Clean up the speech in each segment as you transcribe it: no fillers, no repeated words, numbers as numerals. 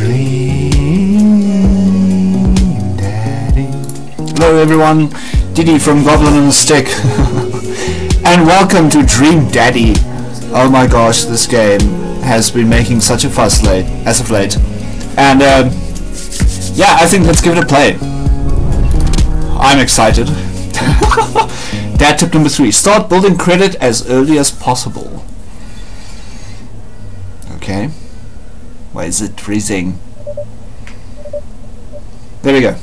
Dream Daddy. Hello everyone, Diddy from Goblin and the Stick. And welcome to Dream Daddy. Oh my gosh, this game has been making such a fuss as of late. And yeah, I think let's give it a play. I'm excited. Dad tip number 3. Start building credit as early as possible. Okay. Why is it freezing? There we go.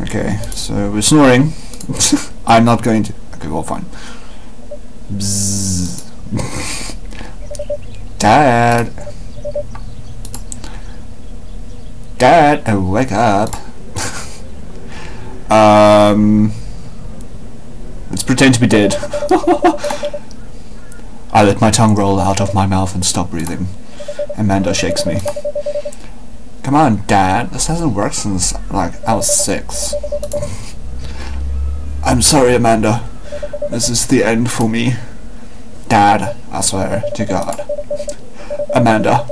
Okay, so we're snoring. I'm not going to... Okay, well, fine. Bzzz. Dad! Dad, oh, wake up. Let's pretend to be dead. I let my tongue roll out of my mouth and stop breathing. Amanda shakes me. Come on, Dad. This hasn't worked since, like, I was 6. I'm sorry, Amanda. This is the end for me. Dad, I swear to God. Amanda,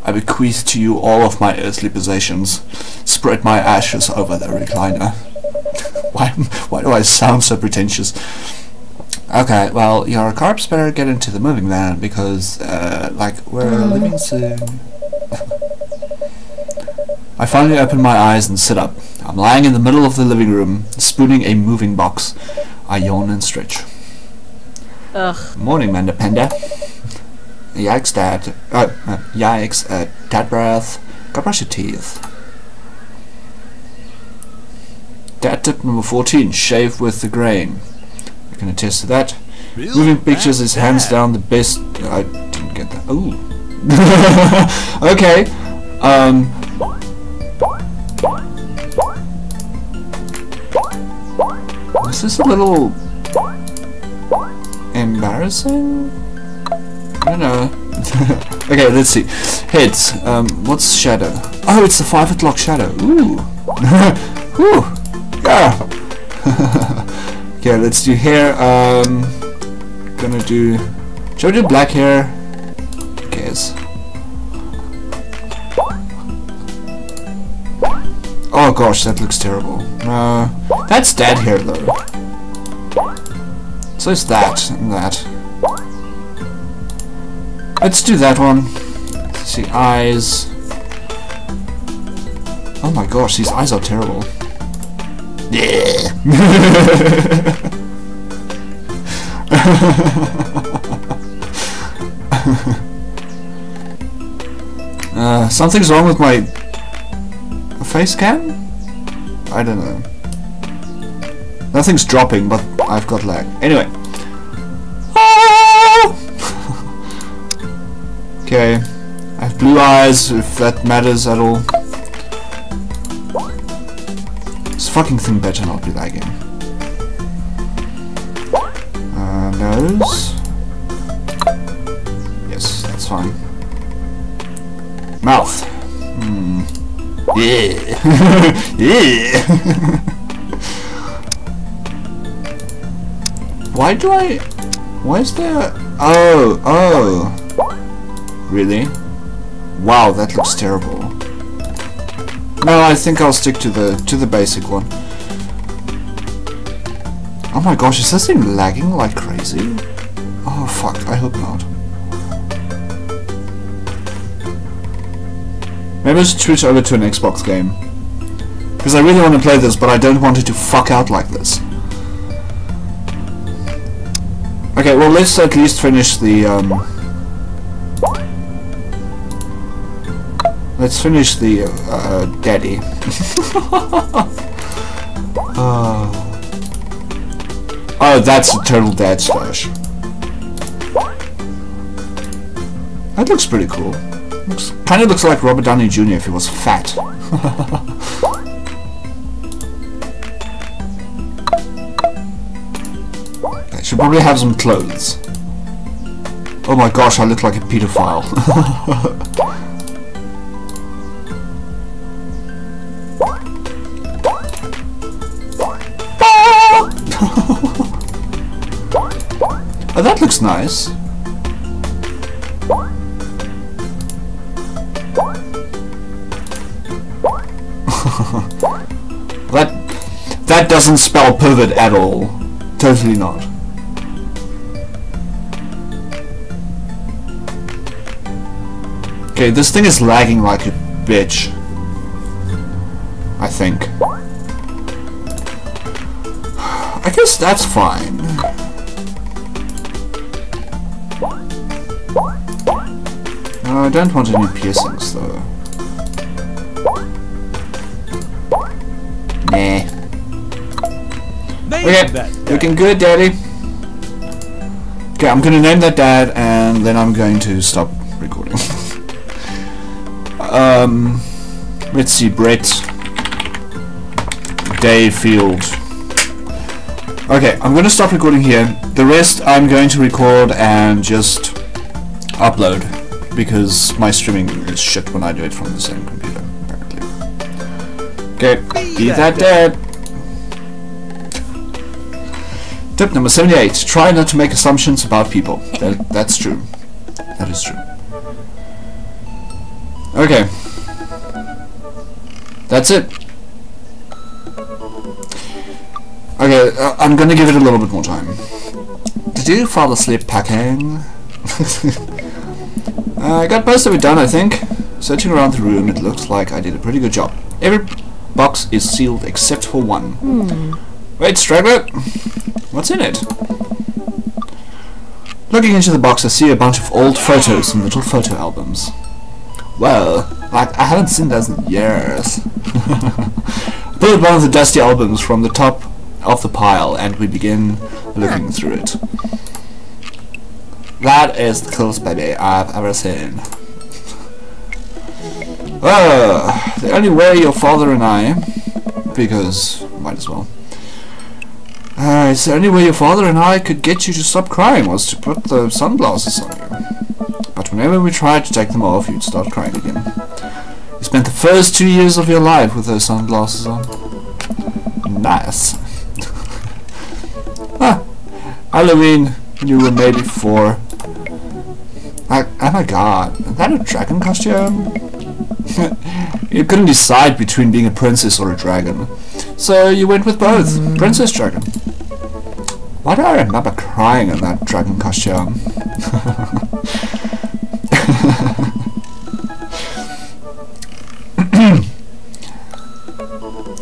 I bequeath to you all of my earthly possessions. Spread my ashes over the recliner. Why do I sound so pretentious? Okay, well, your corpse better get into the moving van because, like, we're leaving soon. I finally open my eyes and sit up. I'm lying in the middle of the living room, spooning a moving box. I yawn and stretch. Ugh. Morning, Manda Panda. Yikes, Dad. Yikes, Dad breath. Go brush your teeth. Dad tip number 14. Shave with the grain. I can attest to that. Really? Moving pictures is hands down the best. I didn't get that. Ooh. Okay. This is a little embarrassing. I don't know. Okay, let's see. Heads. What's shadow? Oh, it's the 5 o'clock shadow. Ooh. Whew. Yeah. Okay, let's do hair. Gonna do. Should we do black hair? Who cares? Oh gosh, that looks terrible. No, that's Dad hair though. So it's that and that. Let's do that one. Let's see, eyes. Oh my gosh, these eyes are terrible. Yeah. Something's wrong with my face cam? I don't know. Nothing's dropping, but I've got lag. Anyway. Okay. I have blue eyes, if that matters at all. This fucking thing better not be lagging. Nose. Yes, that's fine. Mouth. Yeah. Yeah. Why is there... Oh. Really? Wow, that looks terrible. No, I think I'll stick to the basic one. Oh my gosh, is this thing lagging like crazy? Oh fuck, I hope not. Maybe I should switch over to an Xbox game. Because I really want to play this, but I don't want it to fuck out like this. Okay, well let's at least finish the let's finish the Daddy. Oh, that's a total Dad splash. That looks pretty cool. Kind of looks like Robert Downey Jr. if he was fat. I should probably have some clothes. Oh my gosh, I look like a pedophile. Oh, that looks nice. doesn't spell pivot at all. Totally not. Okay, this thing is lagging like a bitch. I think. I guess that's fine. No, I don't want any piercings though. Nah. Okay, looking good, Daddy. Okay, I'm gonna name that Dad, and then I'm going to stop recording. Let's see, Brett Dayfield. Okay, I'm gonna stop recording here. The rest I'm going to record and just upload, because my streaming is shit when I do it from the same computer, apparently. Okay, be that Dad. Tip number 78. Try not to make assumptions about people. That's true. That is true. Okay. That's it. Okay, I'm gonna give it a little bit more time. Did you fall asleep packing? I got most of it done, I think. Searching around the room, it looks like I did a pretty good job. Every box is sealed except for one. Wait, straggler! What's in it? Looking into the box, I see a bunch of old photos and little photo albums. Well, like, I haven't seen those in years. I pulled one of the dusty albums from the top of the pile, and we begin looking through it. That is the coolest baby I've ever seen. The only way your father and I, because might as well. It's the only way your father and I could get you to stop crying was to put the sunglasses on you. But whenever we tried to take them off, you'd start crying again. You spent the first 2 years of your life with those sunglasses on. Nice. Halloween, when you were maybe 4. Oh my god, is that a dragon costume? You couldn't decide between being a princess or a dragon, so you went with both. Princess Dragon. Why do I remember crying in that dragon costume?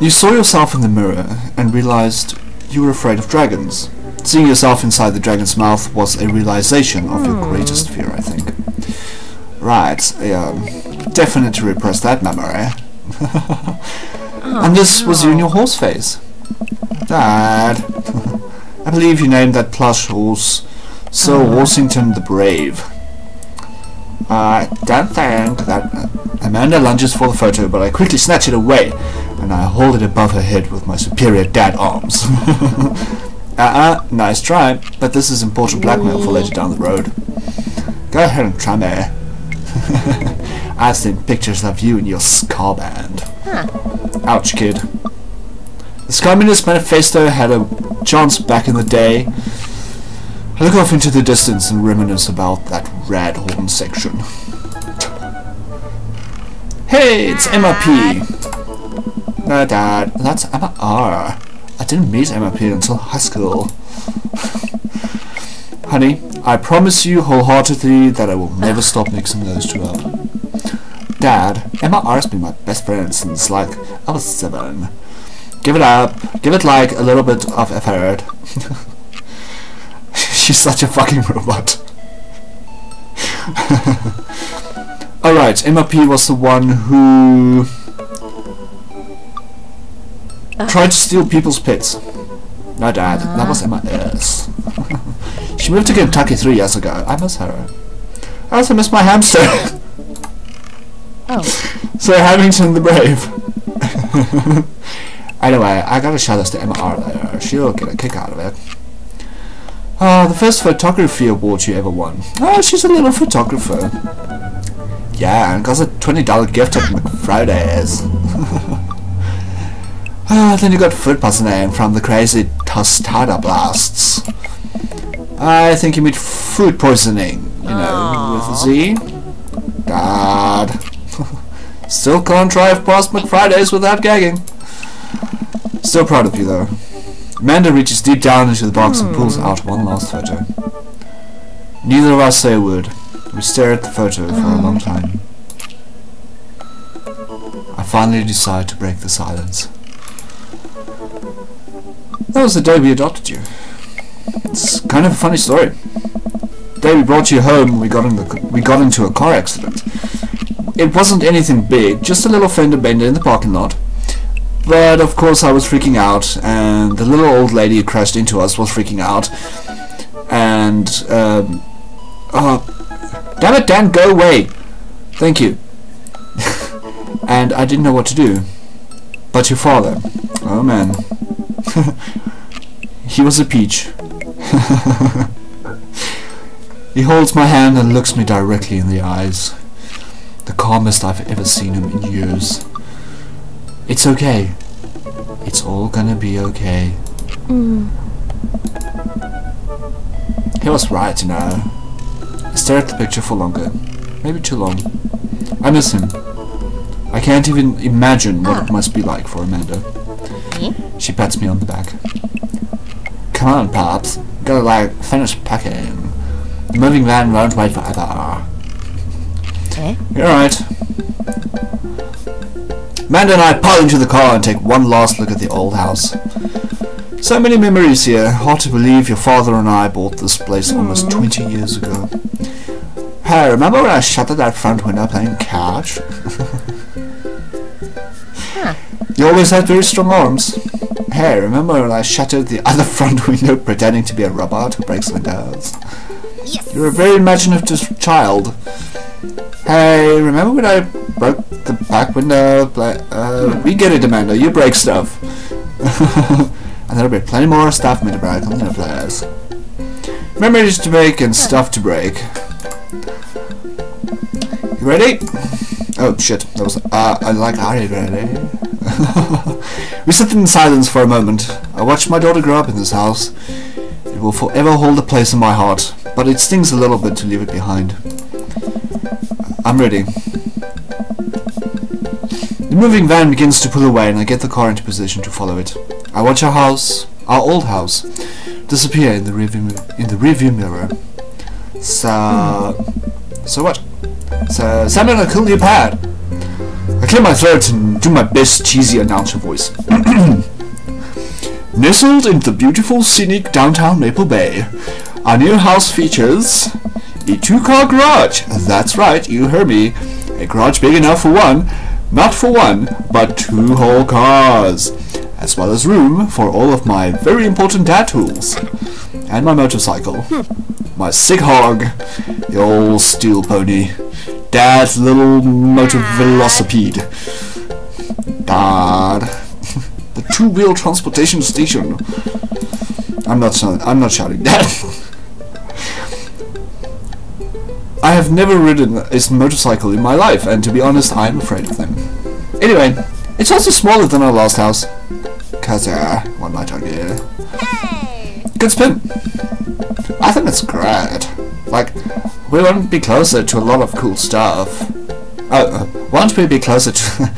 You saw yourself in the mirror and realized you were afraid of dragons. Seeing yourself inside the dragon's mouth was a realization of your greatest fear, I think. Right, definitely repress that memory. And this was you in your horse face. Dad, I believe you named that plush horse Sir Horsington the Brave. I don't think that... Amanda lunges for the photo, but I quickly snatch it away, and I hold it above her head with my superior dad arms. Nice try, but this is important blackmail for later down the road. Go ahead and try me. I've seen pictures of you and your ska band. Ouch, kid. This Communist Manifesto had a chance back in the day. I look off into the distance and reminisce about that rad horn section. Hey, it's Emma P. No, Dad, that's Emma R. I didn't meet Emma P until high school. Honey, I promise you wholeheartedly that I will never stop mixing those two up. Dad, Emma R's been my best friend since, like, I was 7. Give it up. Give it, like, a little bit of effort. She's such a fucking robot. Alright, Emma P was the one who tried to steal people's pets. No, Dad, that was Emma S. She moved to Kentucky 3 years ago. I miss her. I also miss my hamster. Oh. Sir Hamilton the Brave. Anyway, I gotta show this to Emma R later. She'll get a kick out of it. Oh, the first photography award you ever won. Oh, she's a little photographer. Yeah, and got a $20 gift at McFriday's. Then you got food poisoning from the crazy tostada blasts. I think you mean food poisoning, you know, with a Z. God. Still can't drive past McFriday's without gagging. Still proud of you though. Amanda reaches deep down into the box and pulls out one last photo. Neither of us say a word. We stare at the photo for a long time. I finally decide to break the silence. That was the day we adopted you. It's kind of a funny story. The day we brought you home, we got into a car accident. It wasn't anything big, just a little fender bender in the parking lot. But of course I was freaking out, and the little old lady who crashed into us was freaking out. And damn it, Dan, go away! Thank you. And I didn't know what to do. But your father, oh man, he was a peach. He holds my hand and looks me directly in the eyes. The calmest I've ever seen him in years. It's okay. It's all gonna be okay. He was right, you know. I stare at the picture for longer. Maybe too long. I miss him. I can't even imagine what it must be like for Amanda. She pats me on the back. Come on, Pops. Gotta, like, finish packing. The moving van won't wait forever. You're right. Amanda and I pile into the car and take one last look at the old house. So many memories here. Hard to believe your father and I bought this place almost 20 years ago. Hey, remember when I shuttered that front window playing catch? You always had very strong arms. Hey, remember when I shattered the other front window pretending to be a robot who breaks windows? Yes. You're a very imaginative child. Hey, remember when I broke the back window? We get it, Amanda. You break stuff. And there'll be plenty more stuff made to break on the players. Memories to make and stuff to break. You ready? Oh shit, that was are you ready? We sit in silence for a moment. I watched my daughter grow up in this house. It will forever hold a place in my heart, but it stings a little bit to leave it behind. I'm ready. The moving van begins to pull away and I get the car into position to follow it. I watch our house, our old house, disappear in the rearview mirror. So what? So, Samuel, I killed your pad. I clear my throat and do my best cheesy announcer voice. Nestled in the beautiful, scenic downtown Maple Bay, our new house features a 2-car garage. That's right, you heard me. A garage big enough for one, not for one, but 2 whole cars, as well as room for all of my very important dad tools. And my motorcycle. My sick hog, the old steel pony, Dad's little motor velocipede. Dad. The 2-wheel transportation station. I'm not shouting that. I have never ridden a motorcycle in my life, and to be honest, I'm afraid of them. Anyway, it's also smaller than our last house. Cause what might argue? Hey! Good spin. I think it's great. Like, we want to be closer to a lot of cool stuff. Won't we be closer to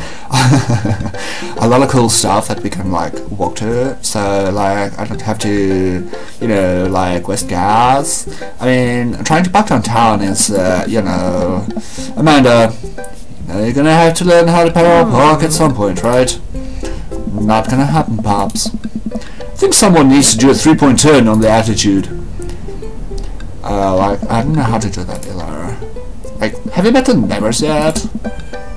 a lot of cool stuff that we can, like, walk to? So, like, I don't have to, you know, like, waste gas. I mean, trying to park downtown is, you know, Amanda, you know, you're gonna have to learn how to parallel park at some point, right? Not gonna happen, Pops. I think someone needs to do a 3-point turn on the attitude. Like, I don't know how to do that either. Like, have you met the neighbors yet?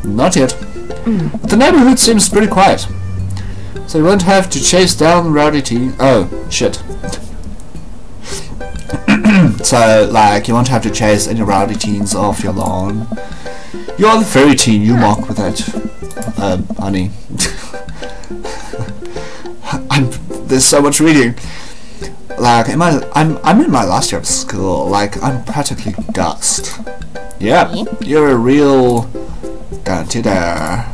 Not yet. But the neighborhood seems pretty quiet. So you won't have to chase down rowdy teen. Oh, shit. So, like, you won't have to chase any rowdy teens off your lawn. You are the fairy teen you mock with that, honey. There's so much reading. Like, I'm in my last year of school. Like, I'm practically dust. Yep, you're a real Dante there.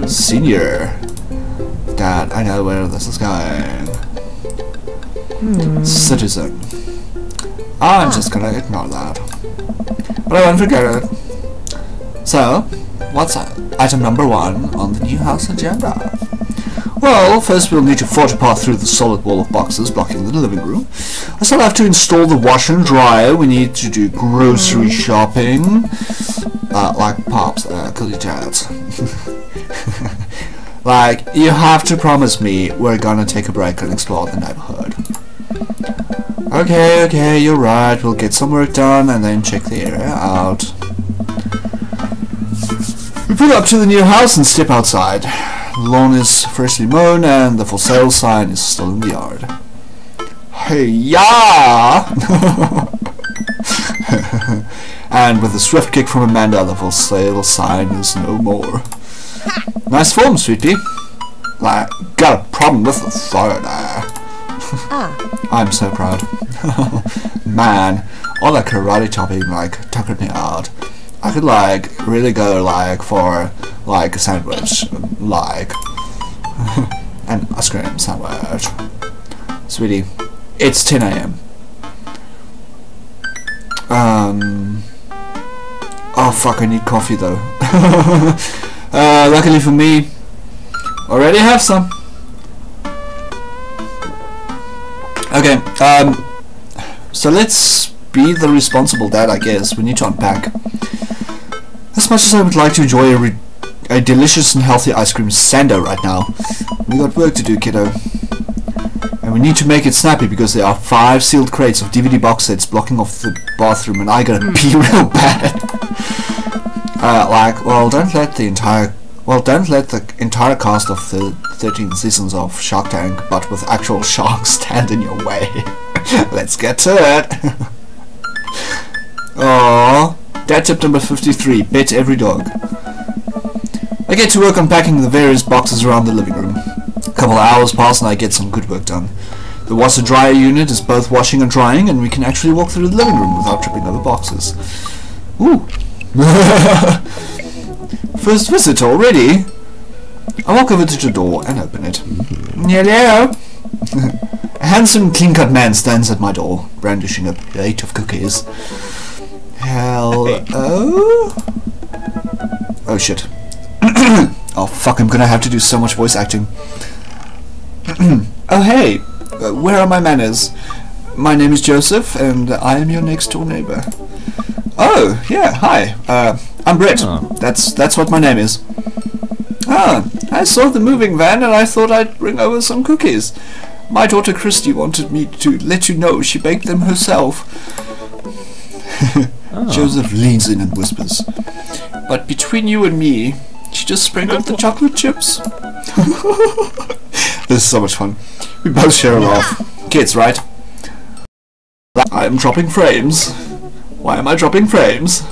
Senior. Dad, I know where this is going. Citizen. I'm just gonna ignore that. But I won't forget it. So, what's item number 1 on the new house agenda? Well, first we'll need to forge a path through the solid wall of boxes blocking the living room. I still have to install the washer and dryer. We need to do grocery shopping. Like Pops, could you chat? Like, you have to promise me we're gonna take a break and explore the neighborhood. Okay, you're right. We'll get some work done and then check the area out. We pull up to the new house and step outside. The lawn is freshly mown and the for sale sign is still in the yard. Hey, yeah! And with a swift kick from Amanda, the for sale sign is no more. Nice form, sweetie. Like, got a problem with the third eye. I'm so proud. Man, all that karate chopping like tuckered me out. I could like really go like for like a sandwich, like an ice cream sandwich. Sweetie, it's 10 AM. Oh fuck, I need coffee though. Luckily for me, already have some. Okay, so let's be the responsible dad, I guess. We need to unpack. As much as I would like to enjoy a delicious and healthy ice cream sando right now, we got work to do, kiddo. And we need to make it snappy because there are 5 sealed crates of DVD box sets blocking off the bathroom and I gotta pee real bad. Don't let the entire cast of the 13 seasons of Shark Tank, but with actual sharks, stand in your way. Let's get to it. Aww. Dad tip number 53, pet every dog. I get to work unpacking the various boxes around the living room. A couple of hours pass and I get some good work done. The washer dryer unit is both washing and drying and we can actually walk through the living room without tripping over boxes. Ooh. First visit already? I walk over to the door and open it. Hello? A handsome, clean-cut man stands at my door, brandishing a plate of cookies. Hello? Oh shit. Oh fuck, I'm gonna have to do so much voice acting. Oh hey, where are my manners? My name is Joseph and I am your next door neighbor. Oh, yeah, hi. I'm Brett. Oh. That's what my name is. Ah, I saw the moving van and I thought I'd bring over some cookies. My daughter Christy wanted me to let you know she baked them herself. Oh. Joseph leans in and whispers, but between you and me, she just sprinkled the chocolate chips. This is so much fun. We both share a laugh. Kids, right? I'm dropping frames. Why am I dropping frames?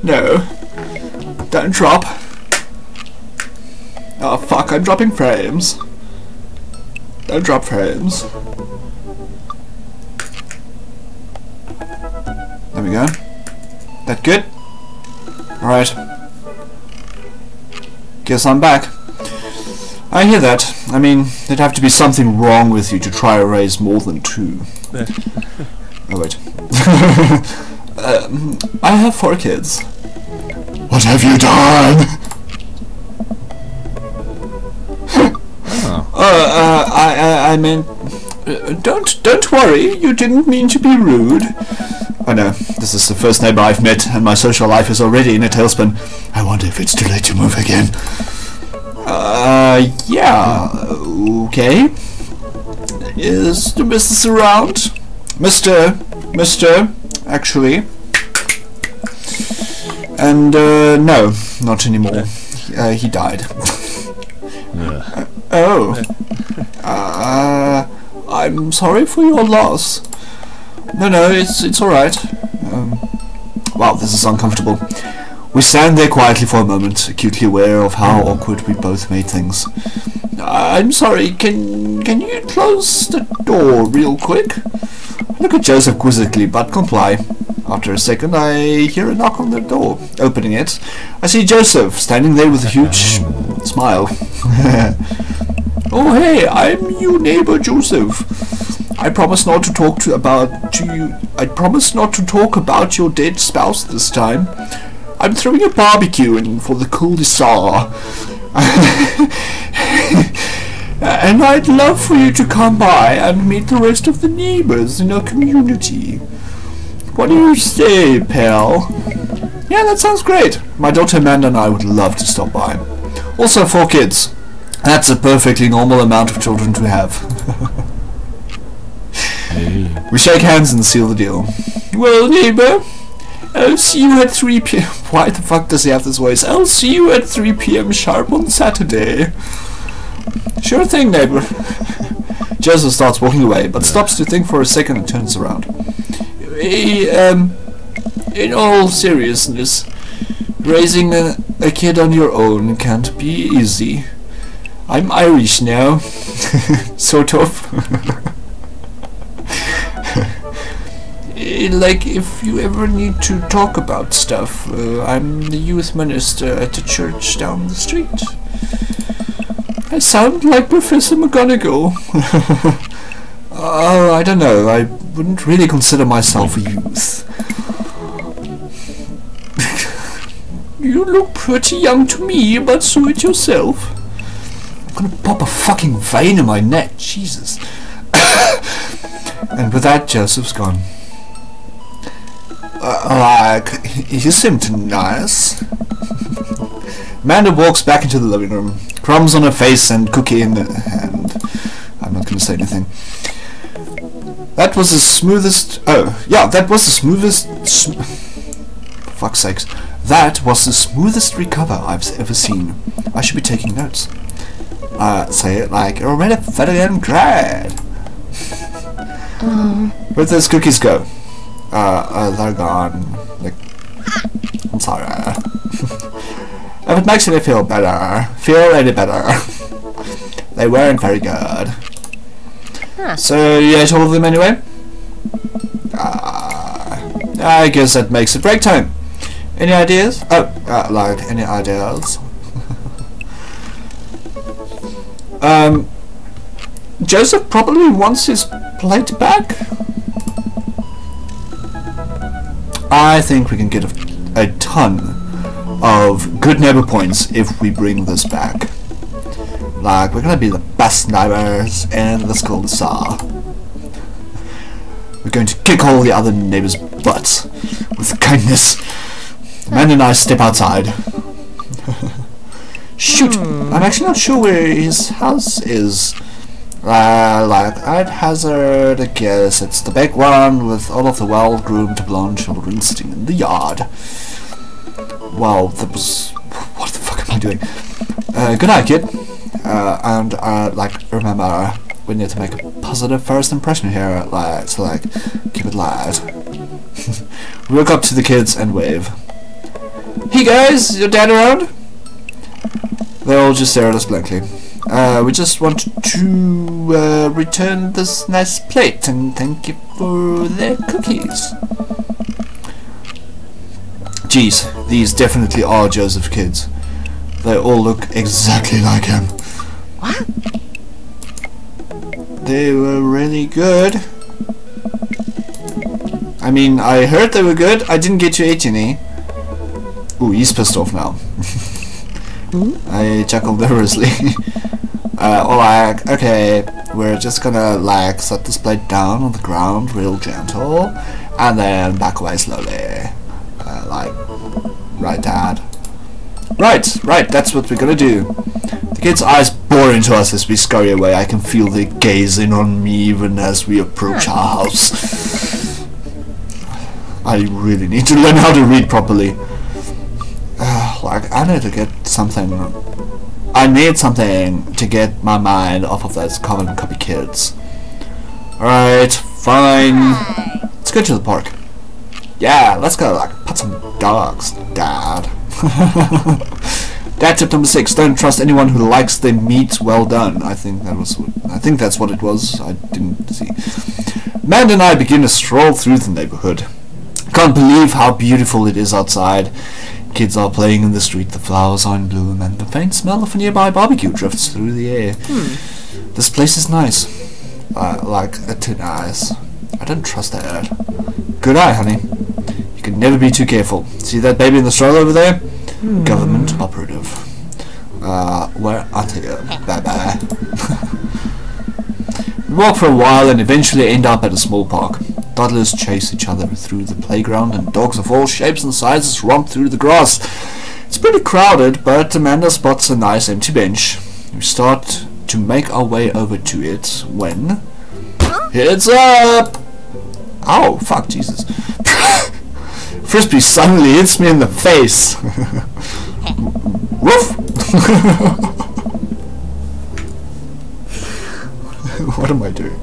No. Don't drop. Oh fuck, I'm dropping frames. Don't drop frames. There we go. That good? Alright. Guess I'm back. I hear that. I mean, there'd have to be something wrong with you to try to raise more than 2. Oh wait. I have 4 kids. What have you done? I meant... don't worry, you didn't mean to be rude. Oh no, this is the first neighbor I've met, and my social life is already in a tailspin. I wonder if it's too late to move again. Yeah, okay. Is the missus around? Mister, actually. And, no, not anymore. He died. I'm sorry for your loss. No, it's alright. Wow, this is uncomfortable. We stand there quietly for a moment, acutely aware of how awkward we both made things. I'm sorry, can you close the door real quick? Look at Joseph quizzically, but comply. After a second, I hear a knock on the door. Opening it, I see Joseph standing there with a huge smile. Oh hey, I'm your neighbor Joseph. I promise not to talk about your dead spouse this time. I'm throwing a barbecue in for the cool Desar. And I'd love for you to come by and meet the rest of the neighbors in our community. What do you say, pal? Yeah, that sounds great. My daughter Amanda and I would love to stop by. Also 4 kids. That's a perfectly normal amount of children to have. We shake hands and seal the deal. Well, neighbor, I'll see you at 3 p.m. Why the fuck does he have this voice? I'll see you at 3 p.m. sharp on Saturday. Sure thing, neighbor. Joseph starts walking away, but stops to think for a second and turns around. Hey, in all seriousness, raising a kid on your own can't be easy. I'm Irish now. Sort of. Like, if you ever need to talk about stuff, I'm the youth minister at the church down the street. I sound like Professor McGonagall. Oh, I don't know, I wouldn't really consider myself a youth. You look pretty young to me, but suit yourself. I'm gonna pop a fucking vein in my neck, Jesus. And with that, Joseph's gone. You seemed nice. Amanda walks back into the living room, crumbs on her face and cookie in her hand. I'm not going to say anything. That was the smoothest... Oh, yeah, that was the smoothest... For fuck's sakes. That was the smoothest recover I've ever seen. I should be taking notes. Say it like you're already veteran grad. Where'd those cookies go? They're gone. Like, I'm sorry. If it makes you feel any better. They weren't very good. Huh. So you ate all of them anyway? I guess that makes it break time. Any ideas? Oh, like, any ideas? Joseph probably wants his plate back. I think we can get a ton of good neighbor points if we bring this back. Like, we're gonna be the best neighbors in the school saw. We're going to kick all the other neighbors' butts with kindness. Amanda and I step outside. Shoot! I'm actually not sure where his house is. Like, I'd hazard a guess it's the big one with all of the well-groomed blonde children sitting in the yard. Wow, that was... What the fuck am I doing? Good night, kid. And, like, remember, we need to make a positive first impression here, like, so, like, keep it light. We walk up to the kids and wave. Hey guys, your dad around? They all just stare at us blankly. We just want to return this nice plate and thank you for the cookies. Geez, these definitely are Joseph kids. They all look exactly like him. What? They were really good. I mean, I heard they were good. I didn't get to eat any. Ooh, he's pissed off now. I chuckled nervously. Like, okay, we're just gonna like set this plate down on the ground real gentle and then back away slowly. Like, right, Dad? Right, that's what we're gonna do. The kid's eyes bore into us as we scurry away. I can feel they gazing on me even as we approach our house. I really need to learn how to read properly. Like, I need to get something... I need something to get my mind off of those carbon copy kids. Alright, fine. Let's go to the park. Yeah, let's go, like, pet some dogs, Dad. Dad tip number 6, don't trust anyone who likes their meat well done. I think that's what it was. I didn't see. Amanda and I begin to stroll through the neighborhood. Can't believe how beautiful it is outside. Kids are playing in the street, the flowers are in bloom, and the faint smell of a nearby barbecue drifts through the air. This place is nice. Like, too nice. I don't trust that. Good eye, honey. You can never be too careful. See that baby in the stroller over there? Government operative. Where are they? Bye-bye. We walk for a while and eventually end up at a small park. Toddlers chase each other through the playground and dogs of all shapes and sizes romp through the grass. It's pretty crowded, but Amanda spots a nice empty bench. We start to make our way over to it when... Heads up! Ow, fuck, Jesus. Frisbee suddenly hits me in the face. Woof! What am I doing?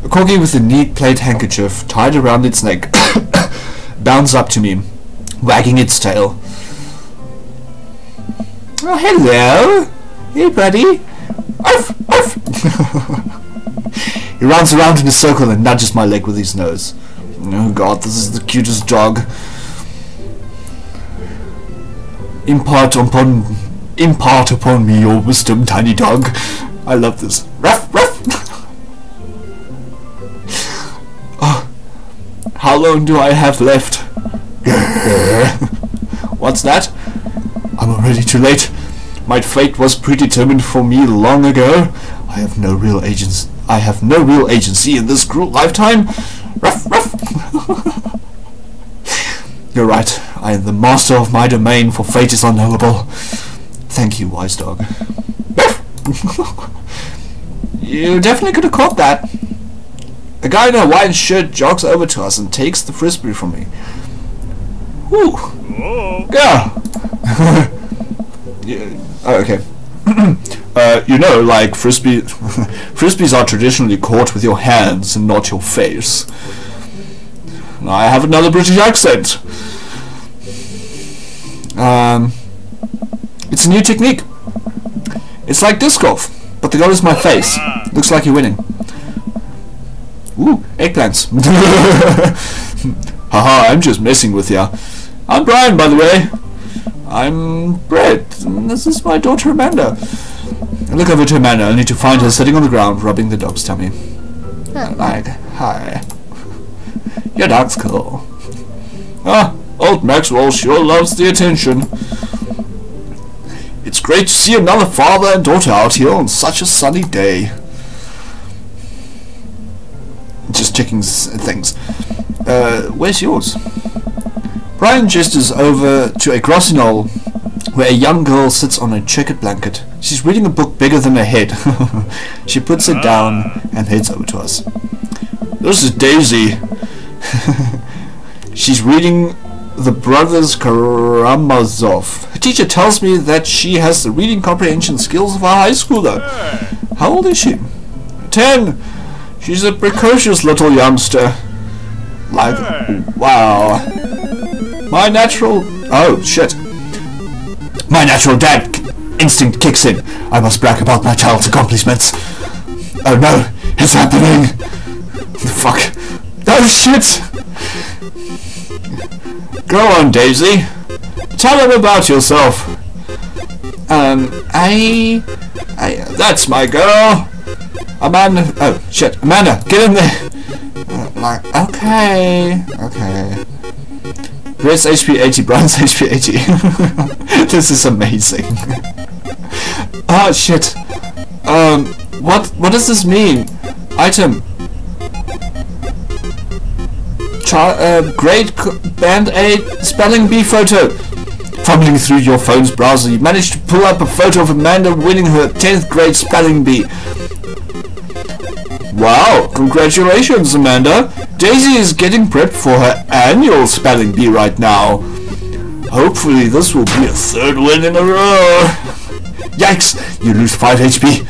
A corgi with a neat plaid handkerchief tied around its neck bounds up to me, wagging its tail. Oh, hello! Hey, buddy! Arf! Arf! He runs around in a circle and nudges my leg with his nose. Oh god, this is the cutest dog. Impart upon me your wisdom, tiny dog. I love this. Ruff, ruff! Oh, how long do I have left? What's that? I'm already too late. My fate was predetermined for me long ago. I have no real agency in this cruel lifetime. Ruff, ruff! You're right. I am the master of my domain, for fate is unknowable. Thank you, wise dog. You definitely could have caught that. A guy in a white shirt jogs over to us and takes the frisbee from me. Woo! Go! Yeah. Oh, okay. You know, like frisbees are traditionally caught with your hands and not your face. I have another British accent. It's a new technique. It's like disc golf, but the goal is my face. Looks like you're winning. Ooh, eggplants. Haha, I'm just messing with ya. I'm Brian, by the way. I'm Brett, and this is my daughter Amanda. I look over to Amanda, only to find her sitting on the ground, rubbing the dog's tummy. Like, hi. Your dog's cool. Ah, old Maxwell sure loves the attention. It's great to see another father and daughter out here on such a sunny day. Just checking things. Where's yours? Brian gestures over to a grassy knoll where a young girl sits on a checkered blanket. She's reading a book bigger than her head. She puts it down and heads over to us. This is Daisy. She's reading The Brothers Karamazov. Her teacher tells me that she has the reading comprehension skills of a high schooler. How old is she? 10. She's a precocious little youngster. Like, wow. My natural... Oh, shit. My natural dad instinct kicks in. I must brag about my child's accomplishments. Oh no, it's happening. Fuck. Oh shit. Go on, Daisy. Tell him about yourself. That's my girl. Amanda. Oh shit, Amanda, get in there. Okay. Brett's HP 80, Brian's HP 80. This is amazing. Oh shit. What does this mean? Item. Grade band A spelling bee photo. Fumbling through your phone's browser, you managed to pull up a photo of Amanda winning her 10th grade spelling bee. Wow, congratulations, Amanda. Daisy is getting prepped for her annual spelling bee right now. Hopefully this will be a 3rd win in a row. Yikes, you lose 5 HP.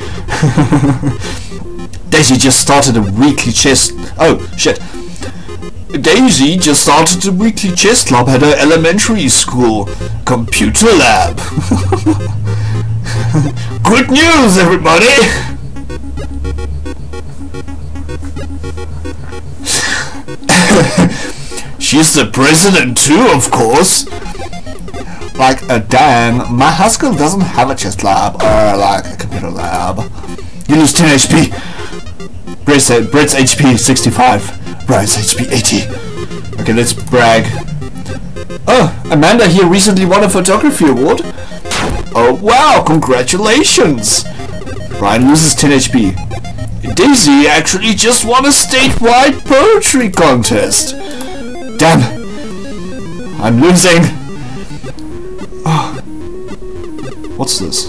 Daisy just started a weekly chess... Oh, shit. Daisy just started a weekly chess club at her elementary school. Computer lab. Good news, everybody! She's the president too, of course. Like, dang, my high school doesn't have a chess lab or like a computer lab. You lose 10 HP. Brett's HP 65. Brian's HP 80. Okay, let's brag. Oh, Amanda here recently won a photography award. Oh wow, congratulations! Brian loses 10 HP. Daisy actually just won a statewide poetry contest. Damn. I'm losing. Oh. What's this?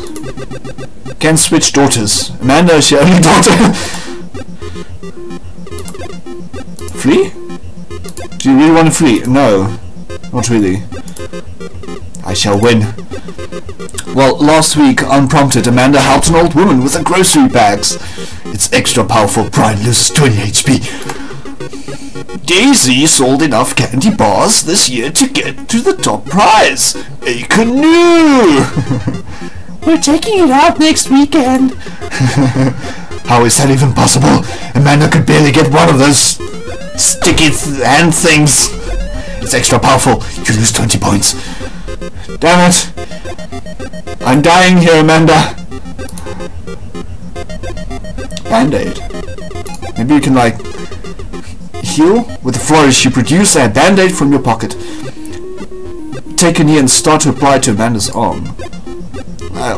Can switch daughters. Amanda is your only daughter. Flee? Do you really want to flee? No. Not really. I shall win. Well, last week, unprompted, Amanda helped an old woman with her grocery bags. It's extra powerful. Brian loses 20 HP. Daisy sold enough candy bars this year to get to the top prize. A canoe! We're taking it out next weekend. How is that even possible? Amanda could barely get one of those sticky hand things. It's extra powerful. You lose 20 points. Damn it. I'm dying here, Amanda. Band-Aid. Maybe you can, like, heal? With the flourish, you produce a Band-Aid from your pocket. Take a knee and start to apply it to Amanda's arm.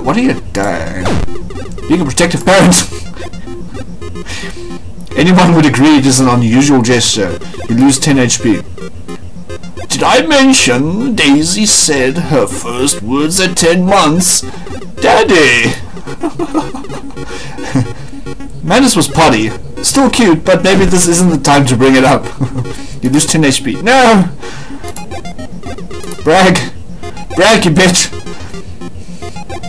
What are you doing? Being a protective parent. Anyone would agree it is an unusual gesture. You lose 10 HP. Did I mention Daisy said her first words at 10 months? Daddy! Manus was potty. Still cute, but maybe this isn't the time to bring it up. You lose 10 HP. No! Brag. Brag, you bitch.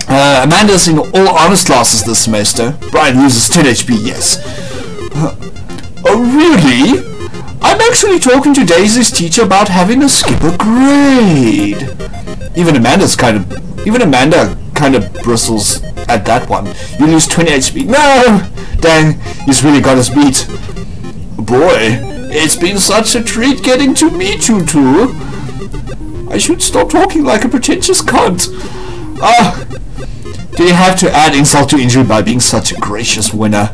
Amanda's in all honors classes this semester. Brian loses 10 HP, yes. Oh, really? I'm actually talking to Daisy's teacher about having to skip a grade. Even Amanda kind of bristles at that one. You lose 20 HP. No! Dang, he's really got us beat. Boy, it's been such a treat getting to meet you two. I should stop talking like a pretentious cunt. Did you have to add insult to injury by being such a gracious winner?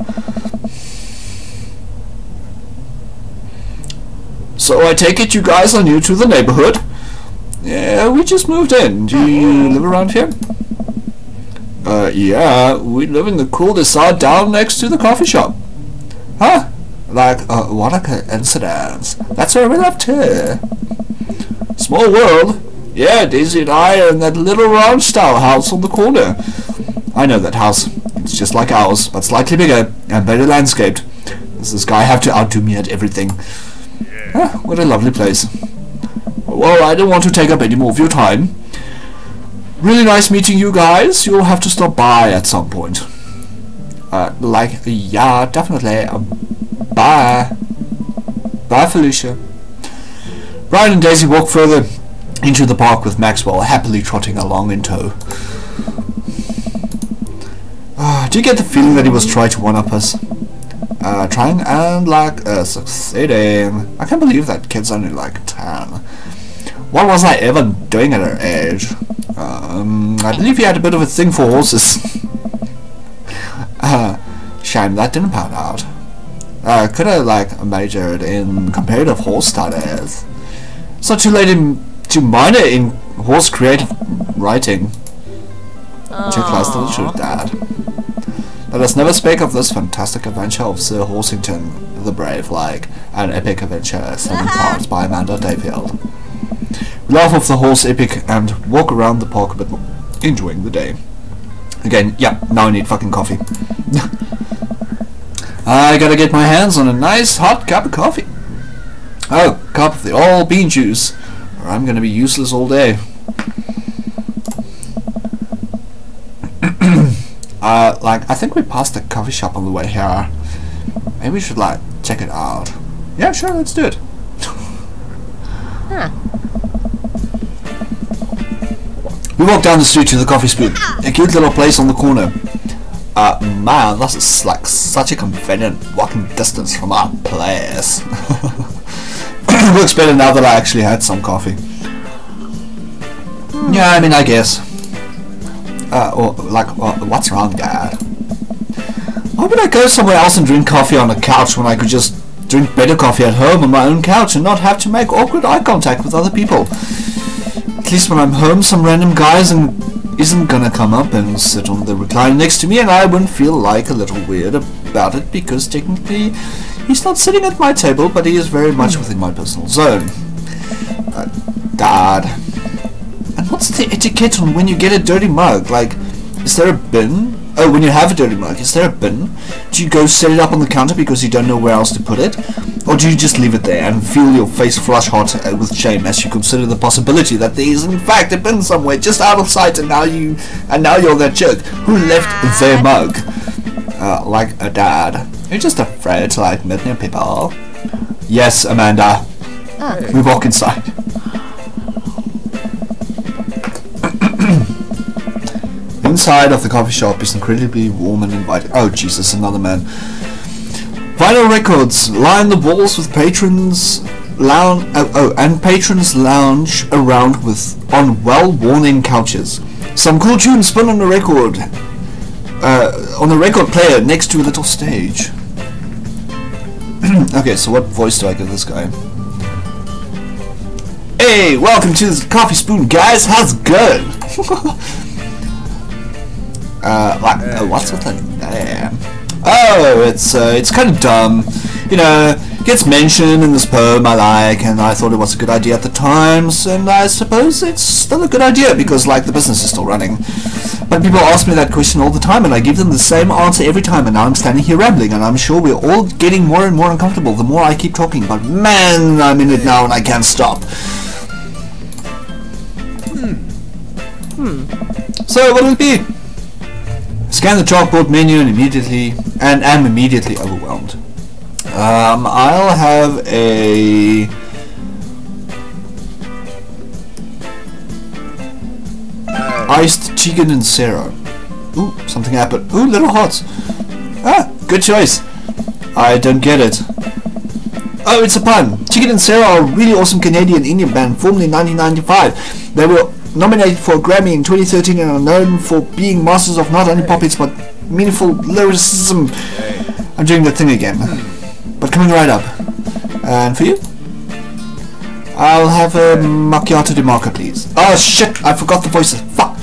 So I take it you guys are new to the neighborhood? Yeah, we just moved in. Do you live around here? Yeah, we live in the cul-de-sac down next to the coffee shop. Huh? Like, what a coincidence. That's where we live too. Small world. Yeah, Daisy and I are in that little ranch-style house on the corner. I know that house. It's just like ours, but slightly bigger and better landscaped. Does this guy have to outdo me at everything? Ah, what a lovely place. Well, I don't want to take up any more of your time. Really nice meeting you guys. You'll have to stop by at some point. Yeah, definitely. Bye. Bye, Felicia. Brian and Daisy walk further into the park with Maxwell happily trotting along in tow. Do you get the feeling that he was trying to one-up us? Trying and succeeding. I can't believe that kid's only like 10. What was I ever doing at her age? I believe he had a bit of a thing for horses. Shame that didn't pan out. Could have majored in comparative horse studies. It's not too late to minor in horse creative writing. Too close to the truth, Dad. Let us never speak of this fantastic adventure of Sir Horsington the Brave like an epic adventure 7 parts by Amanda Dayfield. We laugh off the horse epic and walk around the park a bit more, enjoying the day. Again, yeah, now I need fucking coffee. I gotta get my hands on a nice hot cup of coffee. Oh, cup of the all bean juice, or I'm gonna be useless all day. I think we passed the coffee shop on the way here. Maybe we should check it out. Yeah, sure, let's do it. Huh. We walk down the street to the Coffee Spoon, a cute little place on the corner. Man, this is such a convenient walking distance from our place. Looks better now that I actually had some coffee. Yeah, I mean, I guess. What's wrong, Dad? Why would I go somewhere else and drink coffee on a couch when I could just drink better coffee at home on my own couch and not have to make awkward eye contact with other people? At least when I'm home, some random guy is isn't gonna come up and sit on the recliner next to me, and I wouldn't feel like a little weird about it, because technically he's not sitting at my table, but he is very much within my personal zone. Dad. And what's the etiquette on when you get a dirty mug? Like, is there a bin? Oh, when you have a dirty mug, is there a bin? Do you go set it up on the counter because you don't know where else to put it? Or do you just leave it there and feel your face flush hot with shame as you consider the possibility that there is in fact a bin somewhere just out of sight, and now you're that jerk who left their mug? Like a dad. You're just afraid to like meet new people. Yes, Amanda. We walk inside. Inside of the coffee shop is incredibly warm and inviting. Oh Jesus, another man. Vinyl records line the walls with patrons and patrons lounge around on well-worn-in couches. Some cool tunes spin on the record player next to a little stage. Okay, so what voice do I give this guy? Hey, welcome to the Coffee Spoon, guys. How's it going? What's with the name? Oh, it's kind of dumb. You know, gets mentioned in this poem I like, and I thought it was a good idea at the times, and I suppose it's still a good idea because, like, the business is still running. But people ask me that question all the time, and I give them the same answer every time, and now I'm standing here rambling, and I'm sure we're all getting more and more uncomfortable the more I keep talking, but man, I'm in it now and I can't stop. So, what will it be? Scan the chalkboard menu and am immediately overwhelmed. I'll have a iced chicken and Sarah. Ooh, something happened. Ooh, little hot. Ah, good choice. I don't get it. Oh, it's a pun. Chicken and Sarah are a really awesome Canadian Indian band formed in 1995. They were nominated for a Grammy in 2013 and are known for being masters of not only pop hits but meaningful lyricism. I'm doing that thing again, but coming right up. And for you, I'll have a macchiato di mocha, please. Oh shit! I forgot the voices. Fuck.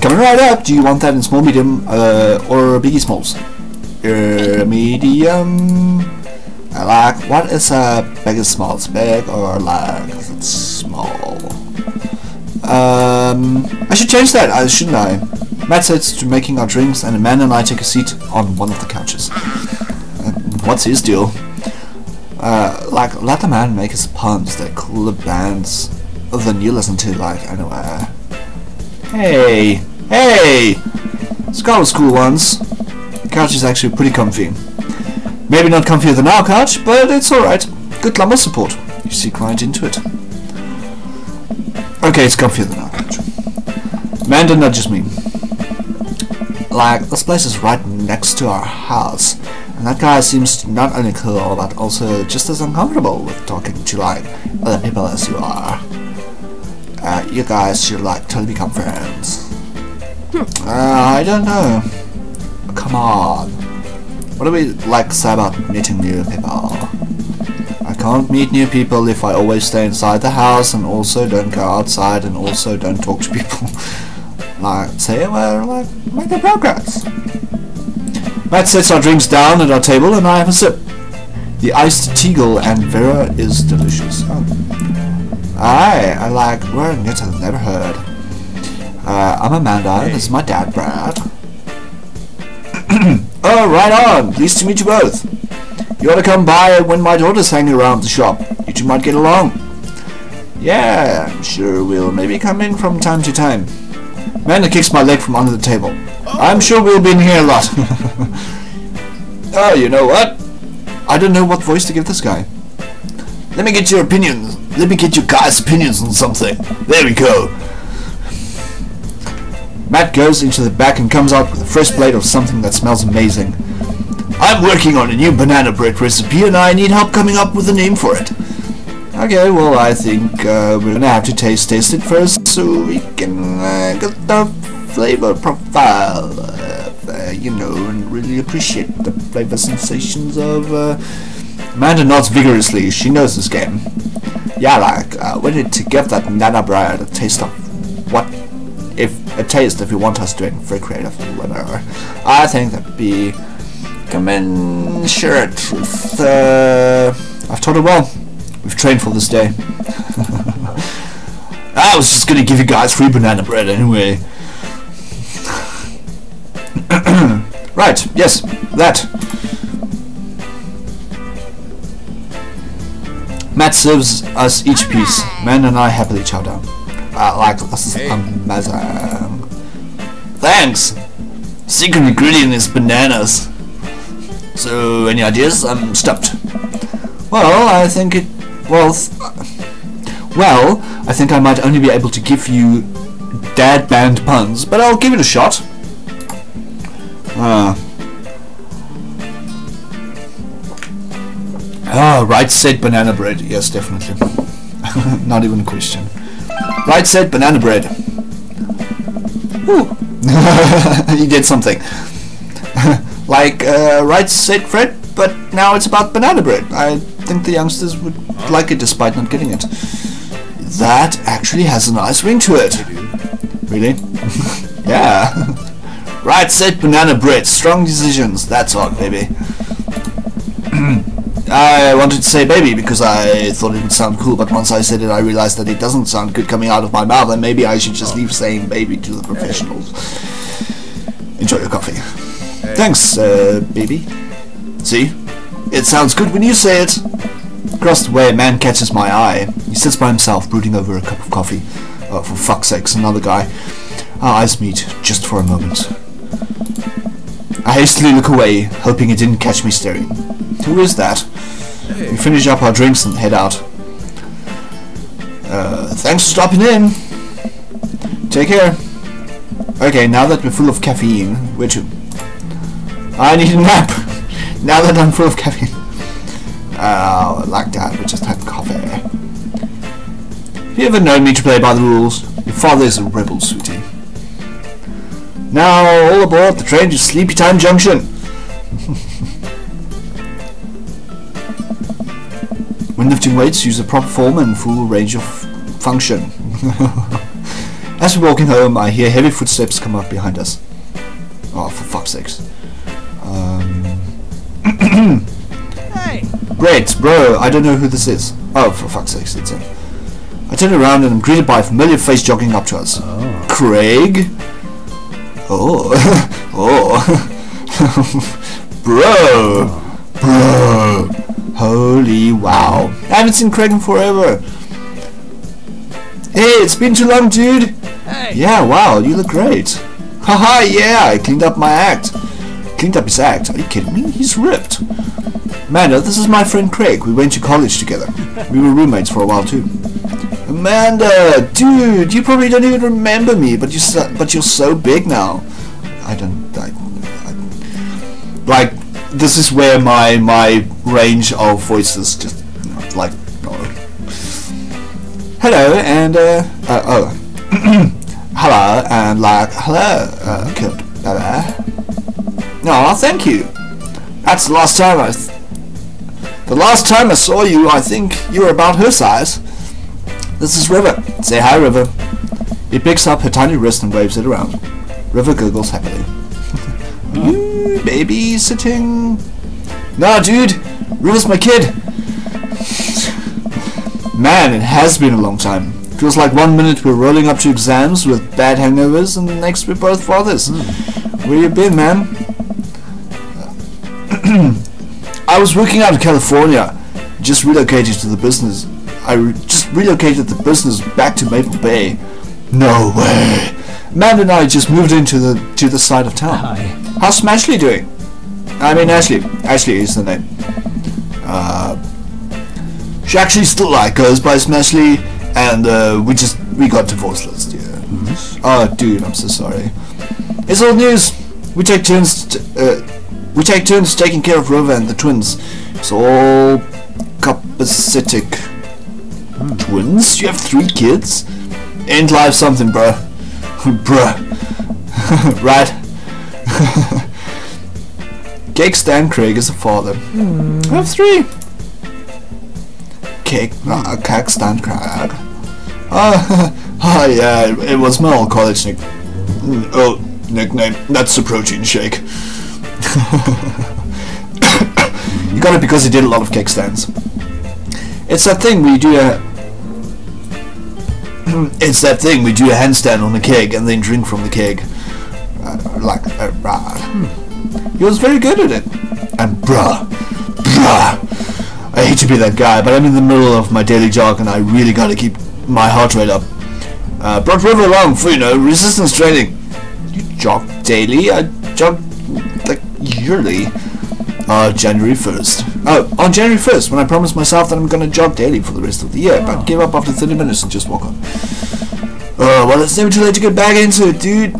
Coming right up. Do you want that in small, medium, or biggie smalls? Medium. I like. What is a big and small? It's big or like it's small? I should change that, shouldn't I? Matt sits to making our drinks, and Amanda and I take a seat on one of the couches. What's his deal? Like, let the man make his puns. They're cooler bands than you listen to, like, anyway. Hey! Scott was cool once. The couch is actually pretty comfy. Maybe not comfier than our couch, but it's alright. Good lumbar support. You sink right into it. Okay, it's comfier than our couch. Amanda nudges me. Like, this place is right next to our house, and that guy seems not only cool, but also just as uncomfortable with talking to, like, other people as you are. You guys should, like, totally become friends. I don't know. Come on. What do we like to say about meeting new people? I can't meet new people if I always stay inside the house and also don't go outside and also don't talk to people. Like, say we're like making progress. Matt sets our drinks down at our table and I have a sip. The iced Teagle and Vera is delicious. Oh. Aye, I like wearing it I've never heard. I'm Amanda, and this is my dad, Brad. Oh, right on! Pleased to meet you both. You ought to come by when my daughter's hanging around the shop. You two might get along. Yeah, I'm sure we'll maybe come in from time to time. Amanda kicks my leg from under the table. I'm sure we'll be in here a lot. Oh, you know what? I don't know what voice to give this guy. Let me get your opinions. Let me get you guys' opinions on something. There we go. Matt goes into the back and comes out with a fresh plate of something that smells amazing. I'm working on a new banana bread recipe and I need help coming up with a name for it. Okay, well I think we're gonna have to taste it first so we can get the flavor profile, you know, and really appreciate the flavor sensations of... Amanda nods vigorously, she knows this game. Yeah, like, we need to give that banana bread a taste of what if a taste if you want us doing for creative whatever. I think that'd be commensurate with I've taught it well. We've trained for this day. I was just gonna give you guys free banana bread anyway. Right, yes, that. Matt serves us each piece. Man and I happily chow down. Like this is amazing. Thanks! Secret ingredient is bananas. So, any ideas? I'm stumped. Well, I think it... Well, I think I might only be able to give you dad band puns, but I'll give it a shot. Right said banana bread. Yes, definitely. Not even a question. Right said banana bread. Ooh. He did something. Like, right said Fred, but now it's about banana bread. I think the youngsters would like it despite not getting it. That actually has a nice ring to it. Really? Yeah. Right said banana bread. Strong decisions. That's all, baby. I wanted to say baby because I thought it would sound cool, but once I said it I realized that it doesn't sound good coming out of my mouth, and maybe I should just leave saying baby to the professionals. Enjoy your coffee. Thanks, baby. See? It sounds good when you say it. Across the way, a man catches my eye. He sits by himself, brooding over a cup of coffee. Oh, for fuck's sakes, another guy. Our eyes meet, just for a moment. I hastily look away, hoping he didn't catch me staring. Who is that? We finish up our drinks and head out. Thanks for stopping in. Take care. Okay, now that we're full of caffeine, which... I need a nap. Now that I'm full of caffeine. Like that, we just had coffee. Have you ever known me to play by the rules? Your father is a rebel, sweetie. Now, all aboard the train to Sleepy Time Junction. When lifting weights, use a proper form and full range of function. As we're walking home, I hear heavy footsteps come up behind us. Oh, for fuck's sakes. Hey! Great, bro, I don't know who this is. Oh, for fuck's sakes, it's him. I turn around and I'm greeted by a familiar face jogging up to us. Oh. Craig? Oh. Oh. Bro! Bro! Holy wow. I haven't seen Craig in forever. Hey, it's been too long, dude. Hey. Yeah, wow, you look great. Haha, yeah, I cleaned up my act. Cleaned up his act? Are you kidding me? He's ripped. Amanda, this is my friend Craig. We went to college together. We were roommates for a while too. Amanda, dude, you probably don't even remember me, but you're so big now. Like, this is where my range of voices just like hello and hello and like hello kid. No, thank you. That's the last time I saw you. I think you were about her size. This is River. Say hi, River. He picks up her tiny wrist and waves it around. River giggles happily. Babysitting? No, dude. River's my kid. Man, it has been a long time. Feels like 1 minute we're rolling up to exams with bad hangovers, and the next we're both fathers. Where you been, man? I was working out in California. Just relocated to the business. Just relocated the business back to Maple Bay. No way. Amanda and I just moved into the side of town. Hi. How's Smashley doing? I mean Ashley. Ashley is the name. She actually still goes by Smashley, and we got divorced last year. Oh, dude, I'm so sorry. It's old news. We take turns taking care of River and the twins. It's all copacetic. Twins? You have 3 kids? Ain't life something, bruh? Bruh. Right? Cake Stan Craig is a father. I have 3. Cake Stan Craig. Oh yeah, it was my old college nickname. That's the protein shake. You got it because he did a lot of kickstands. It's that thing we do it's that thing we do a handstand on the keg and then drink from the keg. He was very good at it. And bruh, I hate to be that guy, but I'm in the middle of my daily jog and I really gotta keep my heart rate up. Brought River along for, resistance training. You jog daily? I jog like yearly. January 1st. Oh, on January 1st, when I promised myself that I'm gonna jog daily for the rest of the year, but gave up after 30 minutes and just woke up. Well, it's never too late to get back into it, dude.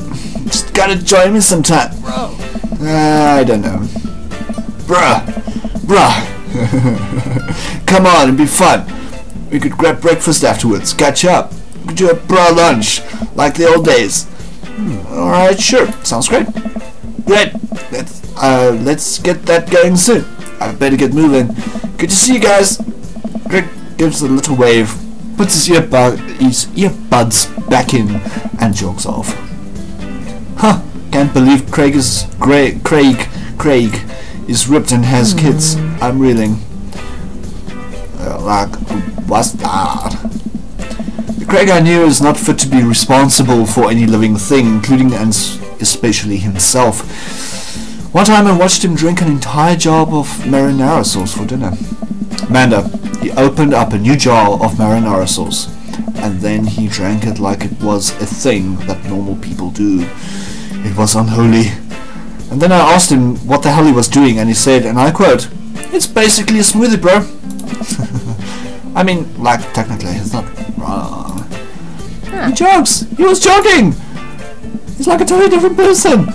Just gotta join me sometime. I don't know. Bruh. Come on, it'd be fun. We could grab breakfast afterwards, catch up. We could do a bra lunch, like the old days. Alright, sure. Sounds great. Great. Let's get that going soon. I better get moving. Good to see you guys. Greg gives a little wave, puts his earbuds back in, and jogs off. Huh. Can't believe Craig is ripped and has kids. I'm reeling. What's that? The Craig I knew is not fit to be responsible for any living thing, including and especially himself. One time I watched him drink an entire jar of marinara sauce for dinner. Amanda, he opened up a new jar of marinara sauce, and then he drank it like it was a thing that normal people do. It was unholy. And then I asked him what the hell he was doing, and he said, and I quote, "It's basically a smoothie, bro." I mean, like, technically, it's not wrong. He jogs! He was jogging! He's like a totally different person!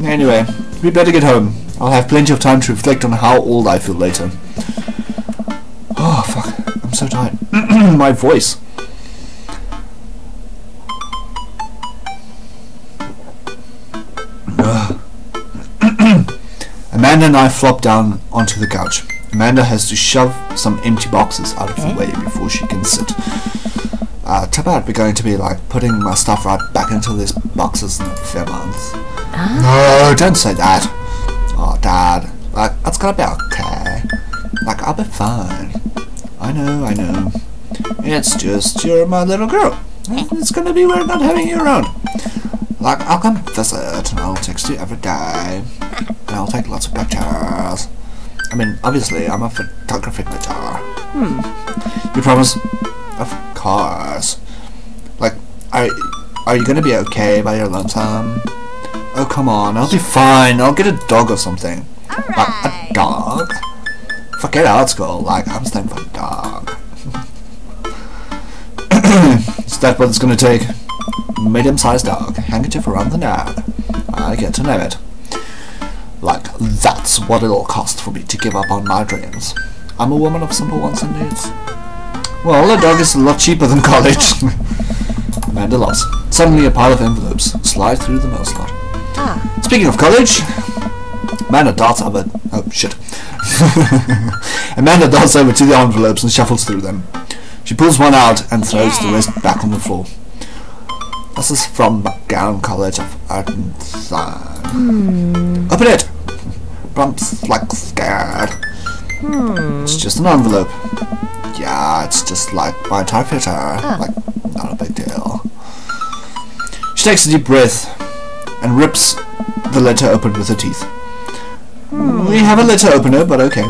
Anyway, we better get home. I'll have plenty of time to reflect on how old I feel later. Oh, fuck. I'm so tired. My voice. Amanda and I flop down onto the couch. Amanda has to shove some empty boxes out of the way before she can sit. Too bad we're going to be like putting my stuff right back into these boxes in a few months. No, don't say that. Oh, Dad. Like, it's gonna be okay. Like, I'll be fine. I know. It's just you're my little girl. It's gonna be weird not having you around. Like, I'll come visit and I'll text you every day. And I'll take lots of pictures. I mean, obviously, I'm a photography major. You promise? Of course. Like, are you gonna be okay by your lonesome? Oh, come on, I'll be fine. I'll get a dog or something. Like, a dog? Forget art school. Like, I'm staying for a dog. Is that what it's gonna take? Medium-sized dog, handkerchief around the neck. I get to know it. Like, that's what it'll cost for me to give up on my dreams. I'm a woman of simple wants and needs. Well, a dog is a lot cheaper than college. Amanda laughs. Suddenly a pile of envelopes slide through the mail slot. Speaking of college, Amanda darts over. Oh shit. Amanda darts over to the envelopes and shuffles through them. She pulls one out and throws the rest back on the floor. This is from McGowan College of Art and Design. Open it! Brump's like scared. It's just an envelope. Yeah, it's just like my typewriter. Like, not a big deal. She takes a deep breath and rips the letter open with her teeth. We have a letter opener, but okay.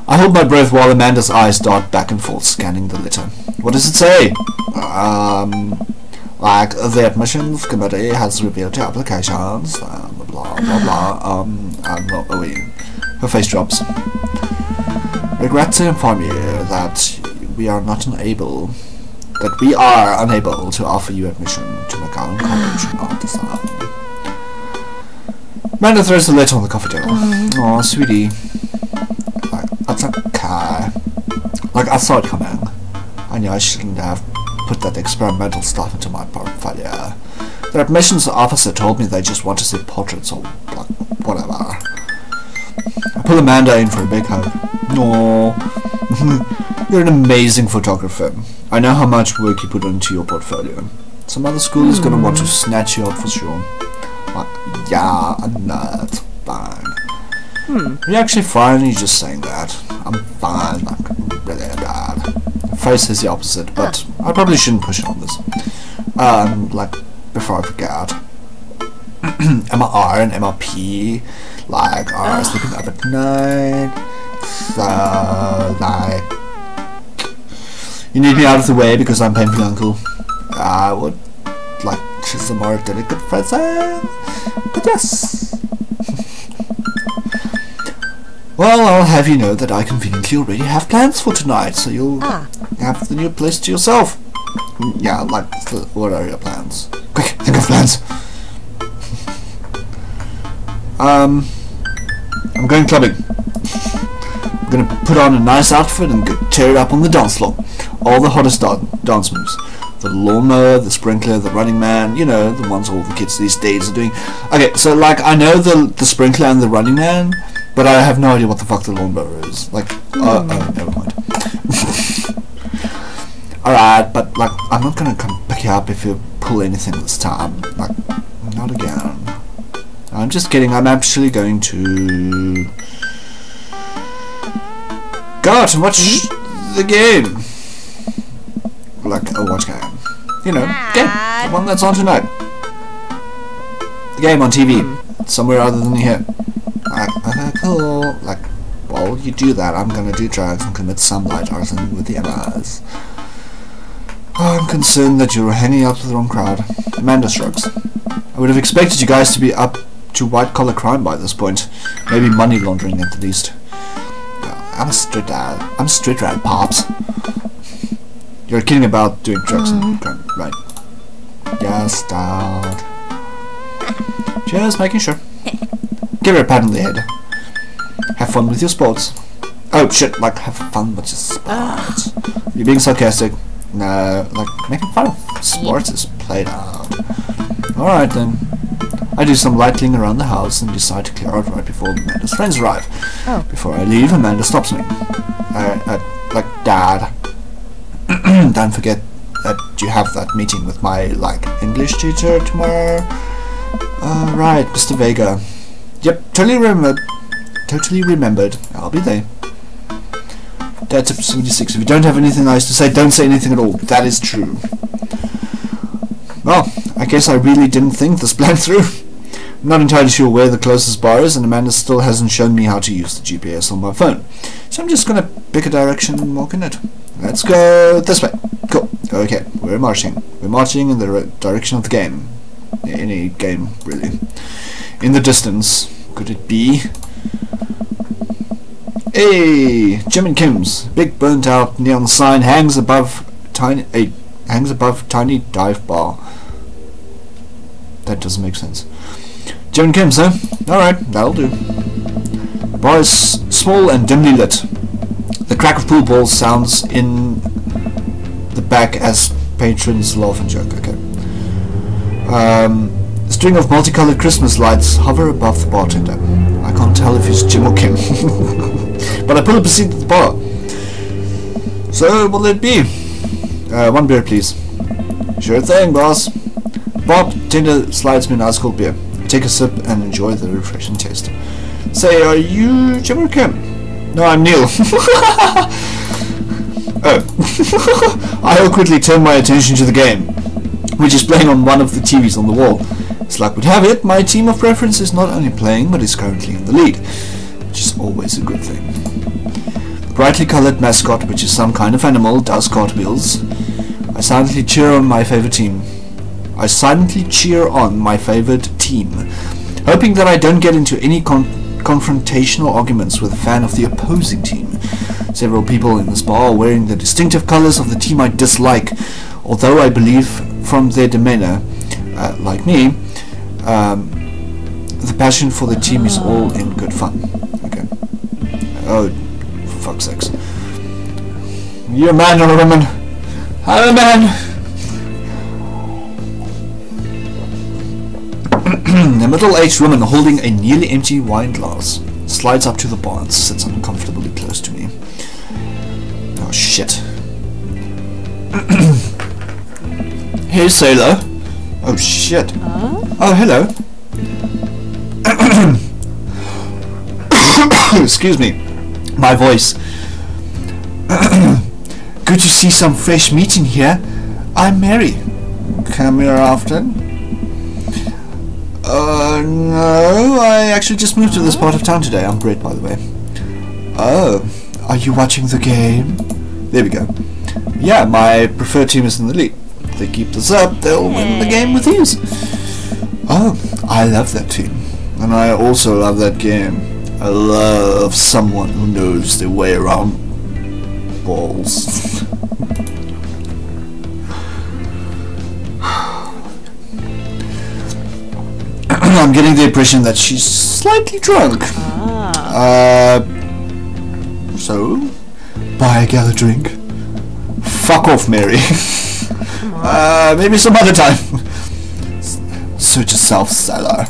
I hold my breath while Amanda's eyes dart back and forth, scanning the letter. What does it say? Like, the admissions committee has reviewed your applications, blah blah blah. I'm not aware. Her face drops. Regret to inform you that we are unable to offer you admission to McGowan College of Design. Amanda throws the letter on the coffee table. Oh, sweetie. Like, that's okay. Like, I saw it coming. I knew I shouldn't have put that experimental stuff into my portfolio. The admissions officer told me they just want to see portraits or like, whatever. I pull Amanda in for a big hug. No. You're an amazing photographer. I know how much work you put into your portfolio. Some other school is gonna want to snatch you up for sure. Yeah, no, it's fine. You're actually fine, you're just saying that. I'm fine, like, really bad. Face is the opposite, but I probably shouldn't push on this. Like, before I forget. MR and MRP, like, are sleeping up at night. So, like, you need me out of the way because I'm painful uncle. I would like choose a more delicate present, but yes. Well, I'll have you know that I conveniently already have plans for tonight, so you'll have the new place to yourself. Yeah, like, what are your plans? Quick, think of plans. I'm going clubbing. I'm gonna put on a nice outfit and go tear it up on the dance floor. All the hottest dance moves. The lawnmower, the sprinkler, the running man, you know, the ones all the kids these days are doing. Okay, so like, I know the sprinkler and the running man, but I have no idea what the fuck the lawnmower is. Like, oh, never mind. Alright, but like, I'm not gonna come pick you up if you pull anything this time. Like, not again. I'm just kidding, I'm actually going to go out and watch the game. Like, a watch game. You know, game. The one that's on tonight. The game on TV. Somewhere other than here. Okay, cool. Like, while you do that, I'm gonna do drugs and commit some light arson with the MRs. Oh, I'm concerned that you're hanging out with the wrong crowd. Amanda shrugs. I would have expected you guys to be up to white-collar crime by this point. Maybe money laundering at the least. I'm a street rat. I'm a street rat, pops. You're kidding about doing drugs and crime, right? Yes, Dad. Just making sure. Give her a pat on the head. Have fun with your sports. Oh shit, like have fun with your sports. You're being sarcastic. No, like making fun of sports is played out. Alright then. I do some lightning around the house and decide to clear out right before Amanda's friends arrive. Before I leave, Amanda stops me. Like, Dad. Don't forget that you have that meeting with my, like, English teacher tomorrow. Right, Mr. Vega. Yep, totally remembered. I'll be there. Dad, tip 76. If you don't have anything nice to say, don't say anything at all. That is true. Well, I guess I really didn't think this plan through. I'm not entirely sure where the closest bar is, and Amanda still hasn't shown me how to use the GPS on my phone. So I'm just gonna pick a direction and walk in it. Let's go this way. Cool. Okay, we're marching. We're marching in the direction of the game. Any game, really. In the distance. Could it be? Hey! Jim and Kim's. Big burnt out neon sign hangs above tiny dive bar. That doesn't make sense. Jim and Kim's, huh? Alright, that'll do. The bar is small and dimly lit. The crack of pool balls sounds in the back as patrons laugh and joke. Okay. A string of multicolored Christmas lights hover above the bartender. I can't tell if it's Jim or Kim. But I pull up a seat at the bar. So, what'll it be? One beer, please. Sure thing, boss. Bartender slides me an ice cold beer. I take a sip and enjoy the refreshing taste. Say, are you Jim or Kim? No, I'm Neil. Oh. I awkwardly turn my attention to the game, which is playing on one of the TVs on the wall. As luck would have it, my team of preference is not only playing, but is currently in the lead, which is always a good thing. The brightly colored mascot, which is some kind of animal, does cartwheels. I silently cheer on my favorite team. Hoping that I don't get into any confrontational arguments with a fan of the opposing team. Several people in this bar are wearing the distinctive colors of the team I dislike, although I believe from their demeanor, like me, the passion for the team is all in good fun. Okay. Oh, for fuck's sakes. You a man or a woman? I'm a man! A middle-aged woman holding a nearly empty wine glass slides up to the bar and sits uncomfortably close to me. Oh shit. Hey, sailor. Oh, shit. Oh, hello. Excuse me. My voice. Good to see some fresh meat in here. I'm Mary. Come here often? No, I actually just moved to this part of town today. I'm Brett, by the way. Oh, are you watching the game? There we go. Yeah, my preferred team is in the lead. If they keep this up, they'll win the game with ease. Oh, I love that team. And I also love that game. I love someone who knows their way around balls. I'm getting the impression that she's slightly drunk. So, buy a gal a drink. Fuck off, Mary. Maybe some other time. Such a self-seller.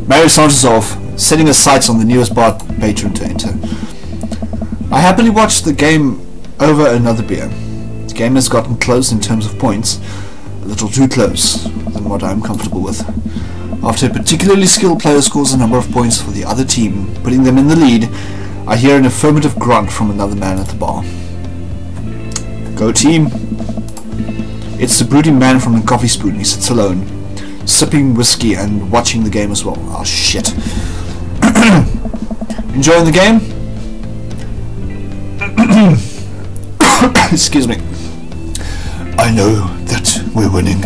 Mary saunters off, setting her sights on the newest bar patron to enter. I happily watched the game over another beer. The game has gotten close in terms of points, a little too close than what I'm comfortable with. After a particularly skilled player scores a number of points for the other team, putting them in the lead, I hear an affirmative grunt from another man at the bar. Go team! It's the brooding man from the coffee spoon. He sits alone, sipping whiskey and watching the game as well. Oh shit. Enjoying the game? Excuse me. I know that we're winning.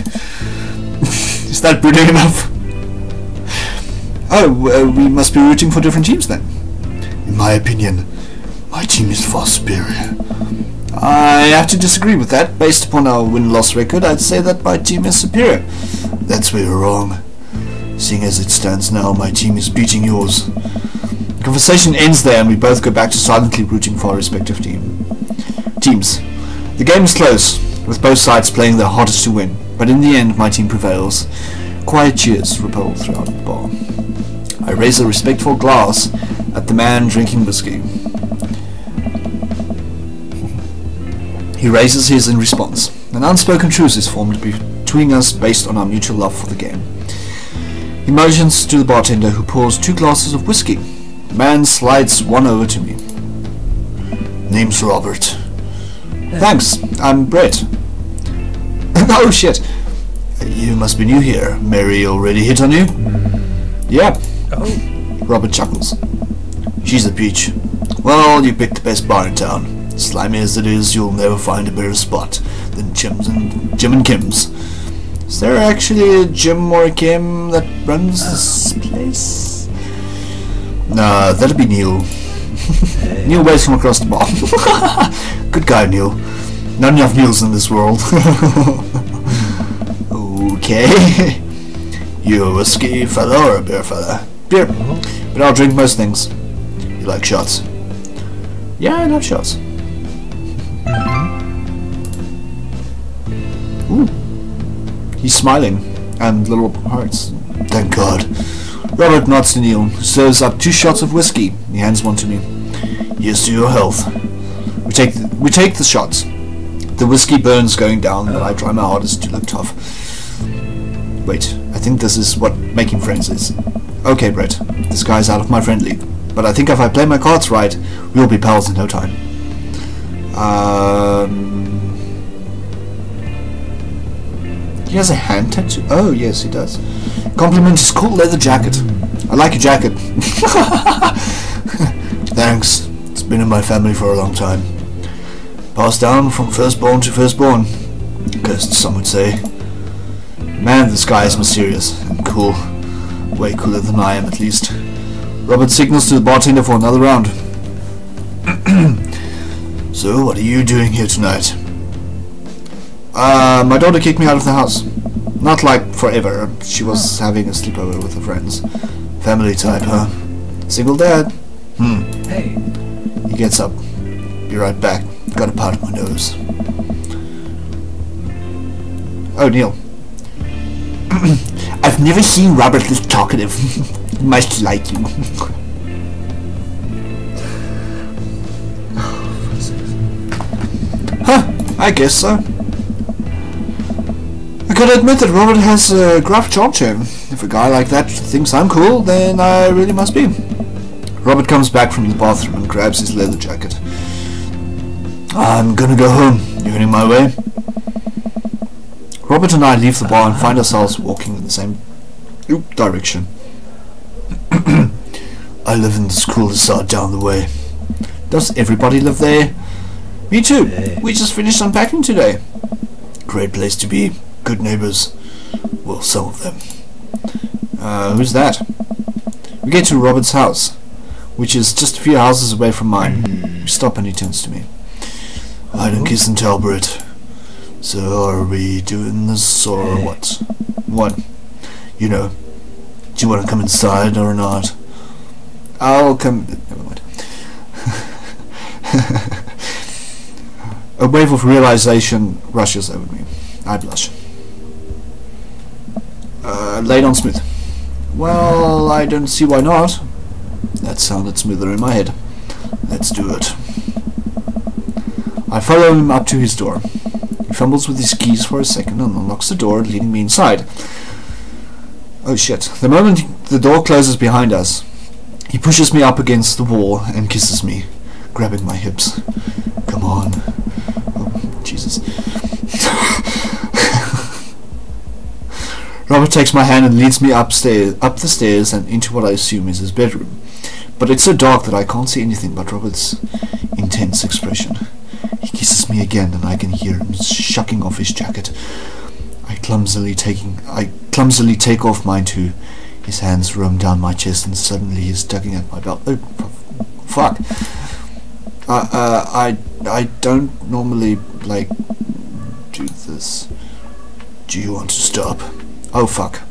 Is that brooding enough? Oh, we must be rooting for different teams then. In my opinion, my team is far superior. I have to disagree with that. Based upon our win-loss record, I'd say that my team is superior. That's where you're wrong. Seeing as it stands now, my team is beating yours. The conversation ends there and we both go back to silently rooting for our respective teams. The game is close, with both sides playing their hardest to win, but in the end my team prevails. Quiet cheers ripple throughout the bar. I raise a respectful glass at the man drinking whiskey. He raises his in response. An unspoken truce is formed between us based on our mutual love for the game. He motions to the bartender, who pours 2 glasses of whiskey. The man slides one over to me. Name's Robert. Thanks, I'm Brett. Oh shit. You must be new here. Mary already hit on you? Yeah. Oh. Robert chuckles. She's a peach. Well, you picked the best bar in town. Slimy as it is, you'll never find a better spot than Jim and Kim's. Is there actually a Jim or a Kim that runs this place? Nah, that'd be Neil. Neil waves from across the bar. Good guy, Neil. Not enough Neils in this world. Okay. You a whiskey fella or a beer fella? Beer. But I'll drink most things. You like shots? Yeah, I love shots. Ooh. He's smiling, and little hearts. Thank God. Robert nods to Neil, who serves up 2 shots of whiskey. He hands one to me. Here's to your health. We take the shots. The whiskey burns going down, but I try my hardest to look tough. Wait, I think this is what making friends is. Okay, Brett, this guy's out of my friend league, but I think if I play my cards right, we'll be pals in no time. He has a hand tattoo? Oh, yes, he does. Compliment his cool leather jacket. I like your jacket. Thanks. It's been in my family for a long time. Passed down from firstborn to firstborn. Cursed, some would say. Man, this guy is mysterious and cool. Way cooler than I am, at least. Robert signals to the bartender for another round. So, what are you doing here tonight? My daughter kicked me out of the house. Not like forever. She was having a sleepover with her friends. Family type, huh? Single dad? Hey. He gets up. Be right back. Got a part of my nose. Oh, Neil. I've never seen Robert this talkative. He must like you. Huh, I guess so. I gotta admit that Robert has a gruff job chain. If a guy like that thinks I'm cool, then I really must be. Robert comes back from the bathroom and grabs his leather jacket. I'm gonna go home. You heading my way? Robert and I leave the bar and find ourselves walking in the same direction. I live in this cul-de-sac down the way. Does everybody live there? Me too. We just finished unpacking today. Great place to be. Good neighbours. Well, some of them. Who's that? We get to Robert's house, which is just a few houses away from mine. We stop and he turns to me. I don't kiss and tell, Brett. So are we doing this or what? What? You know. Do you want to come inside or not? I'll come... Never mind. A wave of realization rushes over me. I blush. Lay it on smooth. Well, I don't see why not. That sounded smoother in my head. Let's do it. I follow him up to his door. He fumbles with his keys for a second and unlocks the door, leading me inside. Oh shit. The moment the door closes behind us, he pushes me up against the wall and kisses me, grabbing my hips. Come on. Oh, Jesus. Robert takes my hand and leads me up the stairs and into what I assume is his bedroom. But it's so dark that I can't see anything but Robert's intense expression. He kisses me again and I can hear him shucking off his jacket. I clumsily take off mine too. His hands roam down my chest and suddenly he's tugging at my belt. Oh, fuck. I don't normally, like, do this. Do you want to stop? Oh, fuck.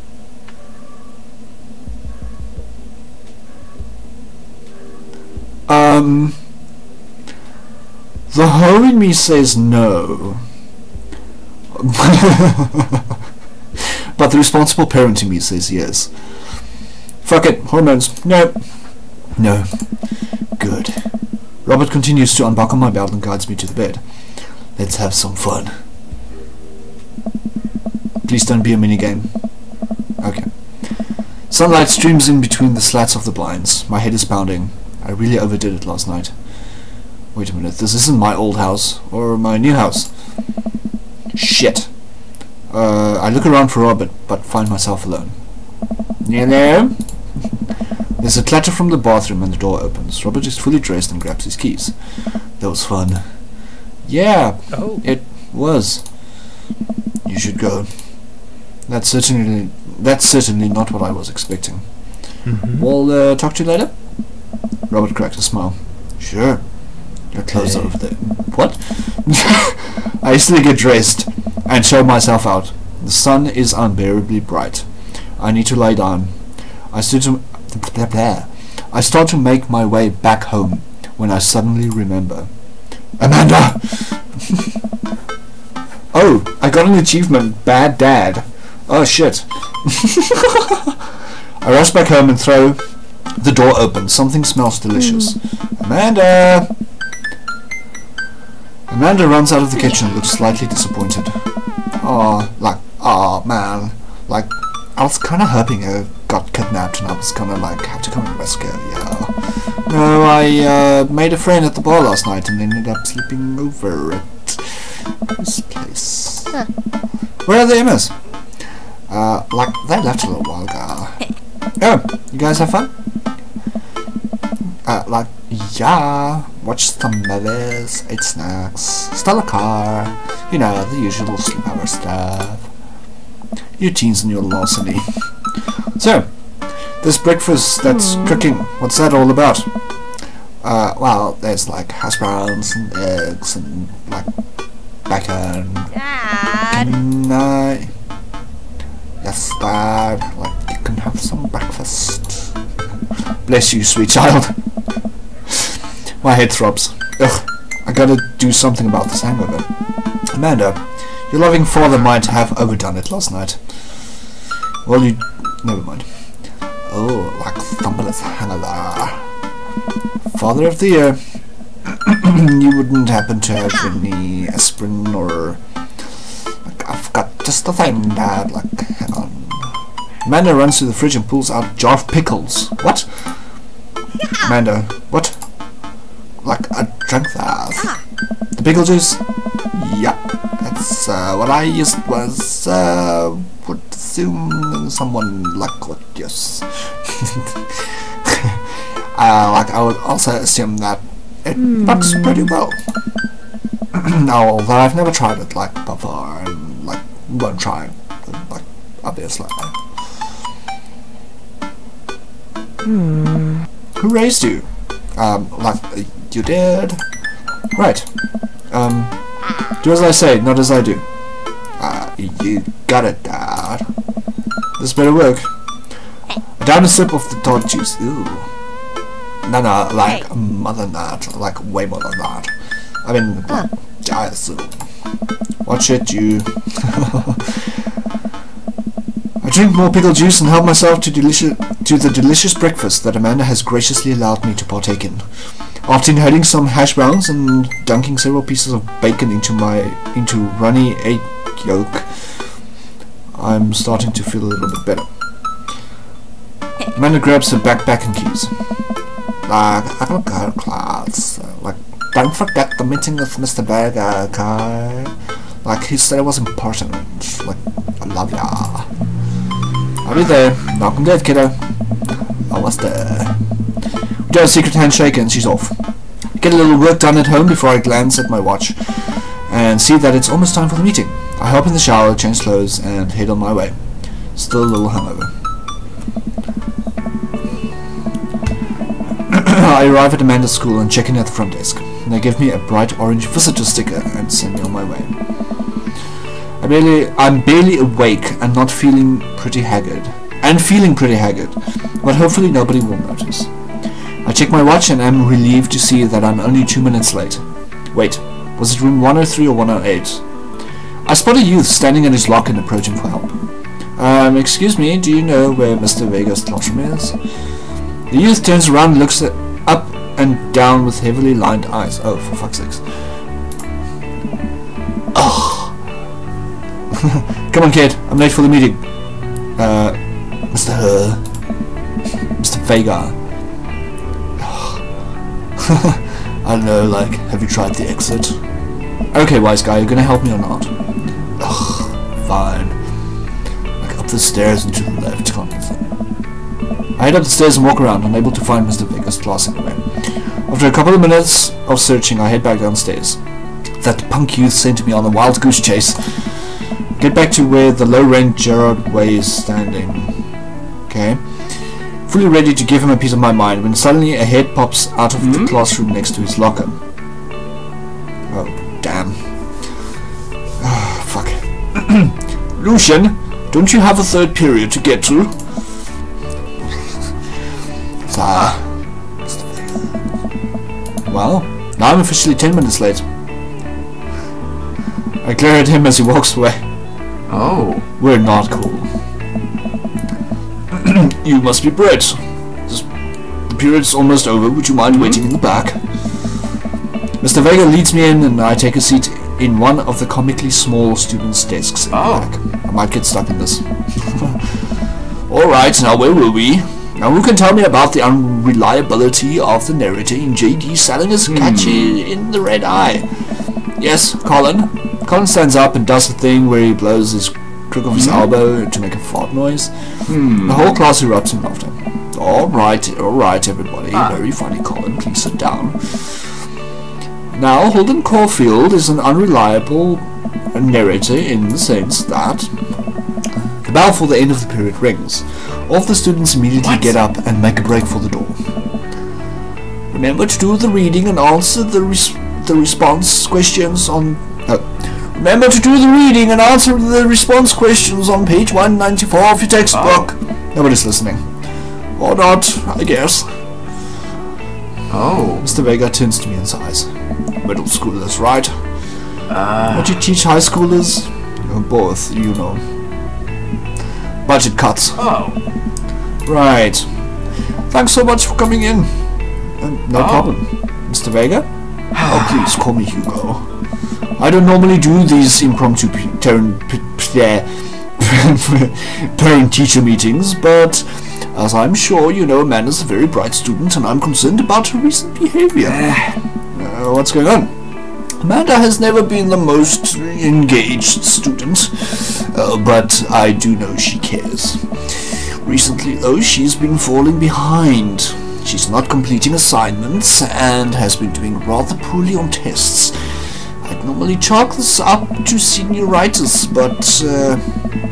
The hoe in me says no. But the responsible parent in me says yes. Fuck it, hormones. No. No. Good. Robert continues to unbuckle my belt and guides me to the bed. Let's have some fun. Please don't be a minigame. Okay. Sunlight streams in between the slats of the blinds. My head is pounding. I really overdid it last night. Wait a minute, this isn't my old house, or my new house. Shit. I look around for Robert, but find myself alone. Hello? There's a clatter from the bathroom and the door opens. Robert is fully dressed and grabs his keys. That was fun. Yeah, it was. You should go. That's certainly not what I was expecting. We'll talk to you later? Robert cracked a smile. Sure. Your clothes are over there. What? I hastily get dressed and show myself out. The sun is unbearably bright. I need to lie down. I start to make my way back home when I suddenly remember. Amanda! Oh, I got an achievement. Bad dad. Oh shit. I rush back home and throw the door open. Something smells delicious. Amanda! Amanda runs out of the kitchen and looks slightly disappointed. Oh man, like, I was kinda hoping I got kidnapped and I was gonna like have to come and rescue her, yeah. No, I made a friend at the bar last night and ended up sleeping over at this place. Huh. Where are the Emmas? Like, they left a little while ago. Oh, you guys have fun? Like, yeah, watch some movies, ate snacks, stole a car, you know, the usual sleepover stuff. Your teens and your larceny. So, this breakfast that's cooking, what's that all about? Well, there's like hash browns and eggs and like bacon. Dad! Can I... Yes, Dad, like you can have some breakfast. Bless you, sweet child. My head throbs. Ugh, I gotta do something about this hangover. Amanda, your loving father might have overdone it last night. Well, you... never mind. Oh, like Thumbler's hangover. Father of the year. You wouldn't happen to have any aspirin or... Like, I've got just the thing, Dad. Like, hang on. Amanda runs to the fridge and pulls out a jar of pickles. What? Amanda, what? Like, I drank that. The pickle juice? Yep. That's what I used was, would assume someone like what, yes. Like, I would also assume that it works pretty well. Now, although I've never tried it, like, before, and, like, won't try it, like, obviously. Who raised you? Like, you did? Right. Do as I say, not as I do. You got it, Dad. This better work. A down a sip of the tart juice. Ooh. No, like, more than that. Like, way more than that. I mean, like, I assume. Watch it, you. I drink more pickle juice and help myself to the delicious breakfast that Amanda has graciously allowed me to partake in. After inhaling some hash browns and dunking several pieces of bacon into runny egg yolk, I'm starting to feel a little bit better. Amanda grabs her backpack and keys. Like, I gotta go to class. Like, don't forget the meeting with Mr. Vega, okay? Like, he said it was important. Like, I love ya. I'll be there. Knock 'em dead, kiddo. I was there. We do a secret handshake and she's off. Get a little work done at home before I glance at my watch and see that it's almost time for the meeting. I hop in the shower, change clothes, and head on my way. Still a little hungover. I arrive at Amanda's school and check in at the front desk. They give me a bright orange visitor sticker and send me on my way. I'm barely awake and not feeling pretty haggard. But hopefully nobody will notice. I check my watch and am relieved to see that I'm only 2 minutes late. Wait, was it room 103 or 108? I spot a youth standing at his locker and approaching for help. Excuse me, do you know where Mr. Vega's classroom is? The youth turns around and looks up and down with heavily lined eyes. Oh, for fuck's sakes. Oh. Come on, kid. I'm late for the meeting. Mr. Vega. I don't know, like, have you tried the exit? Okay, wise guy, you gonna help me or not? Ugh, fine. Like, up the stairs and to the left, can't you see? I head up the stairs and walk around, unable to find Mr. Vega's class anywhere. After a couple of minutes of searching, I head back downstairs. That punk youth sent me on a wild goose chase. Get back to where the low-rent Gerard Way is standing. Okay. Fully ready to give him a piece of my mind when suddenly a head pops out of the classroom next to his locker. Oh, damn. Fuck. Lucian, don't you have a third period to get to? Well, now I'm officially 10 minutes late. I glare at him as he walks away. Oh. We're not cool. You must be Brett. The period's almost over. Would you mind waiting in the back? Mr. Vega leads me in and I take a seat in one of the comically small students' desks in the back. I might get stuck in this. Alright, now where were we? Now who can tell me about the unreliability of the narrator in J.D. Salinger's Catch in the Red Eye? Yes, Colin. Colin stands up and does the thing where he blows his crook of his elbow to make a fart noise. The whole class erupts in laughter. Alright everybody. Very funny, Colin. Please sit down. Now, Holden Caulfield is an unreliable narrator in the sense that the bell for the end of the period rings. All of the students immediately get up and make a break for the door. Remember to do the reading and answer the response questions on... Remember to do the reading and answer the response questions on page 194 of your textbook. Nobody's listening. Or not, I guess. Oh. Mr. Vega turns to me and sighs. Middle schoolers, right? What do you teach high schoolers? Both, you know. Budget cuts. Oh. Right. Thanks so much for coming in. No problem. Mr. Vega? Oh, please call me Hugo. I don't normally do these impromptu parent-teacher meetings, but as I'm sure you know, Amanda's a very bright student, and I'm concerned about her recent behavior. What's going on? Amanda has never been the most engaged student, but I do know she cares. Recently, though, she's been falling behind. She's not completing assignments and has been doing rather poorly on tests. I'd normally chalk this up to senioritis, but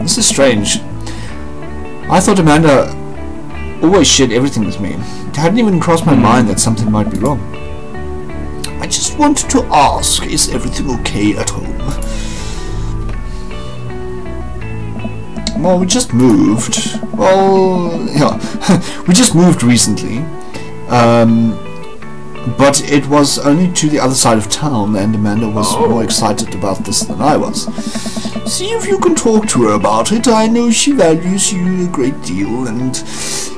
this is strange. I thought Amanda always shared everything with me. It hadn't even crossed my mind that something might be wrong. I just wanted to ask, is everything okay at home? Well, we just moved. Well, yeah, we just moved recently. But it was only to the other side of town, and Amanda was more excited about this than I was. See if you can talk to her about it. I know she values you a great deal and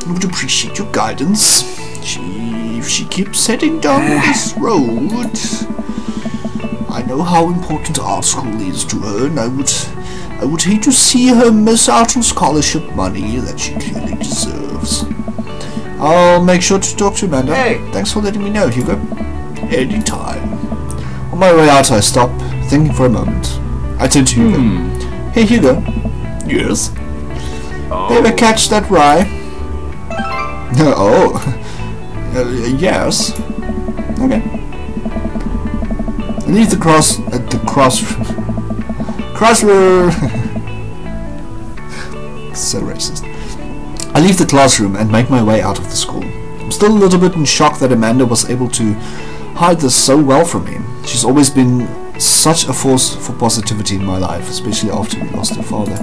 would appreciate your guidance. If she keeps heading down this road, I know how important art school is to her, and I would hate to see her miss out on scholarship money that she clearly deserves. I'll make sure to talk to Amanda. Hey. Thanks for letting me know, Hugo. Anytime. On my way out, I stop, thinking for a moment. I turn to Hugo. Hey, Hugo. Yes? Ever catch that rye? Oh. Yes. Okay. Leave the crossroad. So racist. I leave the classroom and make my way out of the school. I'm still a little bit in shock that Amanda was able to hide this so well from me. She's always been such a force for positivity in my life, especially after we lost her father.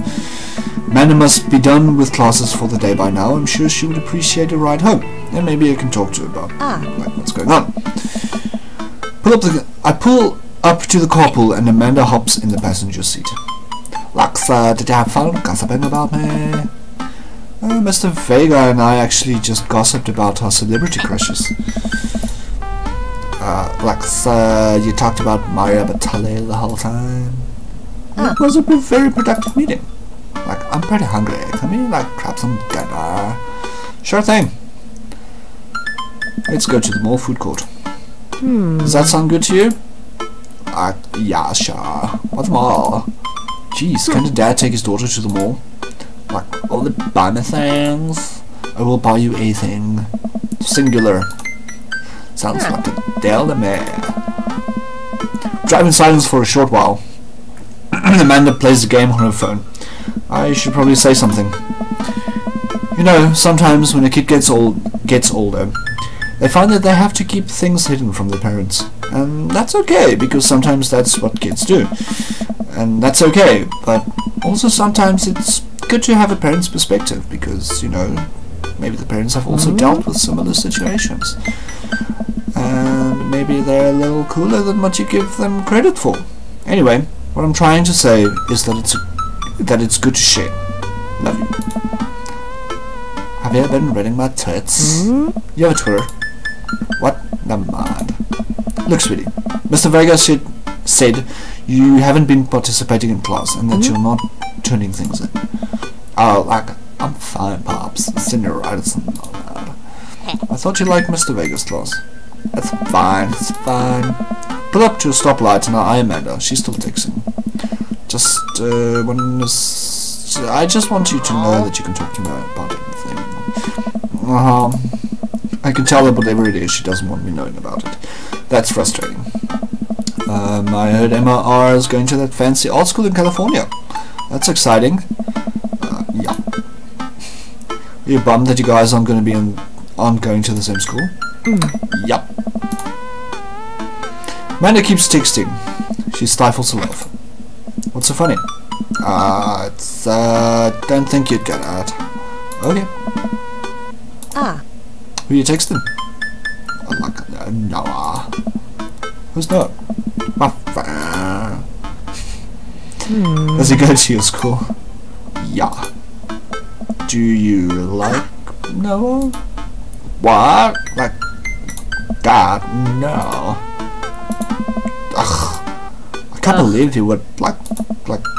Amanda must be done with classes for the day by now. I'm sure she would appreciate a ride home, and maybe I can talk to her about like, what's going on. I pull up to the carpool, and Amanda hops in the passenger seat. Lux, did you have fun gossiping about me? Mr. Vega and I actually just gossiped about our celebrity crushes. Lux, you talked about Maria Batali the whole time. It was a very productive meeting. Like, I'm pretty hungry. Can we, like, grab some dinner? Sure thing. Let's go to the mall food court. Does that sound good to you? Yeah, sure. What mall? Jeez, can the dad take his daughter to the mall? Like, all the buy me things? I will buy you a thing. Singular. Sounds like a deal to me. Drive in silence for a short while. Amanda plays the game on her phone. I should probably say something. You know, sometimes when a kid gets older, they find that they have to keep things hidden from their parents. And that's okay, because sometimes that's what kids do. And that's okay, but also sometimes it's good to have a parent's perspective, because, you know, maybe the parents have also dealt with similar situations. And maybe they're a little cooler than what you give them credit for. Anyway, what I'm trying to say is that it's good to share. Love you. Have you ever been reading my tits? You have a Twitter. What? Never mind. Look, sweetie. Mr. Vega said you haven't been participating in class and that you're not turning things in. Oh, like, I'm fine, Pops. Senioritis and all that. I thought you liked Mr. Vega's class. That's fine, it's fine. Pull up to a stoplight and I Amanda. She's still texting. I just want you to know that you can talk to me about anything. I can tell her whatever it is, she doesn't want me knowing about it. That's frustrating. I heard Emma R is going to that fancy art school in California. That's exciting. Yeah. Are you bummed that you guys aren't going to going to the same school? Yup. Amanda keeps texting. She stifles a laugh. What's so funny? Don't think you'd get it. Okay. Who are you texting? Like, Noah. Who's Noah? My friend. Does he go to your school? Yeah. Do you like Noah? What? Like that? No. can't believe you would like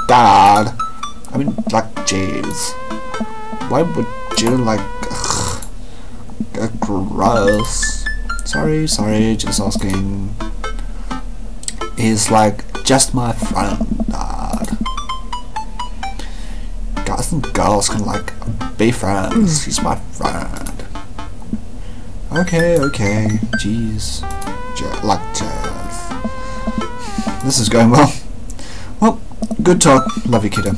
Dad. I mean, like, jeez. Why would you like? Gross. Sorry, just asking. He's like just my friend, Dad. Guys and girls can like be friends. He's my friend. Okay. Jeez. Like jazz. This is going well. Well, good talk. Love you, kiddo.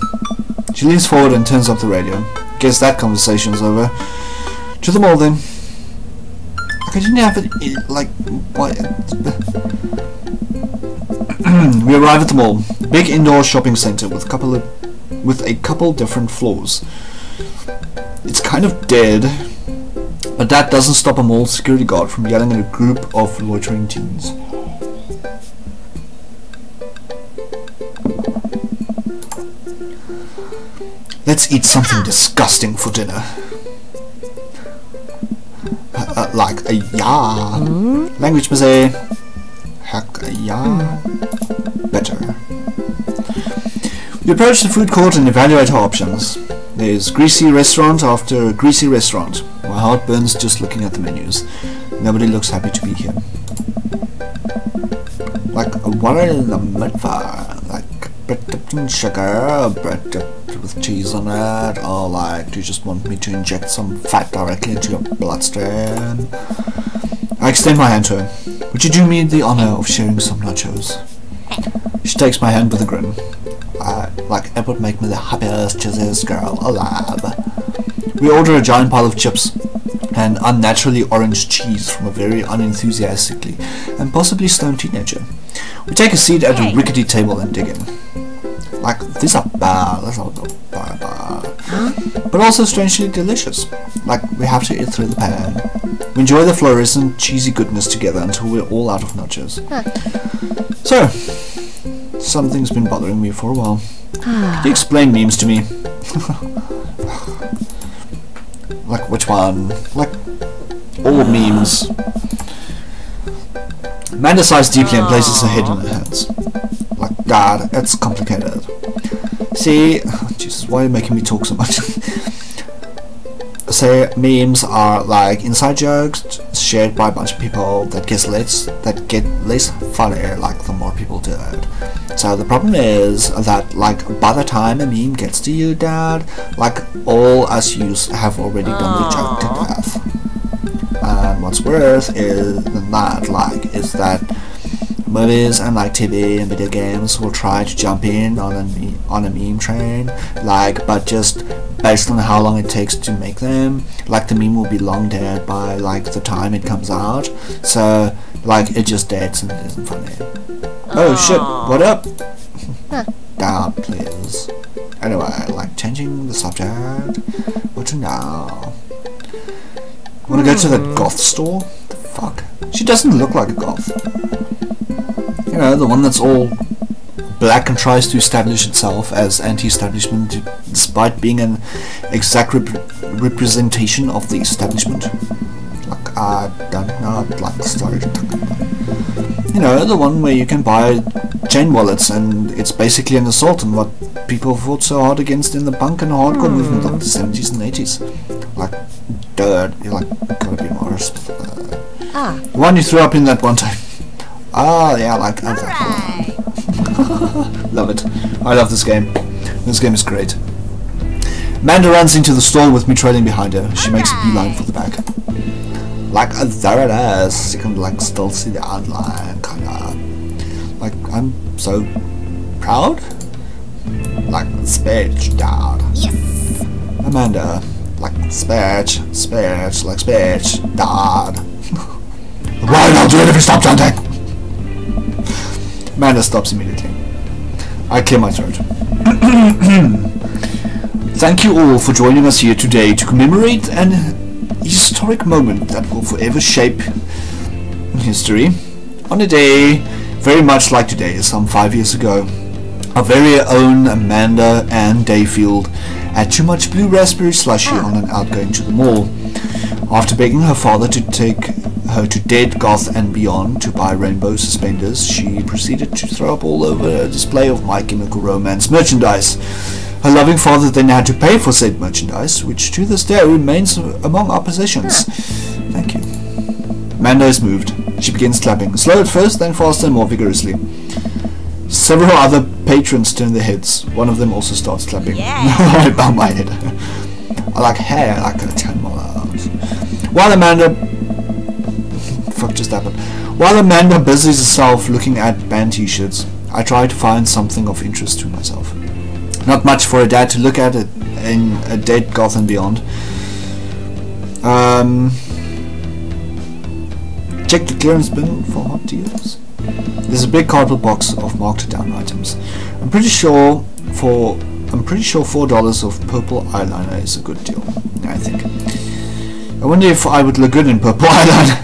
She leans forward and turns up the radio. Guess that conversation's over. To the mall then. I didn't have it like what? We arrive at the mall, big indoor shopping center with a couple different floors. It's kind of dead, but that doesn't stop a mall security guard from yelling at a group of loitering teens. Let's eat something disgusting for dinner. Like a ya. Language say heck ya. Better. We approach the food court and evaluate our options. There's greasy restaurant after greasy restaurant. My heart burns just looking at the menus. Nobody looks happy to be here. Like, what are the mid-fire? Like, bread dipped in sugar, bread dipped with cheese on it, or like, do you just want me to inject some fat directly into your bloodstream? I extend my hand to her. Would you do me the honor of sharing some nachos? She takes my hand with a grin. Like, it would make me the happiest, chizziest girl alive. We order a giant pile of chips and unnaturally orange cheese from a very unenthusiastically and possibly stoned teenager. We take a seat at a rickety table and dig in. Like, these are bad, but also strangely delicious. Like, we have to eat through the pan. We enjoy the fluorescent cheesy goodness together until we're all out of nachos. So, something's been bothering me for a while. Could you explain memes to me? Like, which one? Like, all memes. Amanda sighs deeply and places her head in her hands. Like, Dad, it's complicated. See, Jesus, why are you making me talk so much? Say, memes are like inside jokes shared by a bunch of people that get less funny like the more people do it. So the problem is that like by the time a meme gets to you, Dad, like all us youths have already done the joke to death. And what's worse is than that, like, is that movies and like TV and video games will try to jump in on a meme train, like, but just based on how long it takes to make them, like the meme will be long dead by like the time it comes out, so like it just dates and it isn't funny. Oh shit, what up? Down please. Anyway, like changing the subject, what to now? Wanna go to the goth store? The fuck? She doesn't look like a goth. You know, the one that's all black and tries to establish itself as anti-establishment despite being an exact representation of the establishment. Like, I don't know, like, sorry. You know, the one where you can buy chain wallets and it's basically an assault on what people fought so hard against in the punk and hardcore movement of the 70s and 80s. Like, dirt, you like, gotta be more respectful. The one you threw up in that one time. Ah, yeah, like, exactly. Love it. I love this game. This game is great. Amanda runs into the store with me trailing behind her. She makes a beeline for the back. Like, there it is. You can, like, still see the outline, kinda. Like, I'm so proud. Like, speech, Dad. Yes! Amanda. Like, speech, like, speech, Dad. Why not do it if you stop chanting? Amanda stops immediately. I clear my throat. Thank you all for joining us here today to commemorate an historic moment that will forever shape history. On a day very much like today, some 5 years ago, our very own Amanda Ann Dayfield had too much blue raspberry slushy on an outgoing to the mall. After begging her father to take her to Dead, Goth and Beyond to buy rainbow suspenders, she proceeded to throw up all over a display of My Chemical Romance merchandise. Her loving father then had to pay for said merchandise, which to this day remains among our possessions. Thank you. Amanda is moved. She begins clapping, slow at first, then faster and more vigorously. Several other patrons turn their heads. One of them also starts clapping. Right above my head. I like hair, I like a 10 more hours. While Amanda busies herself looking at band t-shirts, I try to find something of interest to myself. Not much for a dad to look at it in a Dead, Goth and Beyond. Check the clearance bin for hot deals. There's a big cardboard box of marked down items. I'm pretty sure $4 of purple eyeliner is a good deal. I think. I wonder if I would look good in purple eyeliner.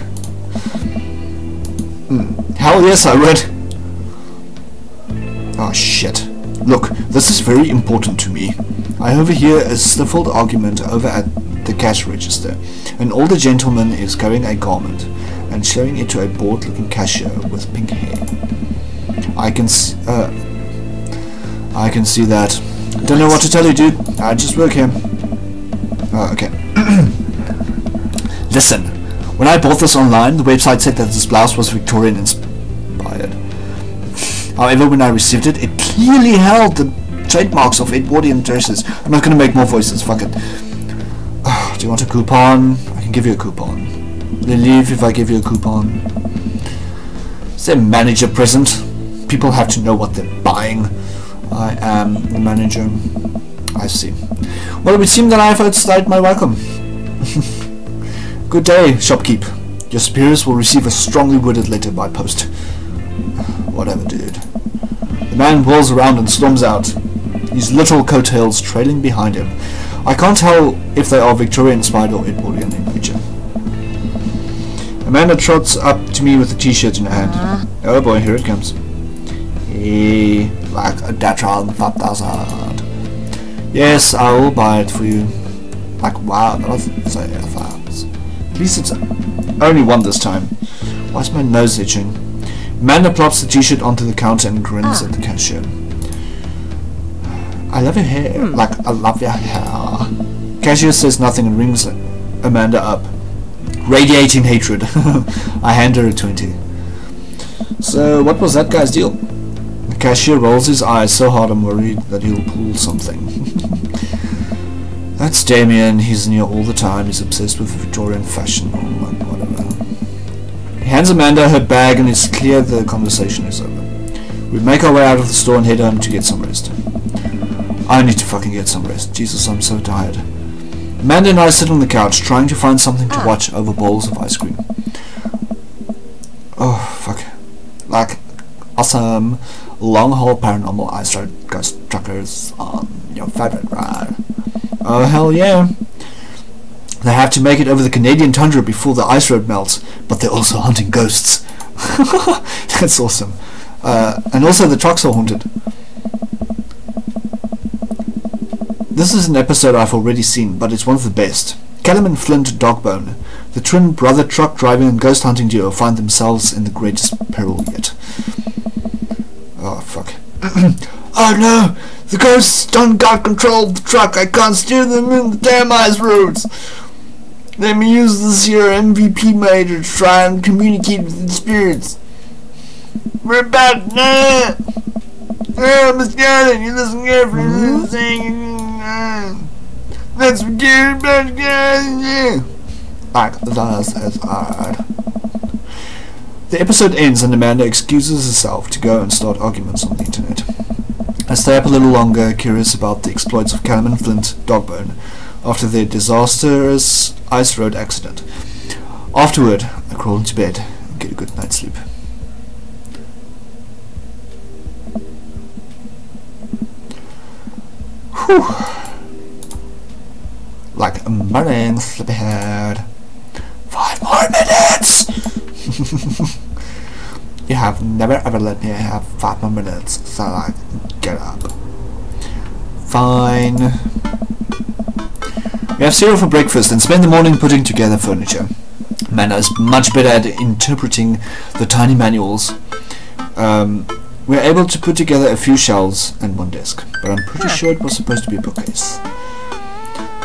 Hell yes, I would. Oh shit. Look, this is very important to me. I overhear a stifled argument over at the cash register. An older gentleman is carrying a garment and showing it to a bored-looking cashier with pink hair. I can see that. Don't know what to tell you, dude. I just work here. Okay. Listen, when I bought this online, the website said that this blouse was Victorian inspired. However, when I received it, it clearly held the trademarks of Edwardian dresses. I'm not going to make more voices, fuck it. Do you want a coupon? I can give you a coupon. They leave if I give you a coupon. Is there a manager present? People have to know what they're buying. I am the manager. I see. Well, it would seem that I have outstayed my welcome. Good day, shopkeep. Your superiors will receive a strongly worded letter by post. Whatever, dude. The man whirls around and storms out, his little coattails trailing behind him. I can't tell if they are Victorian-inspired or Edwardian in nature. Amanda trots up to me with a t-shirt in her hand. Oh boy, here it comes. Hey, like a Datron 5000. Yes, I will buy it for you. Like, wow, that was so fast. At least it's only one this time. Why is my nose itching? Amanda plops the t-shirt onto the counter and grins at the cashier. I love your hair. Like, I love your hair. Cashier says nothing and rings Amanda up. Radiating hatred. I hand her a 20. So, what was that guy's deal? The cashier rolls his eyes so hard I'm worried that he'll pull something. That's Damien. He's in here all the time. He's obsessed with Victorian fashion or whatever. He hands Amanda her bag and it's clear the conversation is over. We make our way out of the store and head home to get some rest. I need to fucking get some rest. Jesus, I'm so tired. Amanda and I sit on the couch trying to find something to watch over bowls of ice cream. Oh, fuck. Like, awesome long-haul paranormal ice road ghost truckers on your favorite ride. Oh, hell yeah. They have to make it over the Canadian tundra before the ice road melts, but they're also hunting ghosts. That's awesome. And also the trucks are haunted. This is an episode I've already seen, but it's one of the best. Callum and Flint Dogbone, the twin brother truck driving and ghost hunting duo, find themselves in the greatest peril yet. Oh, fuck. Oh no! The ghosts don't got control of the truck. I can't steer them in the damn ice roads. Let me use this here MVP meter to try and communicate with the spirits. We're about now. Oh, Miss Garland, you listen carefully to this thing. Let's forget about Garland. Like that's as hard. The episode ends and Amanda excuses herself to go and start arguments on the internet. I stay up a little longer, curious about the exploits of Callum and Flint Dogbone after their disastrous ice road accident. Afterward, I crawl into bed and get a good night's sleep. Whew. Like a morning sleepyhead. 5 more minutes! You have never ever let me have 5 more minutes, so like, get up. Fine. We have cereal for breakfast and spend the morning putting together furniture. Amanda is much better at interpreting the tiny manuals. We're able to put together a few shelves and one desk, but I'm pretty sure it was supposed to be a bookcase.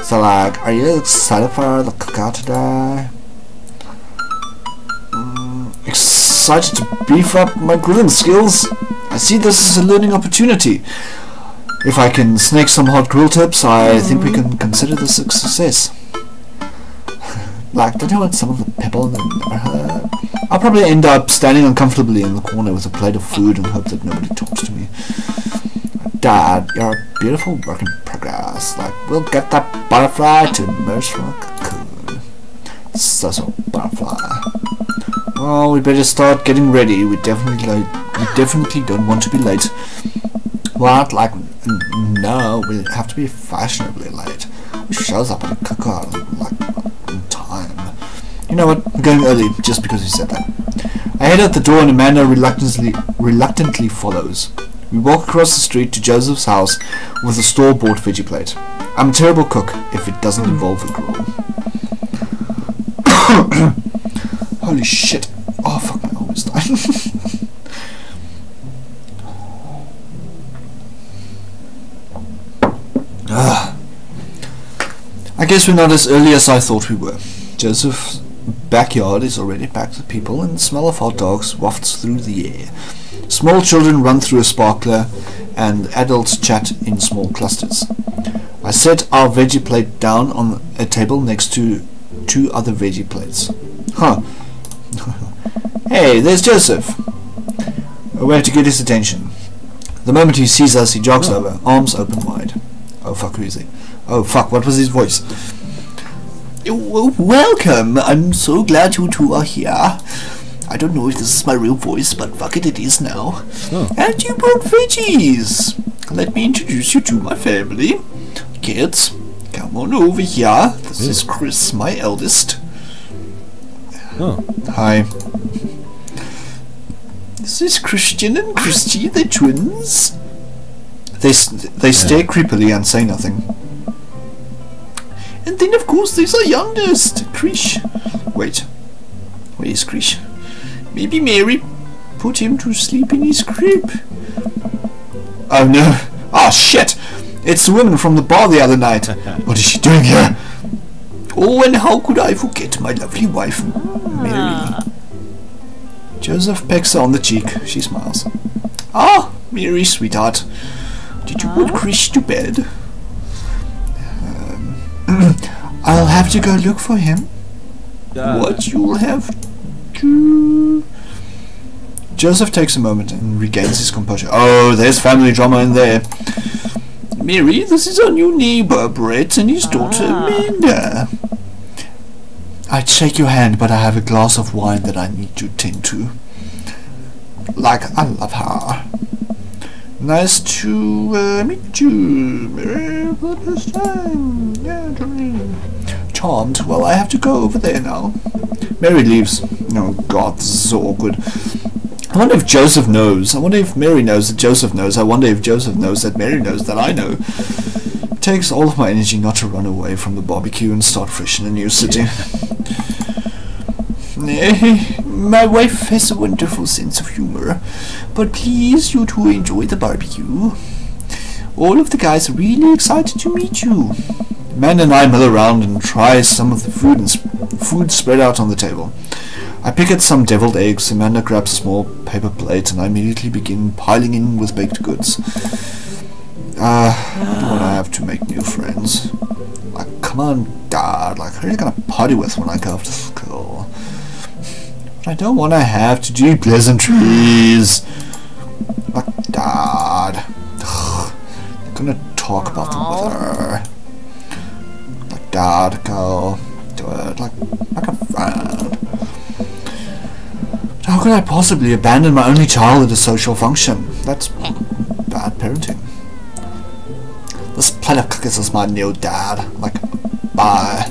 So like, are you excited for the cookout today? Excited to beef up my grilling skills. I see this as a learning opportunity. If I can snake some hot grill tips, I think we can consider this a success. Like, don't you want some of the pebble that I've never heard? I'll probably end up standing uncomfortably in the corner with a plate of food and hope that nobody talks to me. Dad, you're a beautiful work in progress. Like, we'll get that butterfly to emerge from a cocoon. So butterfly. Well, we better start getting ready. We definitely don't want to be late. What? Like, no, we have to be fashionably late. Who shows up at a cookout like in time? You know what? I'm going early just because you said that. I head out the door and Amanda reluctantly follows. We walk across the street to Joseph's house with a store-bought veggie plate. I'm a terrible cook if it doesn't involve a grill. Holy shit. Oh fuck, my arm is dying. I guess we're not as early as I thought we were. Joseph's backyard is already packed with people and the smell of hot dogs wafts through the air. Small children run through a sparkler and adults chat in small clusters. I set our veggie plate down on a table next to 2 other veggie plates. Huh. Hey, there's Joseph. We have to get his attention. The moment he sees us, he jogs over, arms open wide. Oh fuck, who is he? Oh fuck, what was his voice? Welcome, I'm so glad you two are here. I don't know if this is my real voice, but fuck it, it is now. Oh. And you brought veggies. Let me introduce you to my family. Kids, come on over here. This is Chris, my eldest. Oh. Hi. This is Christian and Christy, they're twins. They stare creepily and say nothing. And then of course there's our youngest, Krish. Wait, where is Krish? Maybe Mary put him to sleep in his crib. Oh no. Oh shit! It's the woman from the bar the other night. What is she doing here? Oh, and how could I forget my lovely wife, Mary? Joseph pecks her on the cheek. She smiles. Ah, Mary, sweetheart. Did you put Krish to bed? I'll have to go look for him. What? You'll have to... Joseph takes a moment and regains his composure. Oh, there's family drama in there. Mary, this is our new neighbor, Brett, and his daughter, Amanda. I'd shake your hand, but I have a glass of wine that I need to tend to. Like, I love her. Nice to meet you, Mary, for the first time. Yeah, charmed. Well, I have to go over there now. Mary leaves. Oh god, this is so awkward. I wonder if Joseph knows. I wonder if Mary knows that Joseph knows. I wonder if Joseph knows that Mary knows that I know. It takes all of my energy not to run away from the barbecue and start fresh in a new city. My wife has a wonderful sense of humor, but please, you two enjoy the barbecue. All of the guys are really excited to meet you. Amanda and I mill around and try some of the food spread out on the table. I pick at some deviled eggs. Amanda grabs a small paper plate, and I immediately begin piling in with baked goods. I don't want to have to make new friends. Like, come on, Dad. Like, who are you gonna party with when I go off to school? But I don't want to have to do pleasantries. Like, Dad. They're gonna talk about the weather. Like, Dad, go do it. Like a friend. How could I possibly abandon my only child at a social function? That's bad parenting. This plate of cookies is my new dad. Like, bye.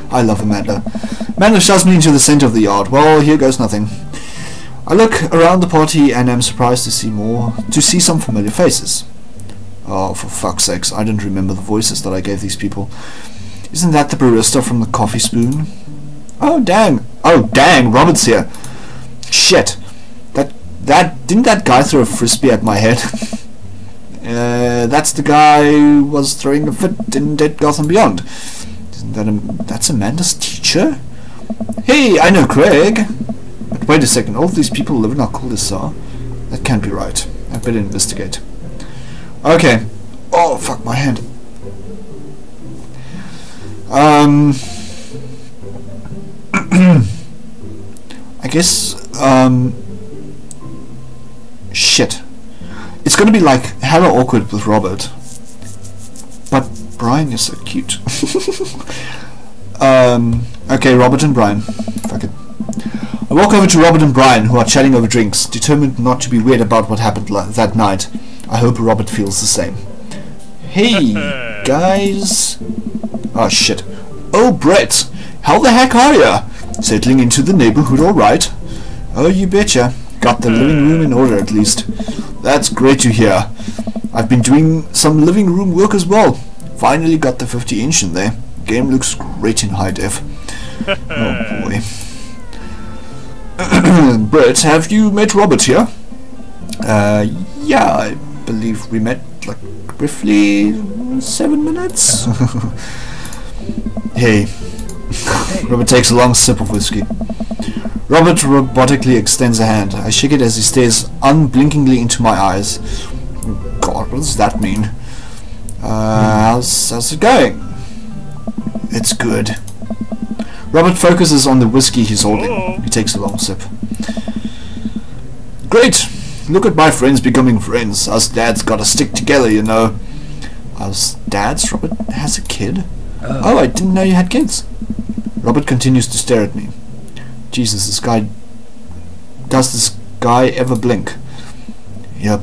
I love Amanda. Amanda shoves me into the center of the yard. Well, here goes nothing. I look around the party and am surprised to see some familiar faces. Oh, for fuck's sakes, I don't remember the voices that I gave these people. Isn't that the barista from the Coffee Spoon? Oh dang! Oh dang! Robert's here. Shit! Didn't that guy throw a frisbee at my head? That's the guy who was throwing a fit in Dead Gotham Beyond. Isn't that that's Amanda's teacher? Hey, I know Craig. But wait a second. All of these people live in our cul-de-sac. That can't be right. I better investigate. Okay. Oh fuck my hand. I guess, shit. It's gonna be like hella awkward with Robert. But Brian is so cute. Okay, Robert and Brian. Fuck it. I walk over to Robert and Brian, who are chatting over drinks, determined not to be weird about what happened that night. I hope Robert feels the same. Hey, guys. Oh, shit. Oh, Brett. How the heck are ya? Settling into the neighborhood alright? Oh, you betcha. Got the living room in order at least. That's great to hear. I've been doing some living room work as well. Finally got the 50-inch in there. Game looks great in high def. Oh boy. Brett, have you met Robert here? Yeah, I believe we met like briefly 7 minutes. Hey. Robert takes a long sip of whiskey. Robert robotically extends a hand. I shake it as he stares unblinkingly into my eyes. God, what does that mean? How's it going? It's good. Robert focuses on the whiskey he's holding. He takes a long sip. Great! Look at my friends becoming friends. Us dads gotta stick together, you know. Us dads? Robert has a kid? Oh, I didn't know you had kids. Robert continues to stare at me. Jesus, this guy... Does this guy ever blink? Yep.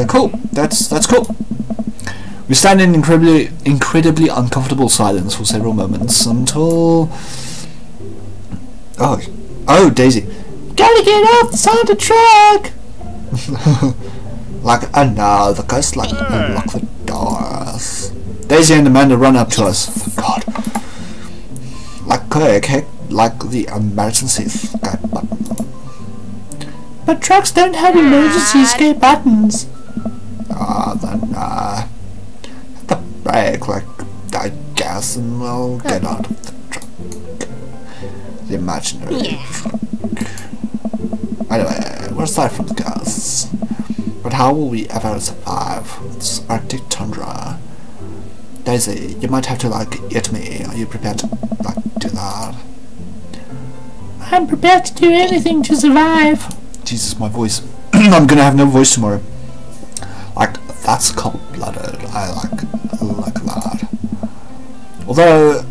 Cool. That's cool. We stand in incredibly uncomfortable silence for several moments until... Oh, Daisy. Gotta get off the side of the truck! Like, and now the ghost like unlock the doors. Daisy and Amanda run up to us. God. Like Craig, heck, like the emergency escape button. But trucks don't have emergency escape buttons. Then hit the brake, like, I guess, and we'll get out of the truck. The imaginary truck. Anyway, we're aside from the ghosts. But how will we ever survive this Arctic tundra? Daisy, you might have to, like, eat me. Are you prepared to, like, do that? I'm prepared to do anything to survive. Jesus, my voice. I'm gonna have no voice tomorrow. Like, that's cold-blooded. I like that. Although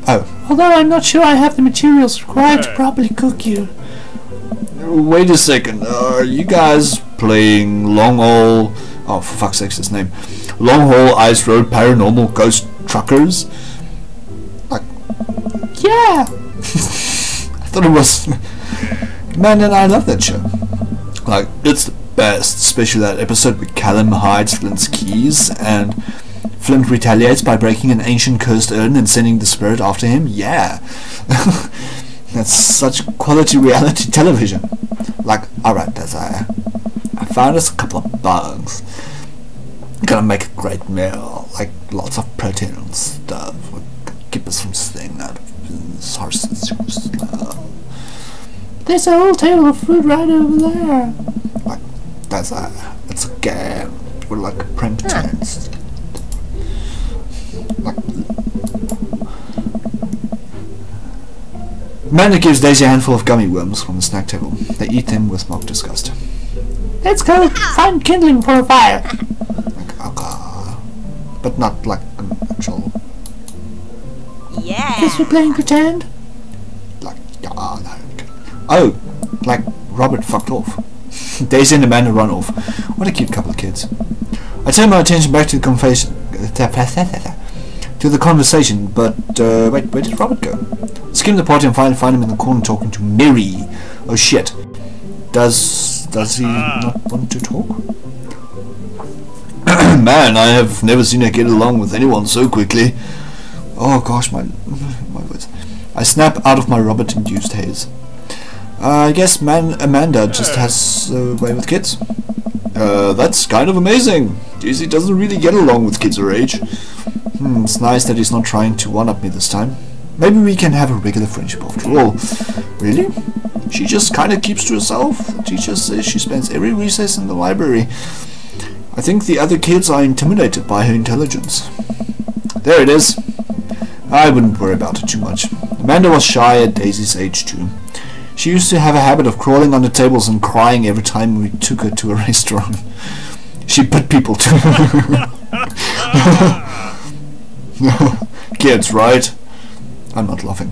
I'm not sure I have the materials required to properly cook you. Wait a second. Are you guys playing Long Haul? Oh, for fuck's sake, his name. Long Haul Ice Road Paranormal Ghost Truckers? Like, yeah. I thought it was. Man, and I love that show. Like, it's the best, especially that episode where Callum hides Flint's keys and Flint retaliates by breaking an ancient cursed urn and sending the spirit after him. Yeah. That's such quality reality television. Like, alright, I found us a couple of bugs. Gonna make a great meal, like lots of protein and stuff. Keep us from staying out of sources. There's a whole table of food right over there. Like, it's a game. We're like print turns. Like, Amanda gives Daisy a handful of gummy worms from the snack table. They eat them with mock disgust. Let's go find kindling for a fire. Like, okay. But not like an actual... Yeah. Guess we're playing pretend? Like, oh, like Robert fucked off. Daisy and Amanda run off. What a cute couple of kids. I turn my attention back to the conversation, but wait, where did Robert go? Skim the party and finally find him in the corner talking to Mary. Oh shit. Does he not want to talk? Man, I have never seen her get along with anyone so quickly. Oh gosh, my words. I snap out of my Robert-induced haze. I guess Amanda just has a way with kids. That's kind of amazing. Daisy doesn't really get along with kids her age. It's nice that he's not trying to one-up me this time. Maybe we can have a regular friendship after all. Really? She just kind of keeps to herself. The teacher says she spends every recess in the library. I think the other kids are intimidated by her intelligence. There it is. I wouldn't worry about it too much. Amanda was shy at Daisy's age too. She used to have a habit of crawling under tables and crying every time we took her to a restaurant. She bit people too. Kids, right? I'm not laughing.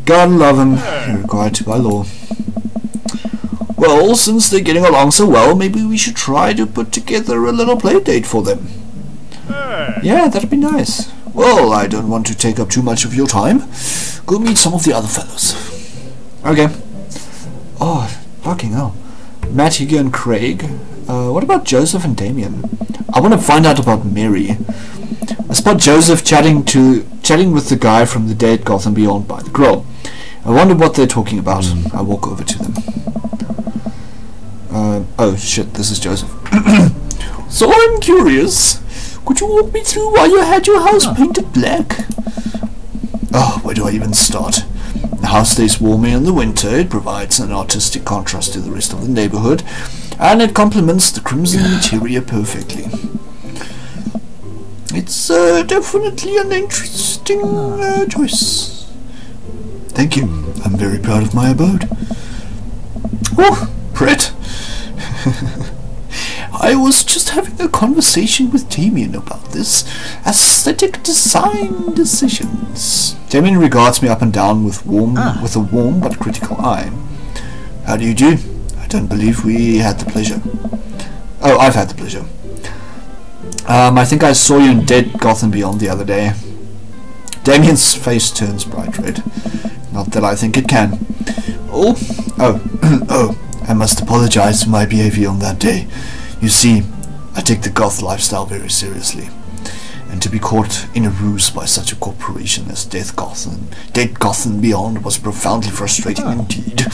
Gotta love them. You're required to by law. Well, since they're getting along so well, maybe we should try to put together a little play date for them. Yeah, that'd be nice. Well, I don't want to take up too much of your time. Go meet some of the other fellows. Okay. Oh, fucking hell. Matt, Hugo and Craig. What about Joseph and Damien? I want to find out about Mary. I spot Joseph chatting with the guy from the Dead Gotham Beyond by the grill. I wonder what they're talking about. I walk over to them. Oh shit, this is Joseph. So I'm curious. Could you walk me through why you had your house painted black? Oh, where do I even start? The house stays warmer in the winter, it provides an artistic contrast to the rest of the neighborhood, and it complements the crimson interior perfectly. It's definitely an interesting choice. Thank you. I'm very proud of my abode. Oh, Brett. I was just having a conversation with Damien about this aesthetic design decisions. Damien regards me up and down with a warm but critical eye. How do you do? I don't believe we had the pleasure. Oh, I've had the pleasure. I think I saw you in Dead Gotham Beyond the other day. Damien's face turns bright red. Not that I think it can. Oh, I must apologize for my behavior on that day. You see, I take the goth lifestyle very seriously, and to be caught in a ruse by such a corporation as Dead Gotham Beyond was profoundly frustrating indeed.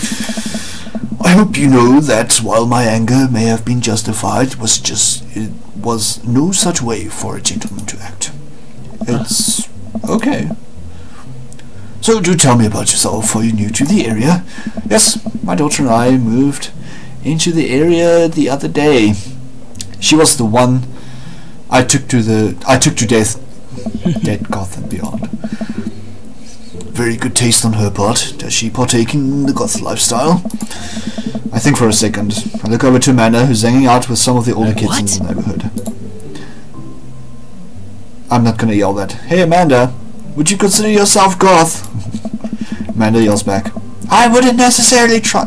I hope you know that while my anger may have been justified, it was no such way for a gentleman to act. It's okay. So do tell me about yourself. Are you new to the area? Yes, my daughter and I moved into the area the other day. She was the one I took to Dead Gotham Beyond. Very good taste on her part. Does she partake in the goth lifestyle? I think for a second. I look over to Amanda, who's hanging out with some of the older kids in the neighborhood. I'm not gonna yell that. Hey Amanda, would you consider yourself goth? Amanda yells back. I wouldn't necessarily try.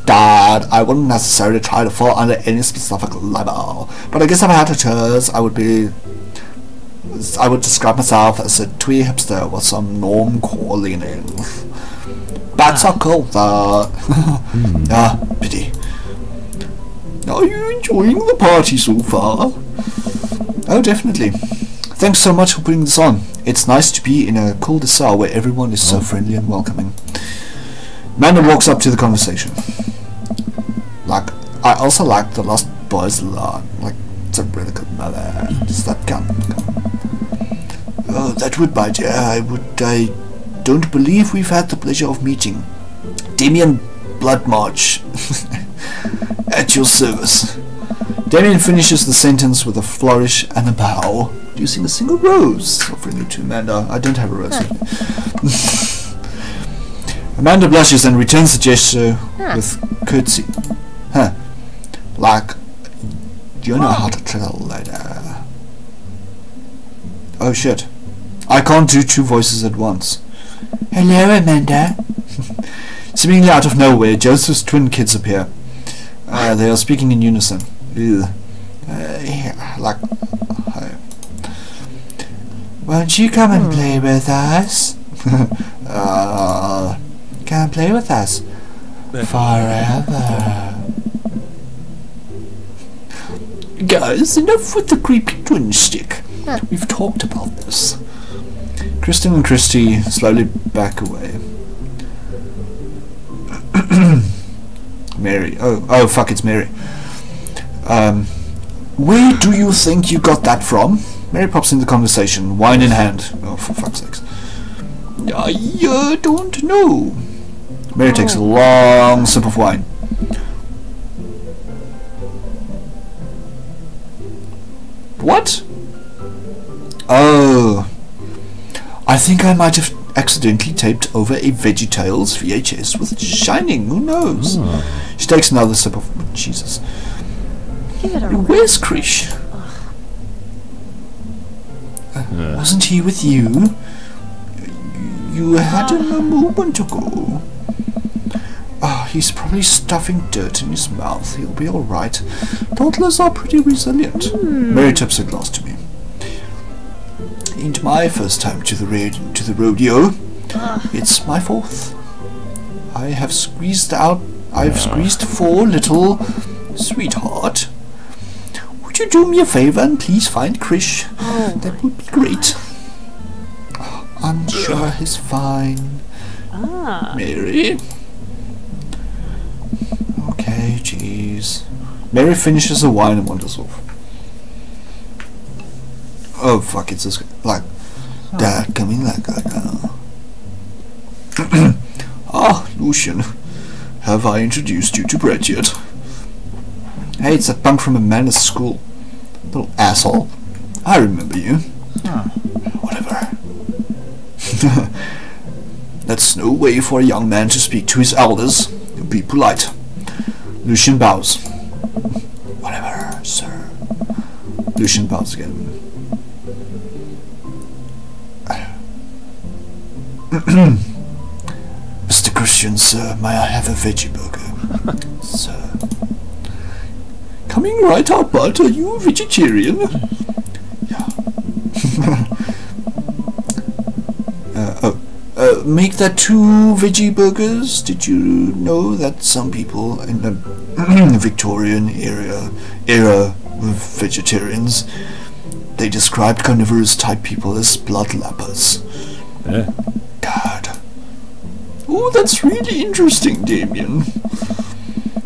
Dad, I wouldn't necessarily try to fall under any specific label. But I guess if I had to choose, I would describe myself as a twee hipster with some normcore leanings. That's so cool, though. Pity. Are you enjoying the party so far? Oh, definitely. Thanks so much for putting this on. It's nice to be in a cul-de-sac where everyone is so friendly and welcoming. Amanda walks up to the conversation. I also like the Lost Boys a lot. It's a really good mother. Does that count? Oh, that would bite. I don't believe we've had the pleasure of meeting. Damien Bloodmarch. At your service. Damien finishes the sentence with a flourish and a bow, using a single rose, offering it to Amanda. I don't have a rose. Amanda blushes and returns the gesture with curtsy. You know how to tell later. Oh shit. I can't do two voices at once. Hello, Amanda. Seemingly out of nowhere, Joseph's twin kids appear. They are speaking in unison. Won't you come and play with us? Come play with us forever. Guys, enough with the creepy twin stick. We've talked about this. Kristen and Christy slowly back away. Mary. Oh fuck, it's Mary. Where do you think you got that from? Mary pops in the conversation, wine in hand. Oh, for fuck's sakes. I don't know. Mary takes a long sip of wine. What? Oh. I think I might have accidentally taped over a VeggieTales VHS with Shining. Who knows? She takes another sip of... Jesus. Give it a Where's Krish? Wasn't he with you? You had him a moment ago. He's probably stuffing dirt in his mouth. He'll be alright. Toddlers are pretty resilient. Mary tips a glass to me. Ain't my first time to the rodeo. It's my fourth. I've squeezed 4 little... Sweetheart. Would you do me a favor and please find Krish? That would be great. I'm sure he's fine. Mary? Okay, jeez. Mary finishes her wine and wanders off. Oh fuck, it's this guy. Like, Dad, coming that guy now. Lucian. Have I introduced you to Brett yet? Hey, it's that punk from a man's school. Little asshole. I remember you. Whatever. That's no way for a young man to speak to his elders. Be polite. Lucian bows. Whatever, sir. Lucian bows again. Mr. Christian, sir, may I have a veggie burger? Sir. Coming right up, bud. Are you a vegetarian? Yeah. Make that 2 veggie burgers. Did you know that some people in the Victorian era were vegetarians? They described carnivorous type people as bloodlappers. Yeah. God. Oh, that's really interesting, Damien.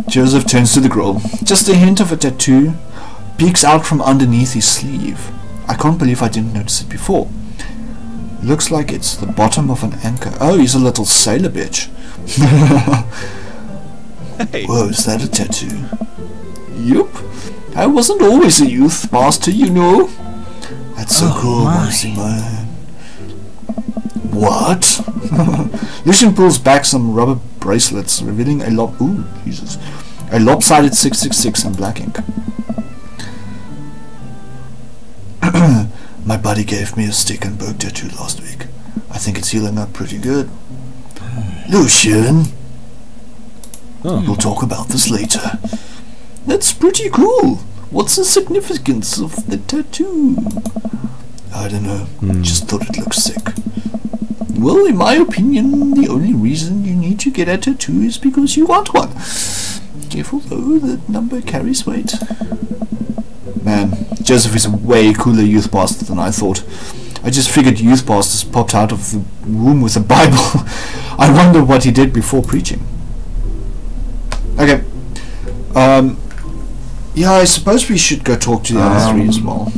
Joseph turns to the grill. Just a hint of a tattoo peeks out from underneath his sleeve. I can't believe I didn't notice it before. Looks like it's the bottom of an anchor. Oh, he's a little sailor bitch. Hey. Whoa, is that a tattoo? Yup. I wasn't always a youth pastor, you know. That's so cool, Marcy, man. What? Lucian pulls back some rubber bracelets, revealing a lopsided 666 in black ink. My buddy gave me a stick and poke tattoo last week. I think it's healing up pretty good. Lucian! We'll talk about this later. That's pretty cool. What's the significance of the tattoo? I don't know. Just thought it looked sick. Well, in my opinion, the only reason you need to get a tattoo is because you want one. Careful though, the number carries weight. Man, Joseph is a way cooler youth pastor than I thought. I just figured youth pastors popped out of the womb with a Bible. I wonder what he did before preaching. Okay. Yeah, I suppose we should go talk to the other 3 as well.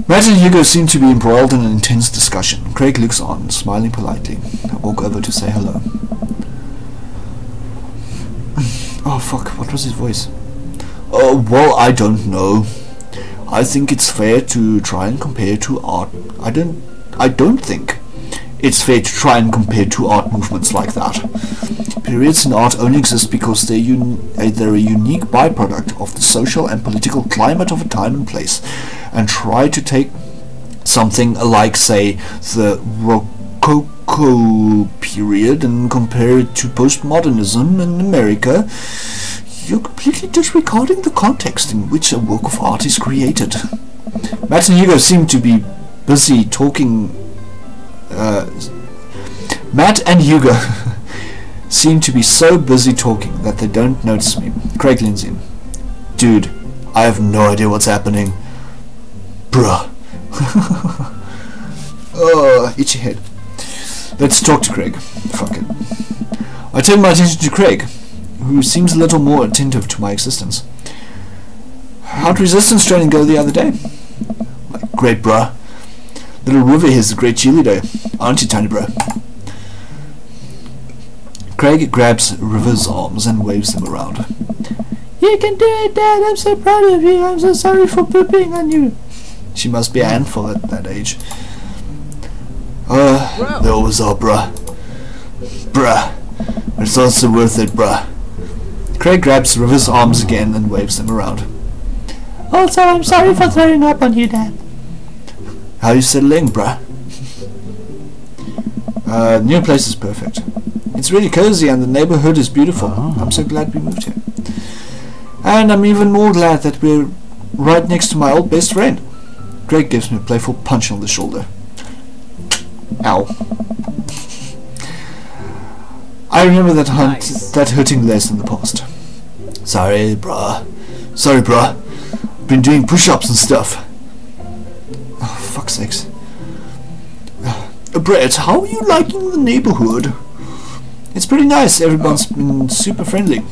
Matt and Hugo seem to be embroiled in an intense discussion. Craig looks on, smiling politely. I walk over to say hello. Oh fuck, what was his voice? Oh, well, I don't know. I think it's fair to try and compare to art. I don't think it's fair to try and compare 2 art movements like that. Periods in art only exist because they're a unique byproduct of the social and political climate of a time and place, and try to take something like, say, the Rococo period and compare it to postmodernism in America. You're completely disregarding the context in which a work of art is created. Matt and Hugo seem to be busy talking. Matt and Hugo seem to be so busy talking that they don't notice me. Craig leans in. Dude, I have no idea what's happening. Bruh. Oh, itchy head. Let's talk to Craig. Fuck it. I turn my attention to Craig, who seems a little more attentive to my existence. How'd resistance training go the other day? Like, great, bruh. Little River here's a great cheerleader, aren't you, tiny bro? Craig grabs River's arms and waves them around. You can do it, Dad. I'm so proud of you. I'm so sorry for pooping on you. She must be a handful at that age. They always are, bruh. Bruh. But it's also worth it, bruh. Craig grabs River's arms again and waves them around. Also, I'm sorry for throwing up on you, Dad. How you settling, bruh? New place is perfect. It's really cozy and the neighborhood is beautiful. I'm so glad we moved here. And I'm even more glad that we're right next to my old best friend. Craig gives me a playful punch on the shoulder. Ow. I remember that that hurting less in the past. Sorry, bruh. Sorry, bruh. Been doing push-ups and stuff. Oh, fuck's sakes. Brett, how are you liking the neighborhood? It's pretty nice. Everyone's been super friendly.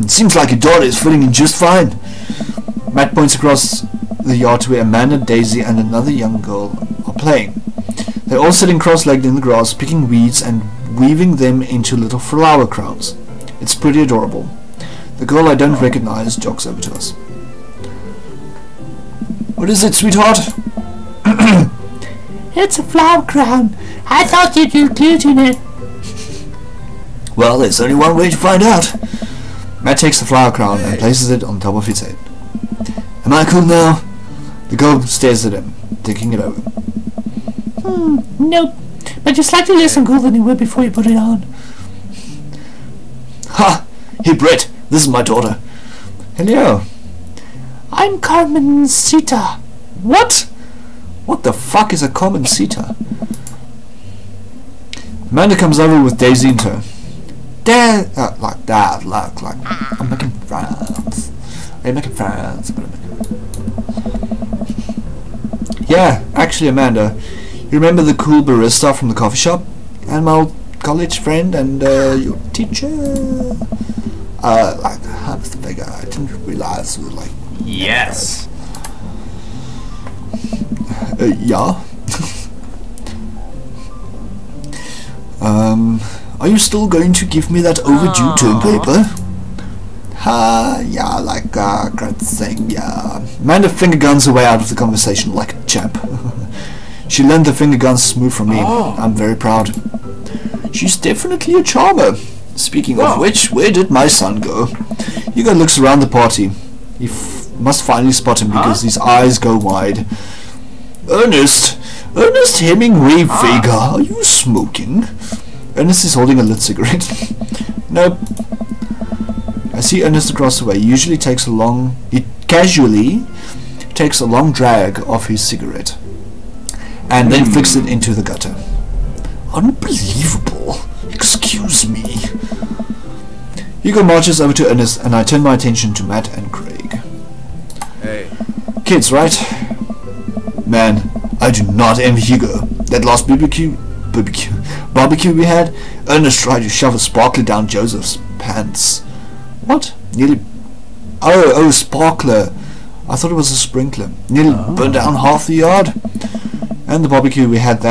Seems like your daughter is fitting in just fine. Matt points across the yard to where Amanda, Daisy and another young girl are playing. They're all sitting cross-legged in the grass, picking weeds and weaving them into little flower crowns. It's pretty adorable. The girl I don't recognize jogs over to us. What is it, sweetheart? It's a flower crown. I thought you'd include in it. Well, there's only one way to find out. Matt takes the flower crown and places it on top of his head. Am I cool now? The girl stares at him, thinking it over. Nope. But you're slightly less uncool than you were before you put it on. Ha! Hey Brett, this is my daughter. Hello. I'm Carmen Sita. What? What the fuck is a Carmen Sita? Amanda comes over with Daisy in tow. Dad, like, I'm making friends. Are you making friends? Yeah, actually, Amanda, you remember the cool barista from the coffee shop? And my old college friend and your teacher? Like, how was the figure? I didn't realize we were like... Yes. Yeah. Are you still going to give me that overdue term paper? Yeah, like, great thing, yeah. Amanda finger guns her way out of the conversation like a champ. She learned the finger guns smooth from me. I'm very proud. She's definitely a charmer. Speaking of which, where did my son go? Hugo looks around the party. He must finally spot him because his eyes go wide. Ernest Hemingway Vega, are you smoking? Ernest is holding a lit cigarette. Nope. I see Ernest across the way. He casually takes a long drag of his cigarette and then flicks it into the gutter. Unbelievable. Excuse me. Hugo marches over to Ernest and I turn my attention to Matt and Craig. Hey. Kids, right? Man, I do not envy Hugo. That last barbecue we had, Ernest tried to shove a sparkler down Joseph's pants. What? Nearly... Oh, sparkler. I thought it was a sprinkler. Nearly burned down half the yard. And the barbecue we had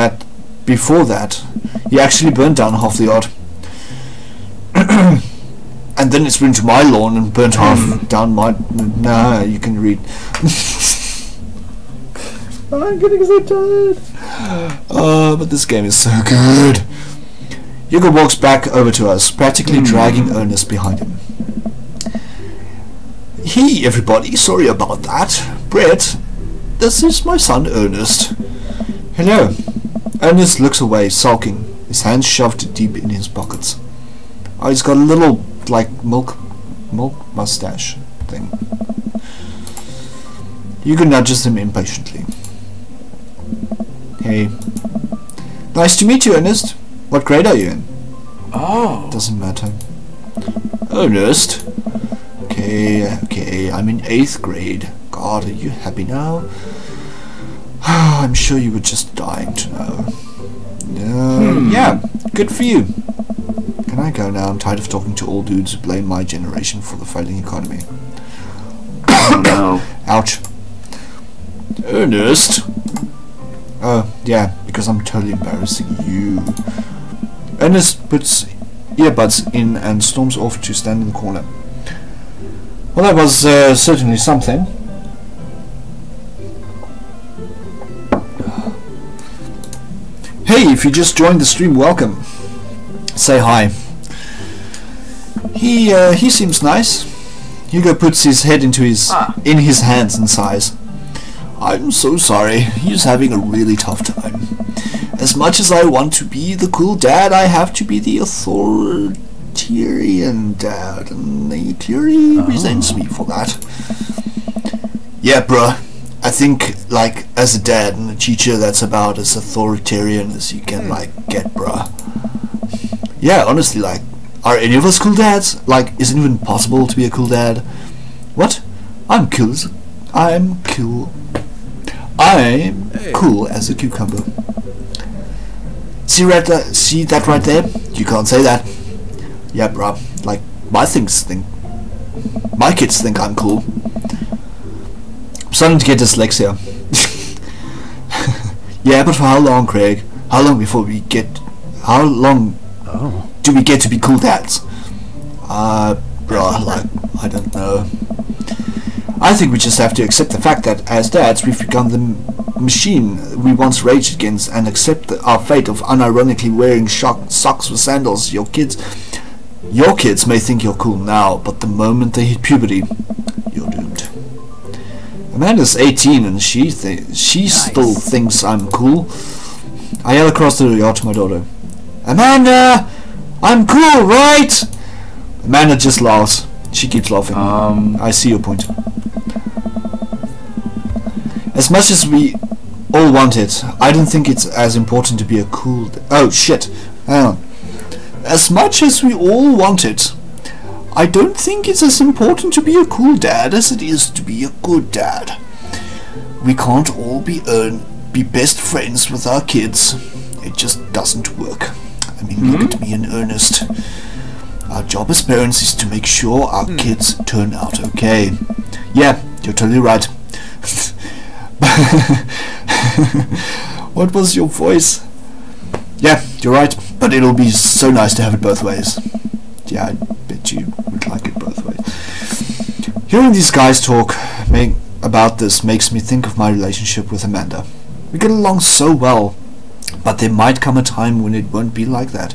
before that, he actually burned down half the yard. And then it's been to my lawn and burnt half down my... Nah, you can read. I'm getting so tired. But this game is so good. Hugo walks back over to us, practically dragging Ernest behind him. Hey everybody, sorry about that. Brett, this is my son Ernest. Hello. Ernest looks away, sulking, his hands shoved deep in his pockets. Oh, he's got a little, like, milk mustache thing. Hugo nudges him impatiently. Hey. Nice to meet you, Ernest. What grade are you in? Oh. Doesn't matter. Ernest? Okay, I'm in 8th grade. God. God, are you happy now? I'm sure you were just dying to know. Yeah, good for you. Can I go now? I'm tired of talking to old dudes who blame my generation for the failing economy. Oh no. Ouch. Ernest? Oh, yeah, because I'm totally embarrassing you. Ernest puts earbuds in and storms off to stand in the corner. Well, that was certainly something. Hey, if you just joined the stream, welcome. Say hi. He seems nice. Hugo puts his head into his in his hands and sighs. I'm so sorry. He's having a really tough time. As much as I want to be the cool dad, I have to be the authoritarian dad, and he clearly resents me for that. Yeah, bruh. I think, like, as a dad and a teacher, that's about as authoritarian as you can, like, get, bruh. Yeah, honestly, like, are any of us cool dads? Like, is it even possible to be a cool dad? What? I'm cool. I'm cool. I'm cool as a cucumber. See that right there? You can't say that. Yeah, bruh. Like, my kids think I'm cool. I'm starting to get dyslexia. Yeah, but for how long, Craig? How long before we get... How long do we get to be cool dads? Bruh, like, I don't know. I think we just have to accept the fact that as dads we've become the machine we once raged against, and accept our fate of unironically wearing socks with sandals. Your kids may think you're cool now, but the moment they hit puberty, you're doomed. Amanda's 18 and she still thinks I'm cool. I yell across the yard to my daughter, Amanda! I'm cool, right? Amanda just laughs. She keeps laughing. I see your point. As much as we all want it, I don't think it's as important to be a cool... Oh, shit. Hang on. As much as we all want it, I don't think it's as important to be a cool dad as it is to be a good dad. We can't all be best friends with our kids. It just doesn't work. I mean, look at me and Ernest. Our job as parents is to make sure our kids turn out okay. Yeah, you're totally right. What was your voice? Yeah, you're right, but it'll be so nice to have it both ways. Yeah, I bet you would like it both ways. Hearing these guys talk about this makes me think of my relationship with Amanda. We get along so well, but there might come a time when it won't be like that.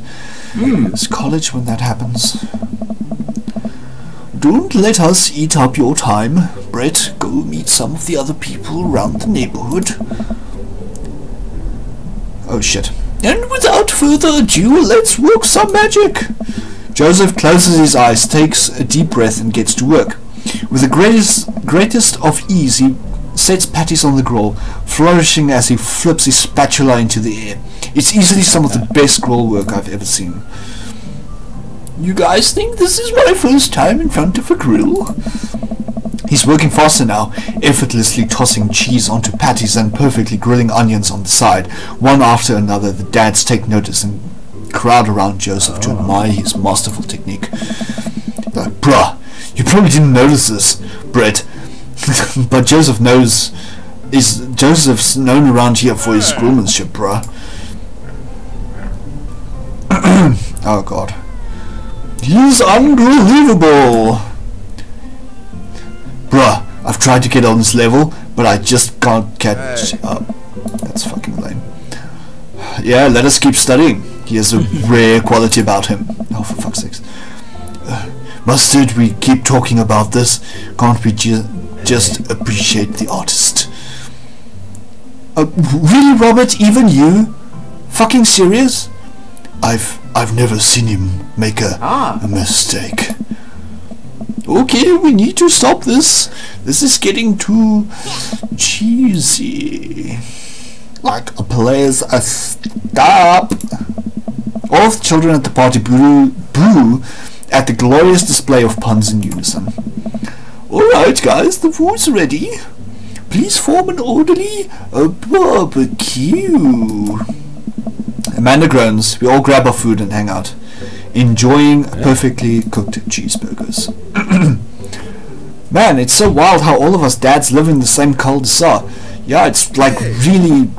It's college when that happens. Don't let us eat up your time, Brett. Go meet some of the other people around the neighborhood. Oh shit. And without further ado, let's work some magic. Joseph closes his eyes, takes a deep breath and gets to work. With the greatest of ease, he sets patties on the grill, flourishing as he flips his spatula into the air. It's easily some of the best grill work I've ever seen. You guys think this is my first time in front of a grill? He's working faster now, effortlessly tossing cheese onto patties and perfectly grilling onions on the side. One after another, the dads take notice and crowd around Joseph to admire his masterful technique. Like, bruh, you probably didn't notice this, Brett. But Joseph's known around here for his grillmanship, bruh. Oh god. He's unbelievable! Bruh, I've tried to get on this level, but I just can't catch up. That's fucking lame. Yeah, let us keep studying. He has a rare quality about him. Oh, for fuck's sakes. Mustard, we keep talking about this. Can't we just appreciate the artist? Really, Robert? Even you? Fucking serious? I've never seen him make a mistake. Okay, we need to stop this. This is getting too cheesy. Like a player's a stop. All of the children at the party boo at the glorious display of puns in unison. Alright guys, the food's ready. Please form an orderly barbecue. Amanda groans. We all grab our food and hang out, enjoying perfectly cooked cheeseburgers. Man, it's so wild how all of us dads live in the same cul-de-sac. Yeah, it's like really,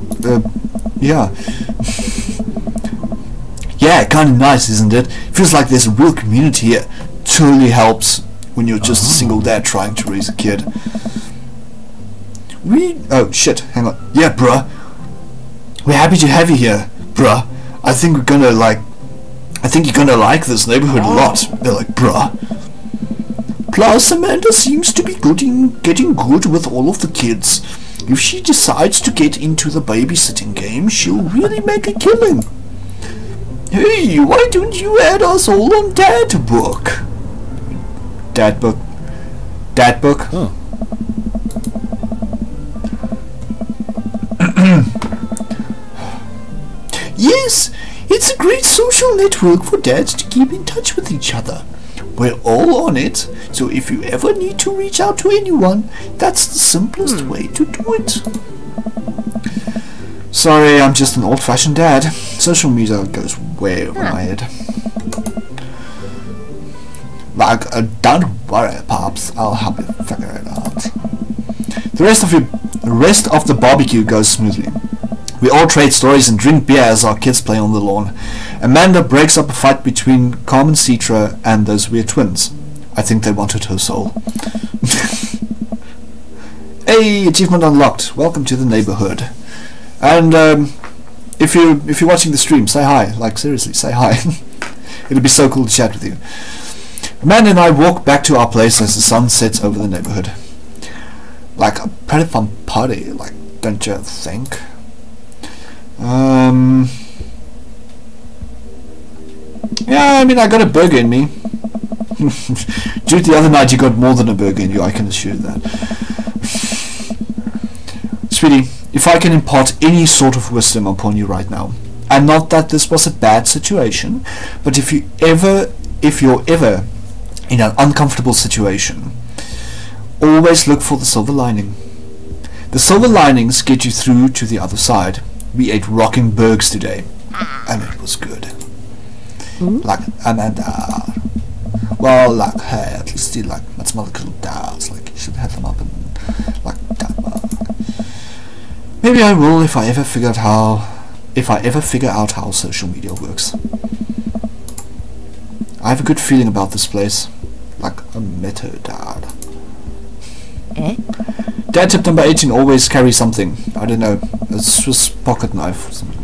yeah. Yeah, kind of nice, isn't it? Feels like there's a real community here. Totally helps when you're just a single dad trying to raise a kid. Oh shit, hang on. Yeah, bruh. We're happy to have you here, bruh. I think you're gonna like this neighborhood a lot. They're like, bruh. Plus, Amanda seems to be getting good with all of the kids. If she decides to get into the babysitting game, she'll really make a killing. Hey, why don't you add us all on Dad Book? Dad Book? Dad Book? Oh. Yes, it's a great social network for dads to keep in touch with each other. We're all on it, so if you ever need to reach out to anyone, that's the simplest way to do it. Sorry, I'm just an old-fashioned dad. Social media goes way over my head. Like, don't worry, Pops. I'll help you figure it out. The rest of the barbecue goes smoothly. We all trade stories and drink beer as our kids play on the lawn. Amanda breaks up a fight between Carmen Citra and those weird twins. I think they wanted her soul. Hey, achievement unlocked. Welcome to the neighborhood. And if you're watching the stream, say hi. Like, seriously, say hi. It'll be so cool to chat with you. Amanda and I walk back to our place as the sun sets over the neighborhood. Like a pretty fun party, like, don't you think? Yeah, I mean, I got a burger in me. Dude, the other night you got more than a burger in you, I can assure that. Sweetie, if I can impart any sort of wisdom upon you right now, and not that this was a bad situation, but if you're ever in an uncomfortable situation, always look for the silver lining. The silver linings get you through to the other side. We ate rocking burgers today, and it was good. Like, Amanda, well, like, hey, at least you like, that's my little dads, like, you should have them up and, like, that. Maybe I will if I ever figure out how social media works. I have a good feeling about this place. Like, I met her dad. Eh? Dad tip number 18, always carry something. I don't know, a Swiss pocket knife or something.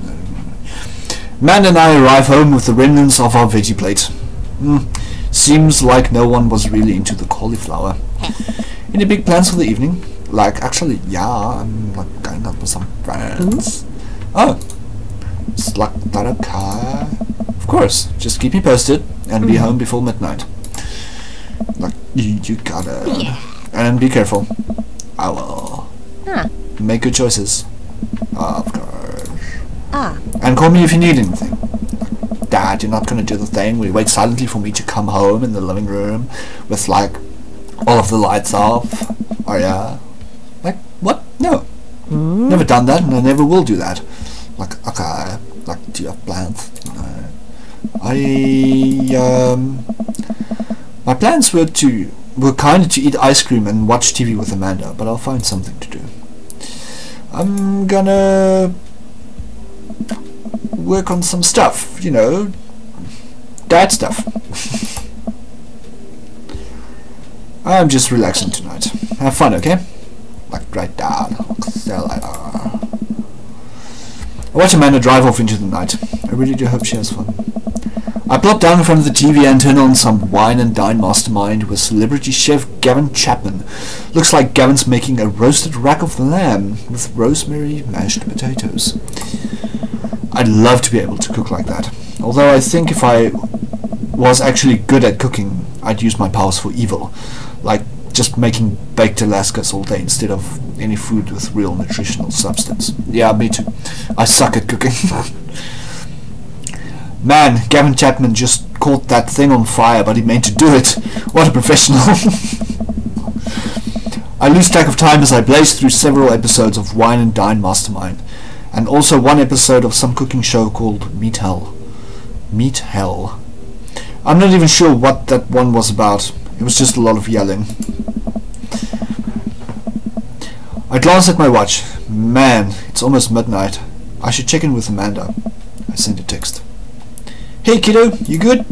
Man and I arrive home with the remnants of our veggie plate. Seems like no one was really into the cauliflower. Any big plans for the evening? Like, actually, yeah, I'm like going out with some friends. Oh, it's like that okay? Of course, just keep me posted and be home before midnight. Like, you gotta. Yeah. And be careful. I will. Make good choices. Of course. And call me if you need anything. Dad, you're not gonna do the thing where you wait silently for me to come home in the living room with, like, all of the lights off? Oh yeah? Like, what? No. Never done that, and I never will do that. Like, okay, like, do you have plans? No. My plans were kind of to eat ice cream and watch TV with Amanda, but I'll find something to do. I'm gonna work on some stuff, you know, dad stuff. I'm just relaxing tonight. Have fun, okay? Like, great dad. See you later. I watch Amanda drive off into the night. I really do hope she has fun. I plop down in front of the TV and turn on some wine and dine mastermind with celebrity chef Gavin Chapman. Looks like Gavin's making a roasted rack of lamb with rosemary mashed potatoes. I'd love to be able to cook like that. Although I think if I was actually good at cooking, I'd use my powers for evil. Like just making baked Alaskas all day instead of any food with real nutritional substance. Yeah, me too. I suck at cooking. Man, Gavin Chapman just caught that thing on fire, but he meant to do it. What a professional. I lose track of time as I blaze through several episodes of Wine and Dine Mastermind, and also one episode of some cooking show called Meat Hell. Meat Hell. I'm not even sure what that one was about. It was just a lot of yelling. I glance at my watch. Man, it's almost midnight. I should check in with Amanda. I send a text. Hey kiddo, you good?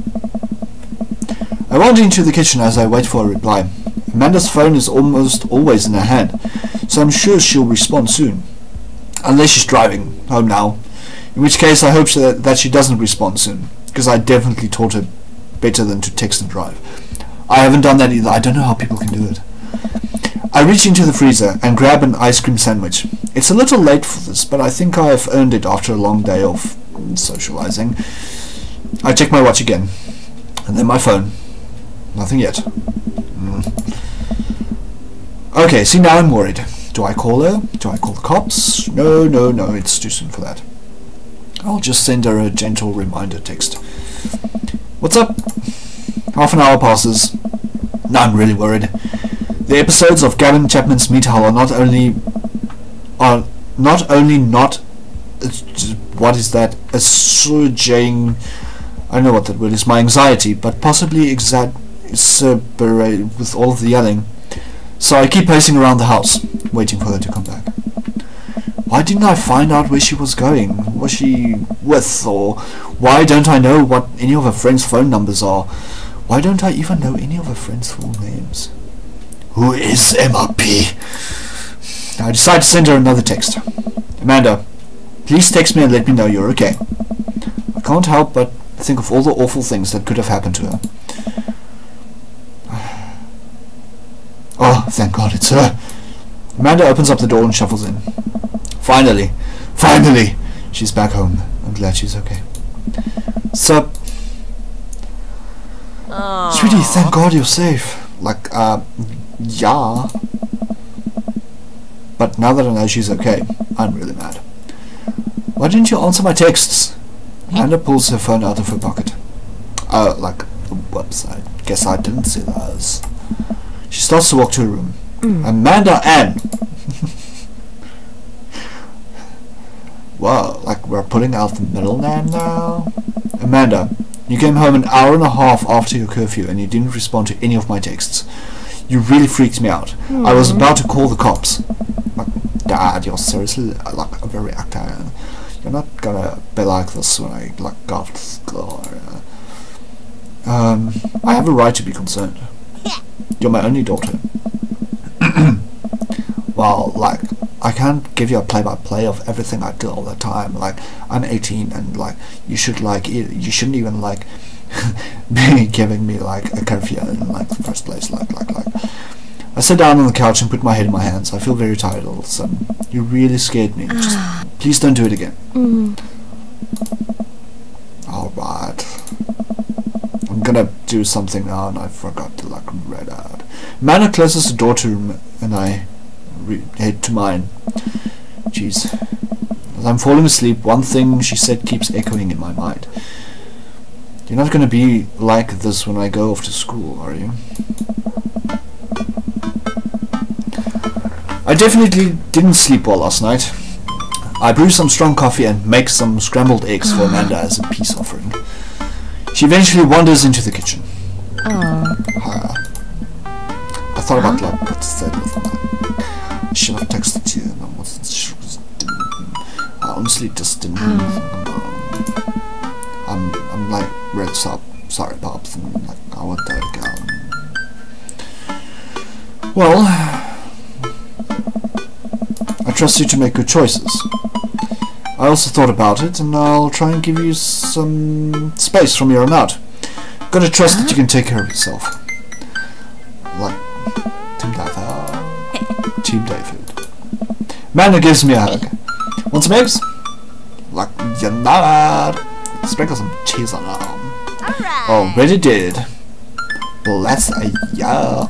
I wander into the kitchen as I wait for a reply. Amanda's phone is almost always in her hand, so I'm sure she'll respond soon. Unless she's driving home now. In which case I hope that she doesn't respond soon, because I definitely taught her better than to text and drive. I haven't done that either. I don't know how people can do it. I reach into the freezer and grab an ice cream sandwich. It's a little late for this, but I think I have earned it after a long day of socializing. I check my watch again, and then my phone. Nothing yet. Okay, see, now I'm worried. Do I call her? Do I call the cops? No, it's too soon for that. I'll just send her a gentle reminder text. What's up? Half an hour passes. Now I'm really worried. The episodes of Gavin Chapman's Meat Hell are not only not what is that? Assuaging, I don't know what that word is, my anxiety, but possibly exacerbate with all of the yelling. So I keep pacing around the house, waiting for her to come back. Why didn't I find out where she was going? Was she with, or why don't I know what any of her friends' phone numbers are? Why don't I even know any of her friends' full names? Who is Emma P? I decide to send her another text. Amanda, please text me and let me know you're okay. I can't help but think of all the awful things that could have happened to her. Oh, thank God it's her. Amanda opens up the door and shuffles in. Finally, she's back home. I'm glad she's okay. Sup? Sweetie, thank God you're safe. Like, yeah. But now that I know she's okay, I'm really mad. Why didn't you answer my texts? Amanda pulls her phone out of her pocket. Oh, like, whoops, I guess I didn't see those. She starts to walk to her room. Amanda Ann! Wow, like we're pulling out the middle name now? Amanda, you came home an hour and a half after your curfew and you didn't respond to any of my texts. You really freaked me out. I was about to call the cops. Like, Dad, you're seriously like a very actor. You're not gonna be like this when I like go to school. I have a right to be concerned. You're my only daughter. Well, like, I can't give you a play-by-play of everything I do all the time. Like, I'm 18 and like, you shouldn't even like be giving me like a curfew in like the first place. Like. I sit down on the couch and put my head in my hands. I feel very tired all of a sudden. You really scared me. Just please don't do it again. Alright. I'm gonna do something now and I forgot to like read out. Amanda closes the door to room and I head to mine. Jeez. As I'm falling asleep, one thing she said keeps echoing in my mind. You're not gonna be like this when I go off to school, are you? I definitely didn't sleep well last night. I brew some strong coffee and make some scrambled eggs for Amanda as a peace offering. She eventually wanders into the kitchen. I thought about like what to say with that. I should have texted you and I wasn't sure. I honestly just didn't I'm like really sorry Pops and like I want that again. Well, I trust you to make good choices. I also thought about it and I'll try and give you some space from here on out. Gotta trust that you can take care of yourself. Like Team David. Amanda gives me a hug. Want some eggs? Like you're not. Sprinkle some cheese on them. Already did. Let's yeah.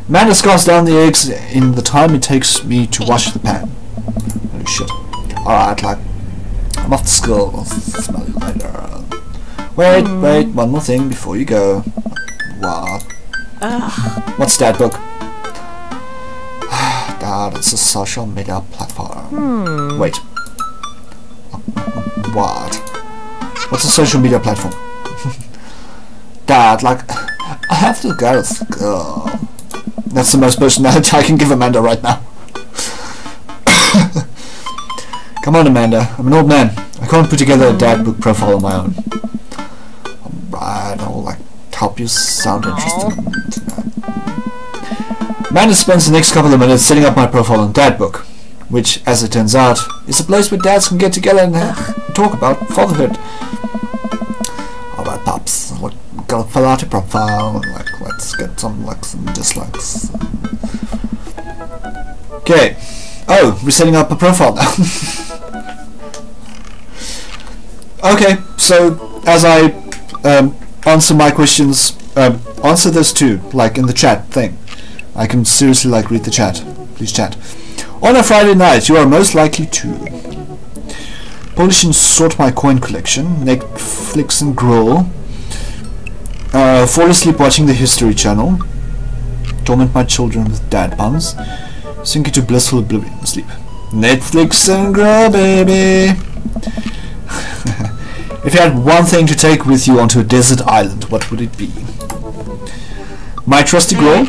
Amanda scarfs down the eggs in the time it takes me to wash the pan. Oh shit. Alright, like I'm off to school. I'll smell you later. Wait, one more thing before you go. What? What's that book? Dad, it's a social media platform. Wait. What? What's a social media platform? Dad, like, I have to go to school. That's the most personality I can give Amanda right now. Come on, Amanda. I'm an old man. I can't put together a dad book profile on my own. Alright, I'll like help you sound interesting. Amanda spends the next couple of minutes setting up my profile on Dad Book, which, as it turns out, is a place where dads can get together and talk about fatherhood. Alright, pops, look, gotta fill out your profile, and like, let's get some likes and dislikes. Okay. Oh, we're setting up a profile now. Okay, so as I answer my questions, answer this too, like in the chat thing. I can seriously like read the chat. Please chat. On a Friday night, you are most likely to polish and sort my coin collection, Netflix and grill, fall asleep watching the History Channel, torment my children with dad puns, sink into blissful oblivion, sleep. Netflix and grill, baby. If you had one thing to take with you onto a desert island, what would it be? My trusty grill,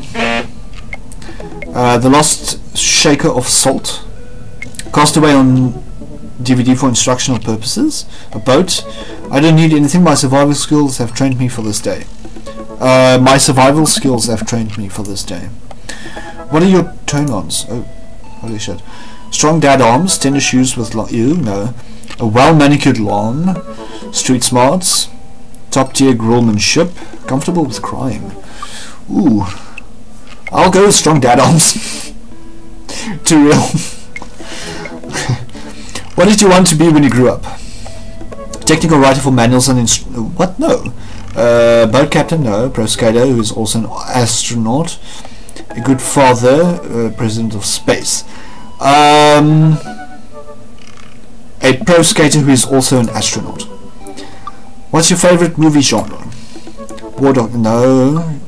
The Lost Shaker of Salt, Castaway on DVD for instructional purposes, a boat. I don't need anything, my survival skills have trained me for this day. My survival skills have trained me for this day. What are your turn-ons? Oh, holy shit. Strong dad arms, tennis shoes with no. A well-manicured lawn, street smarts, top-tier grillmanship, comfortable with crying. Ooh. I'll go with strong dad arms. Too real. What did you want to be when you grew up? Technical writer for manuals and what? No. Boat captain? No. Pro skater who is also an astronaut. A good father, president of space. A pro skater who is also an astronaut. What's your favorite movie genre? War Dog? No.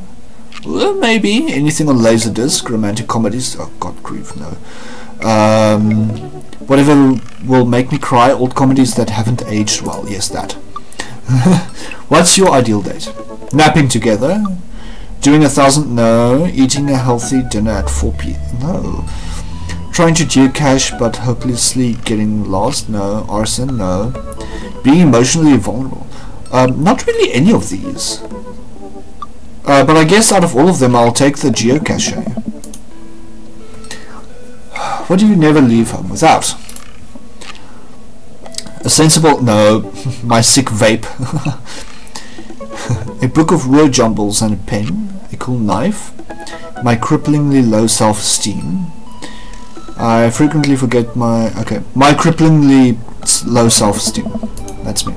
Well, maybe anything on Laserdisc, romantic comedies. Oh God, grief, no. Whatever will make me cry. Old comedies that haven't aged well. Yes, that. What's your ideal date? Napping together. Doing 1,000? No. Eating a healthy dinner at 4 p.m. No. Trying to geocache but hopelessly getting lost? No. Arson? No. Being emotionally vulnerable? Not really any of these. But I guess out of all of them I'll take the geocache. What do you never leave home without? A sensible... No. My sick vape. A book of word jumbles and a pen. A cool knife. My cripplingly low self-esteem. I frequently forget my... Okay. My cripplingly low self-esteem. That's me.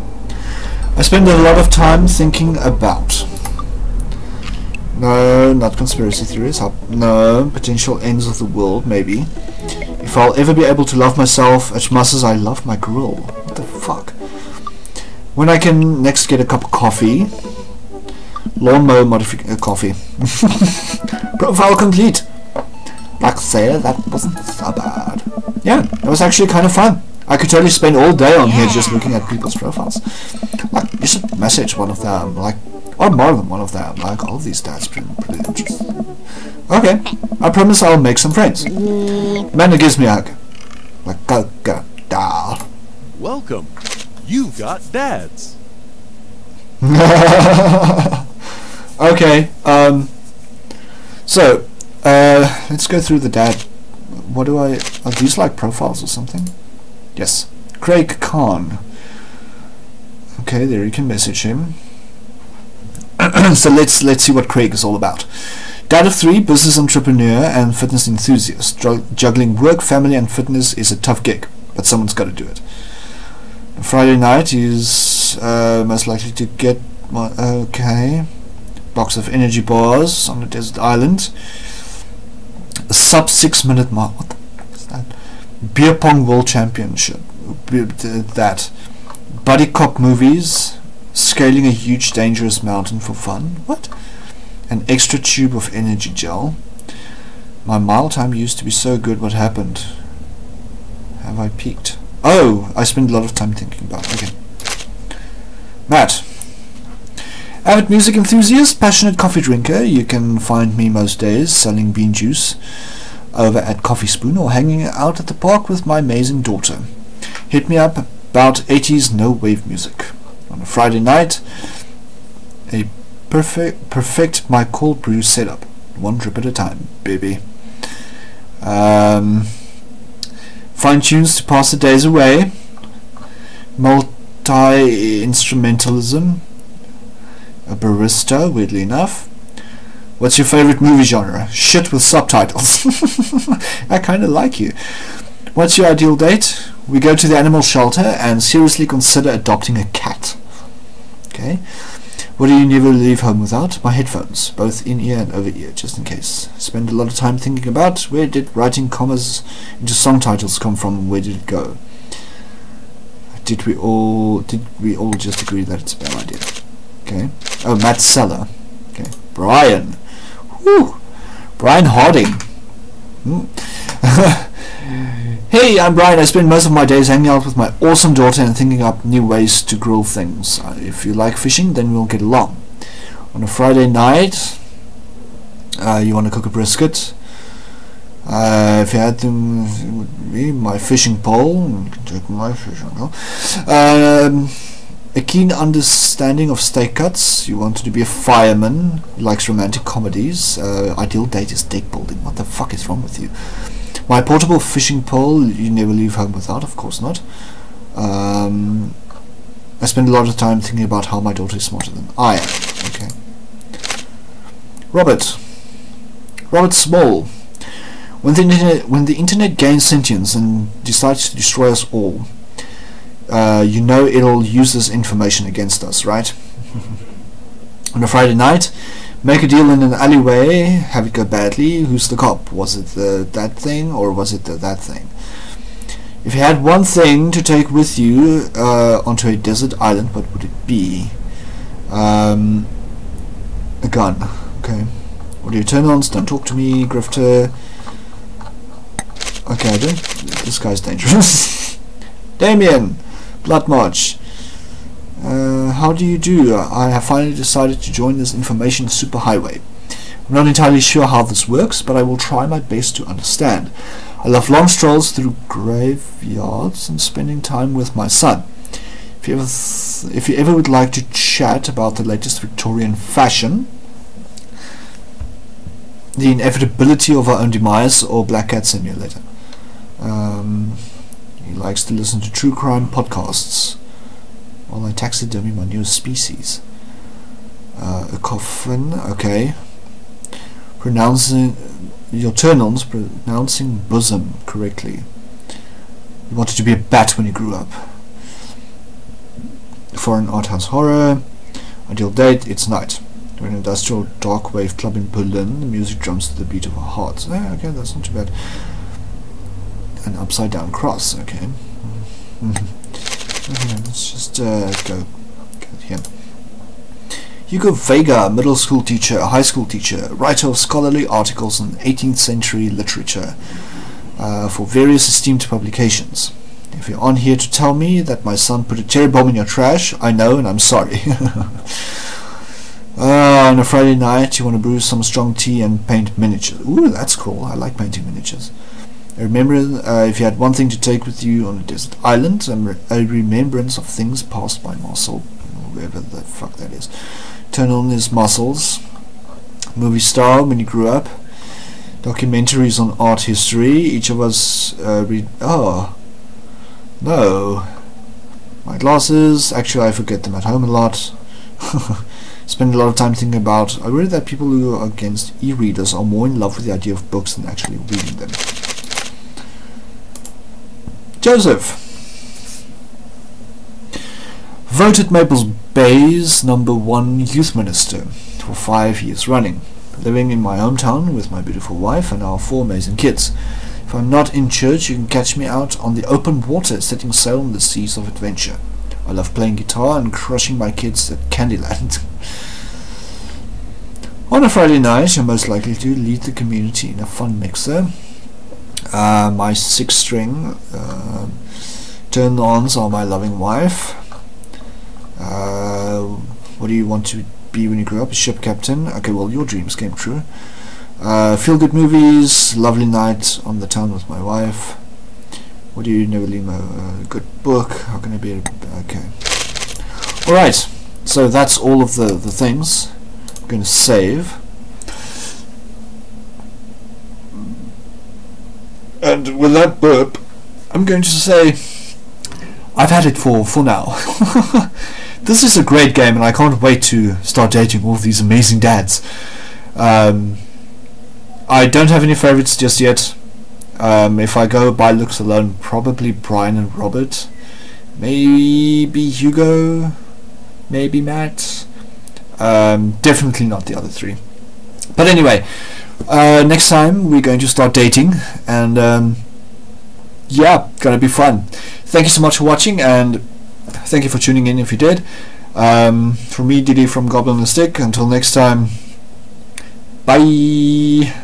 I spend a lot of time thinking about... No, not conspiracy theories. No, potential ends of the world, maybe. If I'll ever be able to love myself as much as I love my grill. What the fuck? When I can next get a cup of coffee. Lawnmower modification coffee. Profile complete. Like I say, that wasn't so bad. Yeah, it was actually kind of fun. I could totally spend all day on here just looking at people's profiles. Like, you should message one of them, like, or more than one of them. Like, all of these stats pretty interesting. Okay, I promise I'll make some friends. Amanda gives me a hug. Like, go, doll. Welcome. You got dads. Okay, so, let's go through the dad. What do I... Are these like profiles or something? Yes. Craig Khan. Okay, there you can message him. So let's see what Craig is all about. Dad of 3, business entrepreneur and fitness enthusiast. Juggling work, family and fitness is a tough gig, but someone's got to do it. Friday night is most likely to get... Okay. Box of energy bars on a desert island. A sub 6 minute mark. What the fuck is that? Beer pong world championship. That. Buddy cop movies. Scaling a huge dangerous mountain for fun. What? An extra tube of energy gel. My mile time used to be so good, what happened? Have I peaked? Oh, I spend a lot of time thinking about it. Okay. Matt. Avid music enthusiast, passionate coffee drinker. You can find me most days selling bean juice over at Coffee Spoon or hanging out at the park with my amazing daughter. Hit me up about 80s no wave music. On a Friday night, a perfect my cold brew setup. One drip at a time, baby. Find tunes to pass the days away. Multi-instrumentalism. A barista, weirdly enough. What's your favorite movie genre? Shit with subtitles. I kinda like you. What's your ideal date? We go to the animal shelter and seriously consider adopting a cat. Okay. What do you never leave home without? My headphones, both in-ear and over-ear, just in case. Spend a lot of time thinking about where did writing commas into song titles come from, where did it go? Did we all just agree that it's a bad idea? Okay. Oh, Matt Seller. Okay. Brian. Whew. Brian Harding. Hey, I'm Brian. I spend most of my days hanging out with my awesome daughter and thinking up new ways to grill things. If you like fishing, then we'll get along. On a Friday night, you want to cook a brisket. If you had them, it would be my fishing pole. You can take my fishing pole. A keen understanding of steak cuts. You wanted to be a fireman who likes romantic comedies. Ideal date is deck building. What the fuck is wrong with you? My portable fishing pole, you never leave home without, of course not. I spend a lot of time thinking about how my daughter is smarter than I am. Okay. Robert Small. When the internet gains sentience and decides to destroy us all, you know it'll use this information against us, right? On a Friday night, make a deal in an alleyway, have it go badly. Who's the cop? Was it that thing or was it that thing? If you had one thing to take with you onto a desert island, what would it be? A gun. Okay. What are your turn-ons? Don't talk to me, grifter. Okay, I don't. This guy's dangerous. Damien, Blood March. How do you do? I have finally decided to join this information superhighway. I'm not entirely sure how this works, but I will try my best to understand. I love long strolls through graveyards and spending time with my son. If you ever would like to chat about the latest Victorian fashion, the inevitability of our own demise, or Black Cat Simulator. He likes to listen to true crime podcasts while I taxidermy my newest species. A coffin, okay. Pronouncing your turn-ons, pronouncing bosom correctly. You wanted to be a bat when you grew up. For an art house horror. Ideal date, it's night. We're in an industrial dark wave club in Berlin. The music drums to the beat of our hearts. Okay, that's not too bad. An upside down cross, okay. Okay, let's just go here. Hugo Vega, middle school teacher, high school teacher, writer of scholarly articles on 18th century literature for various esteemed publications. If you're on here to tell me that my son put a cherry bomb in your trash, I know and I'm sorry. On a Friday night, you want to brew some strong tea and paint miniatures. Ooh, that's cool. I like painting miniatures. Remember, if you had one thing to take with you on a desert island, a remembrance of things passed by Marcel, whoever the fuck that is. Turn on his muscles. Movie star when you grew up. Documentaries on art history. Each of us read. Oh, no. My glasses. Actually, I forget them at home a lot. Spend a lot of time thinking about. I read that people who are against e-readers are more in love with the idea of books than actually reading them. Joseph. Voted Maples Bay's #1 youth minister for 5 years running. Living in my hometown with my beautiful wife and our 4 amazing kids. If I'm not in church, you can catch me out on the open water setting sail on the seas of adventure. I love playing guitar and crushing my kids at Candyland. On a Friday night, you're most likely to lead the community in a fun mixer. My 6-string turn-ons are my loving wife. What do you want to be when you grow up? A ship captain. Okay, well, your dreams came true. Feel-good movies, lovely night on the town with my wife. What do you never leave a good book? How can I be okay? Alright, so that's all of the things. I'm going to save. And with that burp, I'm going to say I've had it for now. This is a great game and I can't wait to start dating all of these amazing dads. I don't have any favorites just yet. If I go by looks alone, probably Brian and Robert. Maybe Hugo. Maybe Matt. Definitely not the other three. But anyway, next time we're going to start dating, and yeah, gonna be fun. Thank you so much for watching, and thank you for tuning in if you did. From me, Didi from Goblin and Stick. Until next time, bye.